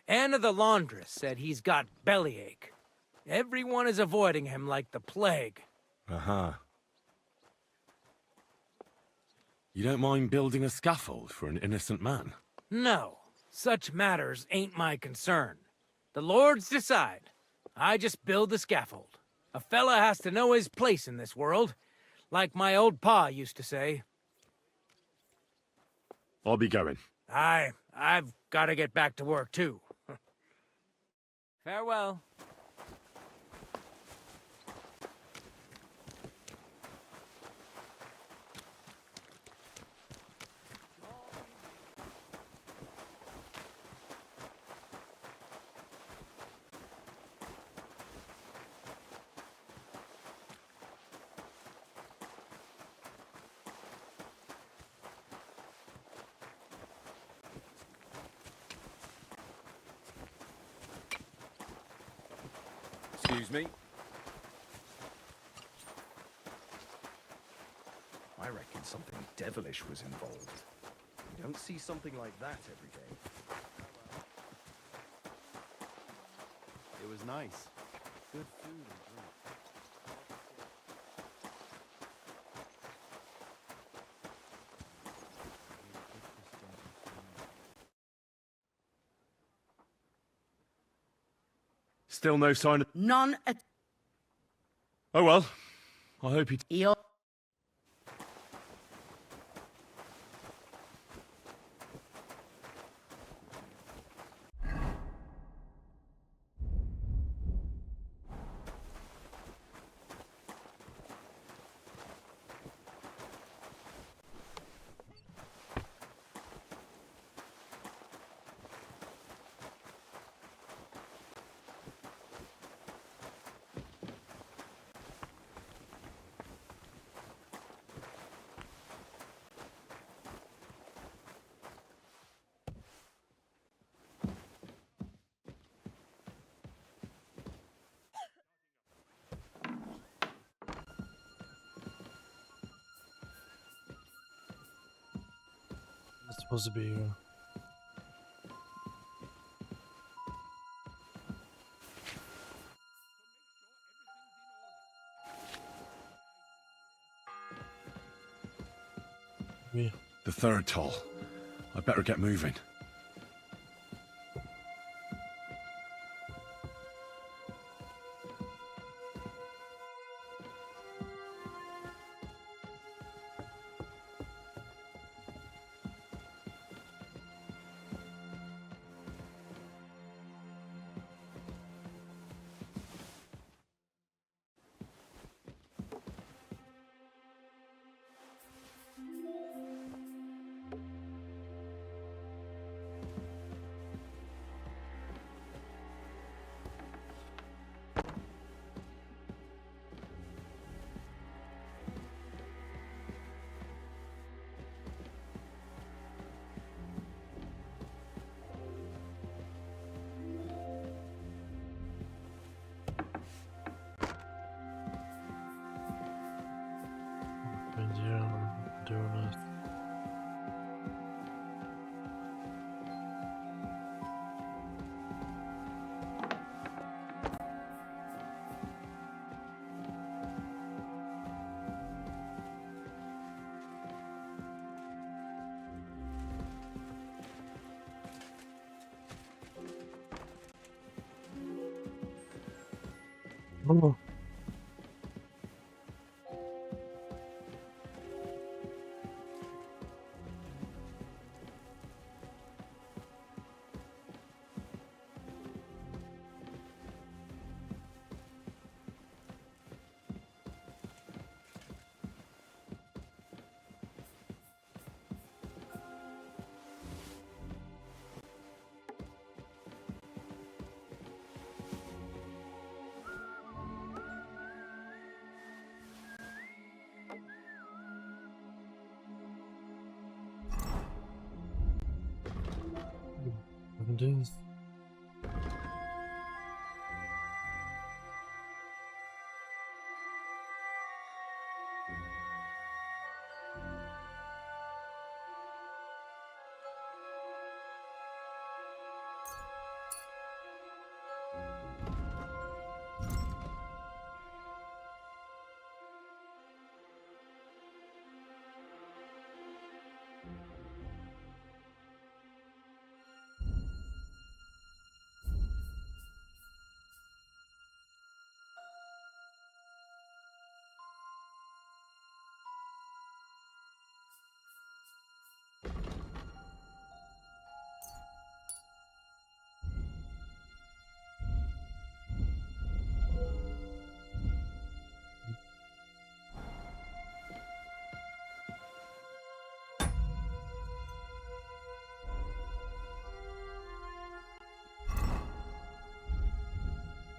Speaker 10: Anna the laundress said he's got bellyache. Everyone is avoiding him like the plague.
Speaker 3: Uh-huh. You don't mind building a scaffold for an innocent man?
Speaker 10: No, such matters ain't my concern. The lords decide. I just build the scaffold. A fella has to know his place in this world, like my old pa used to say.
Speaker 3: I'll be going.
Speaker 10: I've got to get back to work too. Farewell.
Speaker 3: Excuse me.
Speaker 8: I reckon something devilish was involved. You don't see something like that every day. It was nice. Good food and drink.
Speaker 3: Still no sign of...
Speaker 9: None at...
Speaker 3: Oh well. I hope he...
Speaker 9: You're...
Speaker 1: It's supposed to be... Yeah.
Speaker 3: The third toll. I better get moving.
Speaker 1: Doing this. Oh. Dude.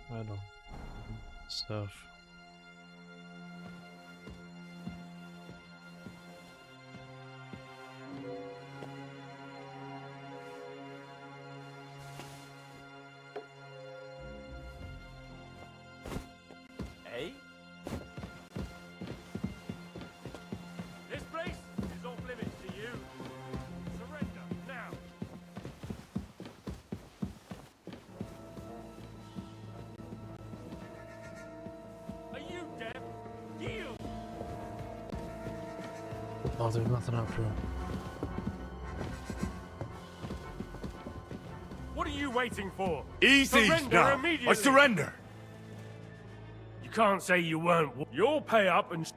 Speaker 1: I don't stuff.
Speaker 14: Eh? This place is off limits to you. Surrender now. Are you deaf? Yield!
Speaker 1: Oh, there's nothing up here.
Speaker 14: What are you waiting for?
Speaker 19: Easy
Speaker 14: Surrender
Speaker 19: now.
Speaker 14: immediately.
Speaker 19: I surrender.
Speaker 14: You can't say you weren't. You'll pay up and.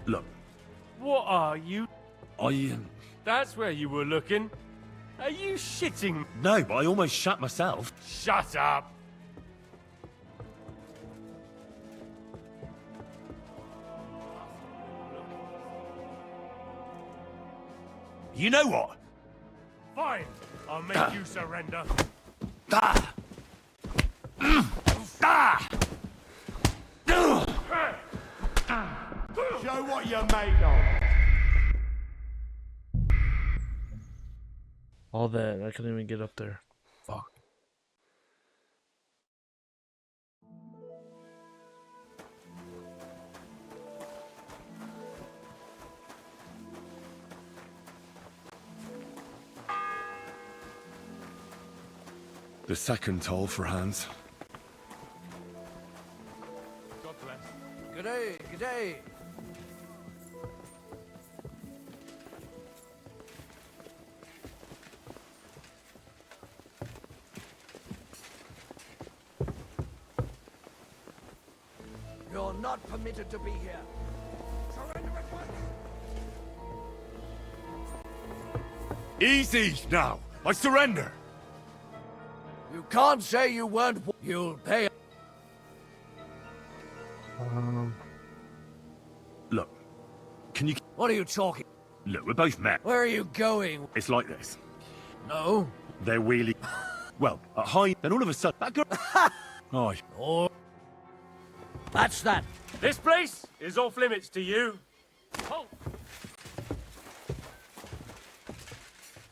Speaker 19: Look,
Speaker 14: What are you?
Speaker 19: I
Speaker 14: That's where you were looking. Are you shitting?
Speaker 19: no, but I almost shot myself.
Speaker 14: Shut up.
Speaker 19: You know what?
Speaker 14: Fine. I'll make you surrender.
Speaker 19: Ah! Ah!
Speaker 20: Show what you're made of.
Speaker 1: All that, I couldn't even get up there. Fuck.
Speaker 19: The second toll for Hans.
Speaker 14: God bless.
Speaker 4: G'day, g'day. You're not permitted to be here. Surrender at once.
Speaker 19: Easy now. I surrender.
Speaker 4: You can't say you weren't. You'll pay.
Speaker 19: Look, can you?
Speaker 4: What are you talking?
Speaker 19: Look, we're both men.
Speaker 4: Where are you going?
Speaker 19: It's like this.
Speaker 4: No.
Speaker 19: They're wheelie. Well, at high, then all of a sudden, that girl. Aye.
Speaker 4: Oh. That's that.
Speaker 14: This place is off limits to you. Halt.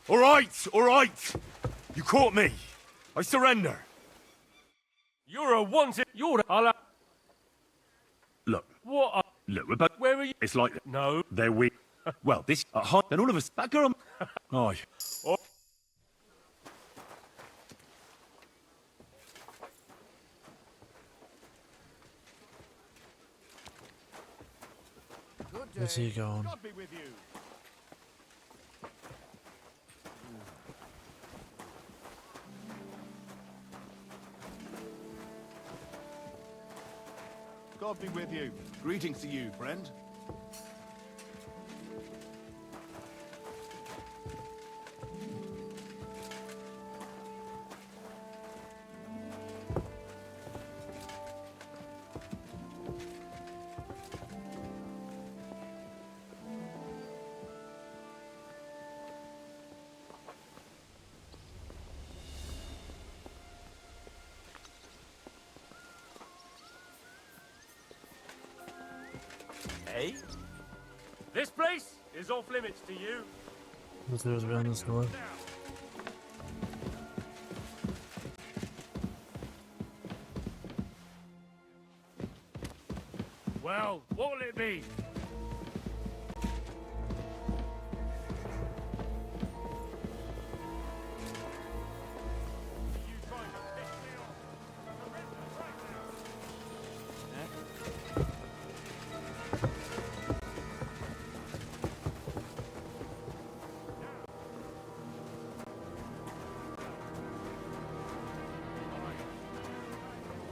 Speaker 19: All right, all right. You caught me. I surrender.
Speaker 14: You're a wanted. You're a.
Speaker 19: Look,
Speaker 14: What?
Speaker 19: look, we're both.
Speaker 14: Where are you?
Speaker 19: It's like
Speaker 14: No.
Speaker 19: they're we. Well, this at high, then all of us. That girl. Aye.
Speaker 14: Oh.
Speaker 1: Where's he going?
Speaker 14: God be with you.
Speaker 20: God be with you. Greetings to you, friend.
Speaker 14: Eh? This place is off limits to you.
Speaker 1: Who's there around this door?
Speaker 14: Now. What'll it be?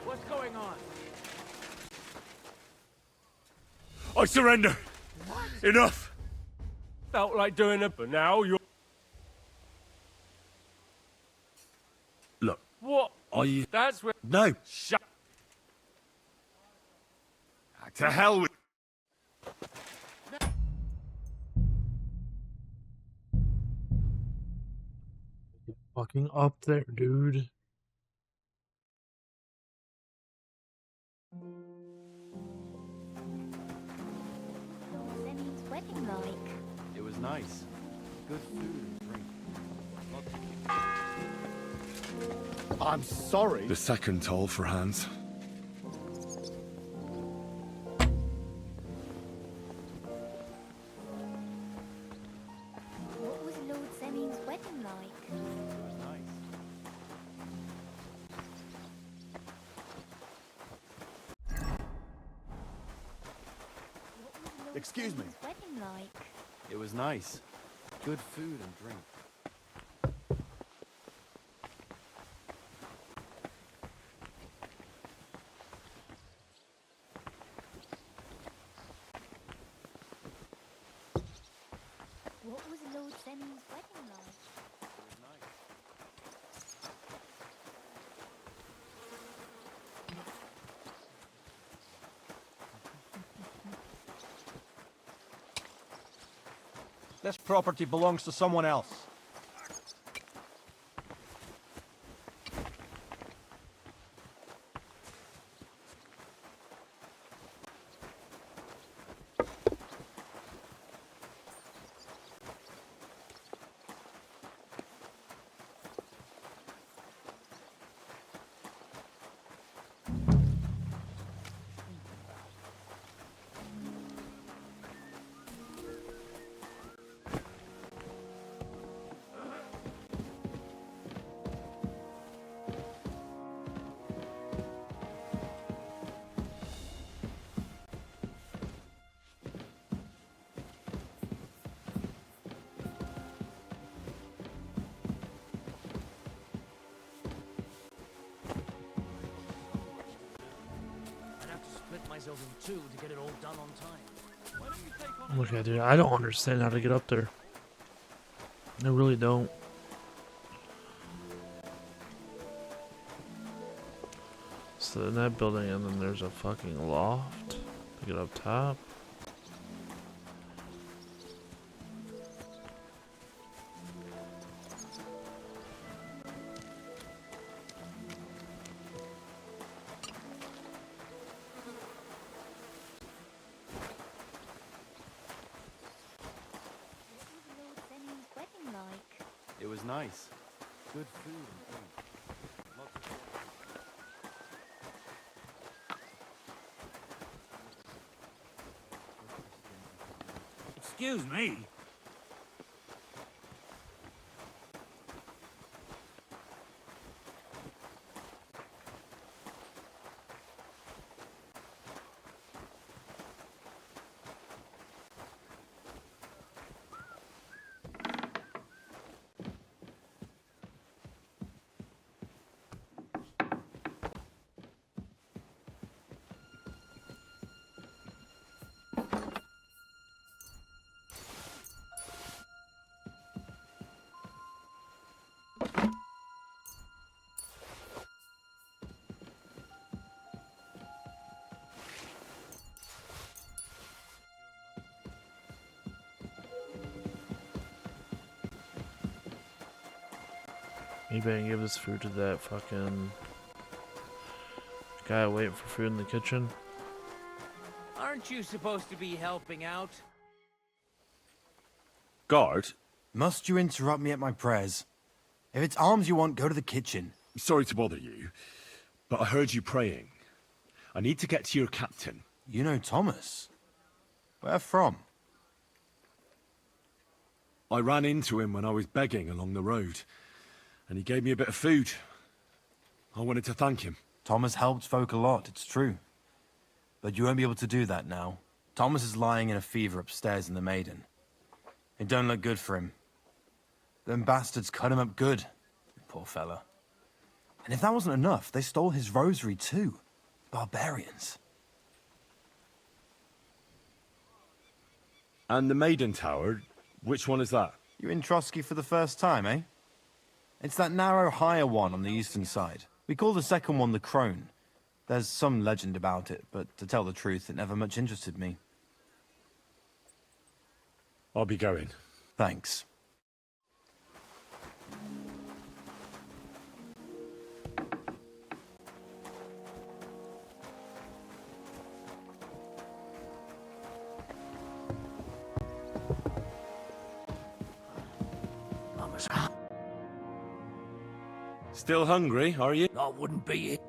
Speaker 10: What's going on?
Speaker 19: I surrender. Enough.
Speaker 14: Felt like doing it, but now you're...
Speaker 19: Look,
Speaker 14: What?
Speaker 19: are you...
Speaker 14: That's where...
Speaker 19: No.
Speaker 14: Shut...
Speaker 19: To hell with...
Speaker 1: Fucking up there, dude.
Speaker 12: What's Emmy's wedding like?
Speaker 23: It was nice. Good food and drink.
Speaker 3: I'm sorry.
Speaker 19: The second toll for Hans.
Speaker 12: What was Lord Seming's wedding like?
Speaker 23: It was nice.
Speaker 12: What was Lord
Speaker 3: Excuse me.
Speaker 12: Seming's wedding like?
Speaker 23: It was nice. Good food and drink.
Speaker 12: What was Lord Seming's wedding like?
Speaker 23: It was nice.
Speaker 2: This property belongs to someone else.
Speaker 6: I'd have to split myself in two to get it all done on time. Why don't you take on...
Speaker 1: Look at dude, I don't understand how to get up there. I really don't. So in that building, and then there's a fucking loft to get up top.
Speaker 12: What was Lord Seming's wedding like?
Speaker 23: It was nice. Good food and drink. Lots of
Speaker 10: Excuse me.
Speaker 1: Maybe I can give this food to that fucking guy waiting for food in the kitchen.
Speaker 10: Aren't you supposed to be helping out?
Speaker 19: Guard?
Speaker 15: Must you interrupt me at my prayers? If it's arms you want, go to the kitchen.
Speaker 19: Sorry to bother you, but I heard you praying. I need to get to your captain.
Speaker 15: You know Thomas? Where from?
Speaker 19: I ran into him when I was begging along the road, and he gave me a bit of food. I wanted to thank him.
Speaker 15: Thomas helped folk a lot, it's true. But you won't be able to do that now. Thomas is lying in a fever upstairs in the Maiden. It don't look good for him. Them bastards cut him up good, poor fella. And if that wasn't enough, they stole his rosary too. Barbarians.
Speaker 19: And the Maiden Tower, which one is that?
Speaker 15: You in Trotsky for the first time, eh? It's that narrow, higher one on the eastern side. We call the second one the Crone. There's some legend about it, but to tell the truth, it never much interested me.
Speaker 19: I'll be going.
Speaker 15: Thanks.
Speaker 19: Still hungry, are you?
Speaker 6: I wouldn't be it.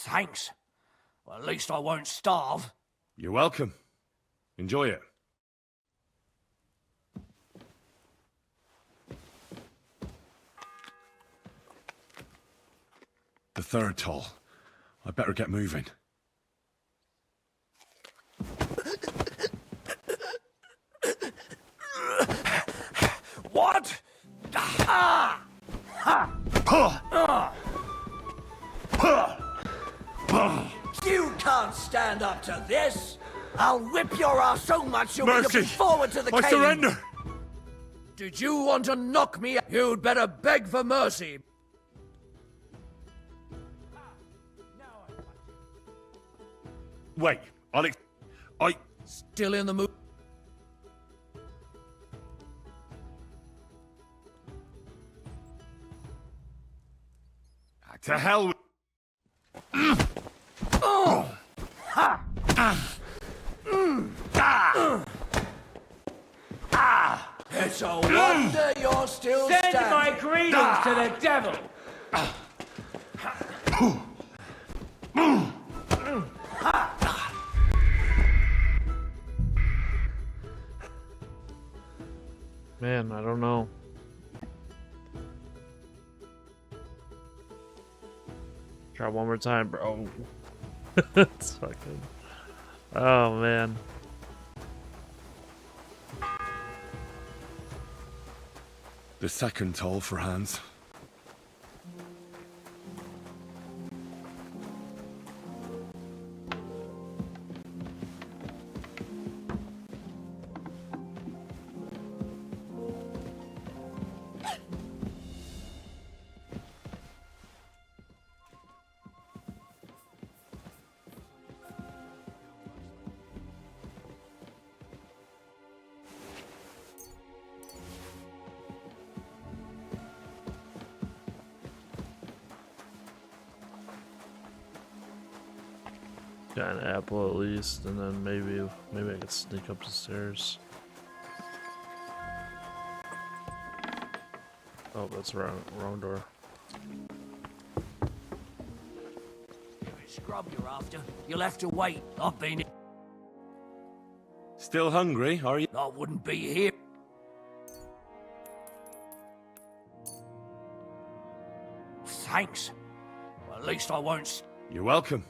Speaker 6: Thanks. Well, at least I won't starve.
Speaker 19: You're welcome. Enjoy it. The third toll. I better get moving.
Speaker 6: What? Ah! Ha! You can't stand up to this! I'll whip your ass so much you'll be looking forward to the
Speaker 19: I
Speaker 6: cane!
Speaker 19: surrender!
Speaker 6: Did you want to knock me? You'd better beg for mercy.
Speaker 19: Wait, Alex.
Speaker 6: Still in the mood?
Speaker 19: To hell with...
Speaker 6: Oh! Ha! It's a wonder you're still
Speaker 10: Send
Speaker 6: standing.
Speaker 10: my greetings to the devil!
Speaker 1: Man, I don't know. Try one more time, bro. It's fucking... Oh, man.
Speaker 19: The second toll for Hans.
Speaker 1: Got an apple at least, and then maybe I could sneak up the stairs. Oh, that's wrong door.
Speaker 6: Scrub you're after. You'll have to wait. I've been...
Speaker 19: Still hungry, are you?
Speaker 6: I wouldn't be here. Thanks. Well, at least I won't...
Speaker 19: You're welcome.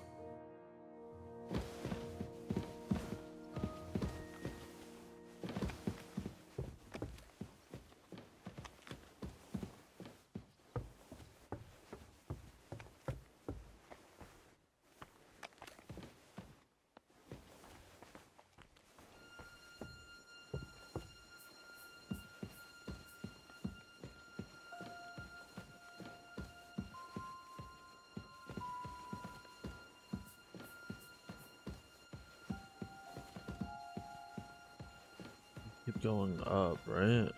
Speaker 1: going up, right?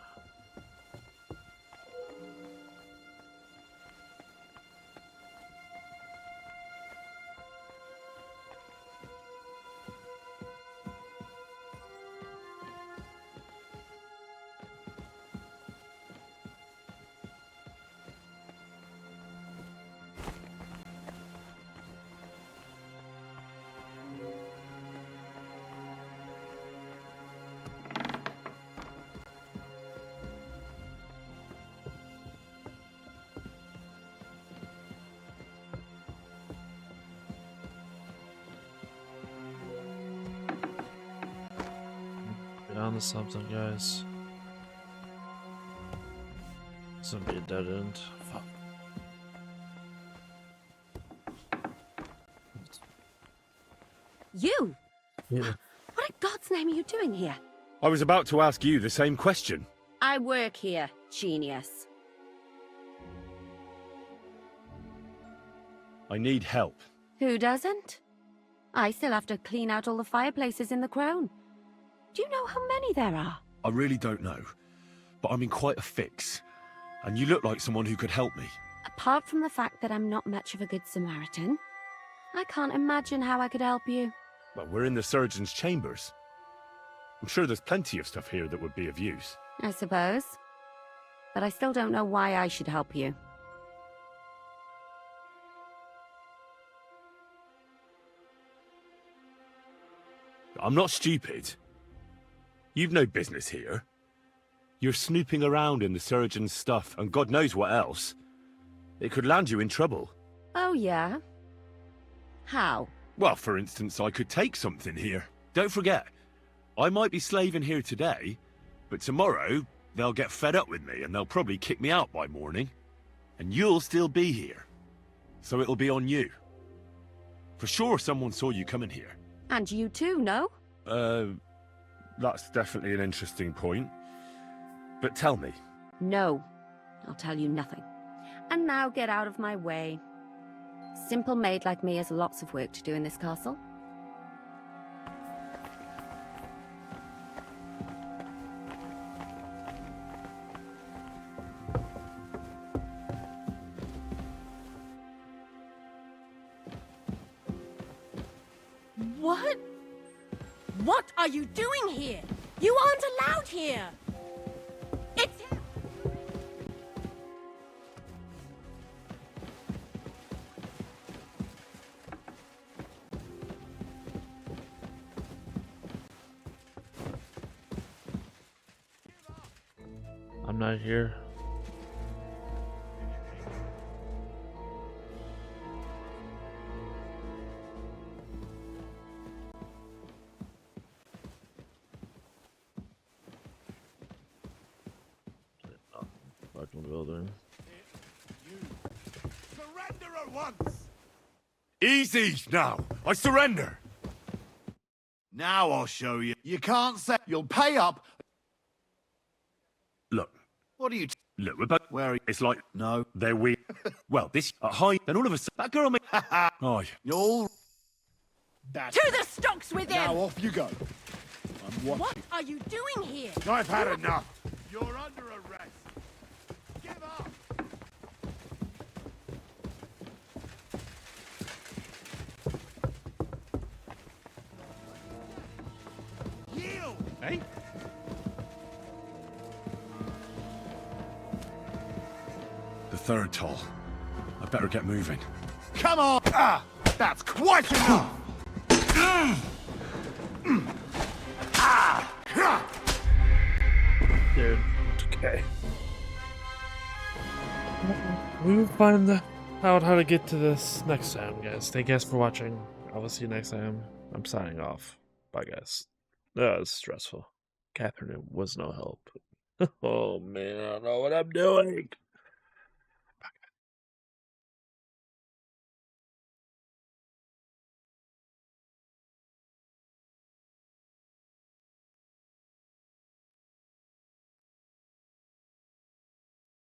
Speaker 1: Get on to something, guys. This gonna be a dead end. Fuck.
Speaker 16: You?
Speaker 1: Yeah.
Speaker 16: What in God's name are you doing here?
Speaker 11: I was about to ask you the same question.
Speaker 16: I work here, genius.
Speaker 11: I need help.
Speaker 16: Who doesn't? I still have to clean out all the fireplaces in the Crown. Do you know how many there are?
Speaker 11: I really don't know, but I'm in quite a fix. And you look like someone who could help me.
Speaker 16: Apart from the fact that I'm not much of a good Samaritan, I can't imagine how I could help you.
Speaker 11: Well, we're in the surgeon's chambers. I'm sure there's plenty of stuff here that would be of use.
Speaker 16: I suppose. But I still don't know why I should help you.
Speaker 11: I'm not stupid. You've no business here. You're snooping around in the surgeon's stuff, and God knows what else. It could land you in trouble.
Speaker 16: Oh, yeah? How?
Speaker 11: Well, for instance, I could take something here. Don't forget, I might be slaving here today, but tomorrow they'll get fed up with me and they'll probably kick me out by morning. And you'll still be here. So it'll be on you. For sure someone saw you coming here.
Speaker 16: And you too, no?
Speaker 11: That's definitely an interesting point. But tell me.
Speaker 16: No. I'll tell you nothing. And now get out of my way. Simple maid like me has lots of work to do in this castle. What? What are you doing here? You aren't allowed here! It's him!
Speaker 1: I'm not here. Fucking building.
Speaker 3: Surrender at once! Easy now! I surrender! Now I'll show you. You can't say you'll pay up.
Speaker 11: Look.
Speaker 3: What are you...
Speaker 11: Look, we're both...
Speaker 3: Where are you?
Speaker 11: It's like...
Speaker 3: No.
Speaker 11: They're weird. Well, this... Hi. Then all of a sudden... That girl... Oh,
Speaker 3: You're... That's...
Speaker 16: To the stocks with him!
Speaker 3: Now off you go. I'm watching.
Speaker 16: What are you doing here?
Speaker 3: I've had enough. You're under arrest. Give up. Yield.
Speaker 11: Hey? The third toll. I better get moving.
Speaker 3: Come on! Ah! That's quite enough!
Speaker 1: Dude, okay. We will find out how to get to this next time, guys. Thank you guys for watching. I will see you next time. I'm signing off. Bye, guys. That was stressful. Catherine was no help. Oh, man, I don't know what I'm doing.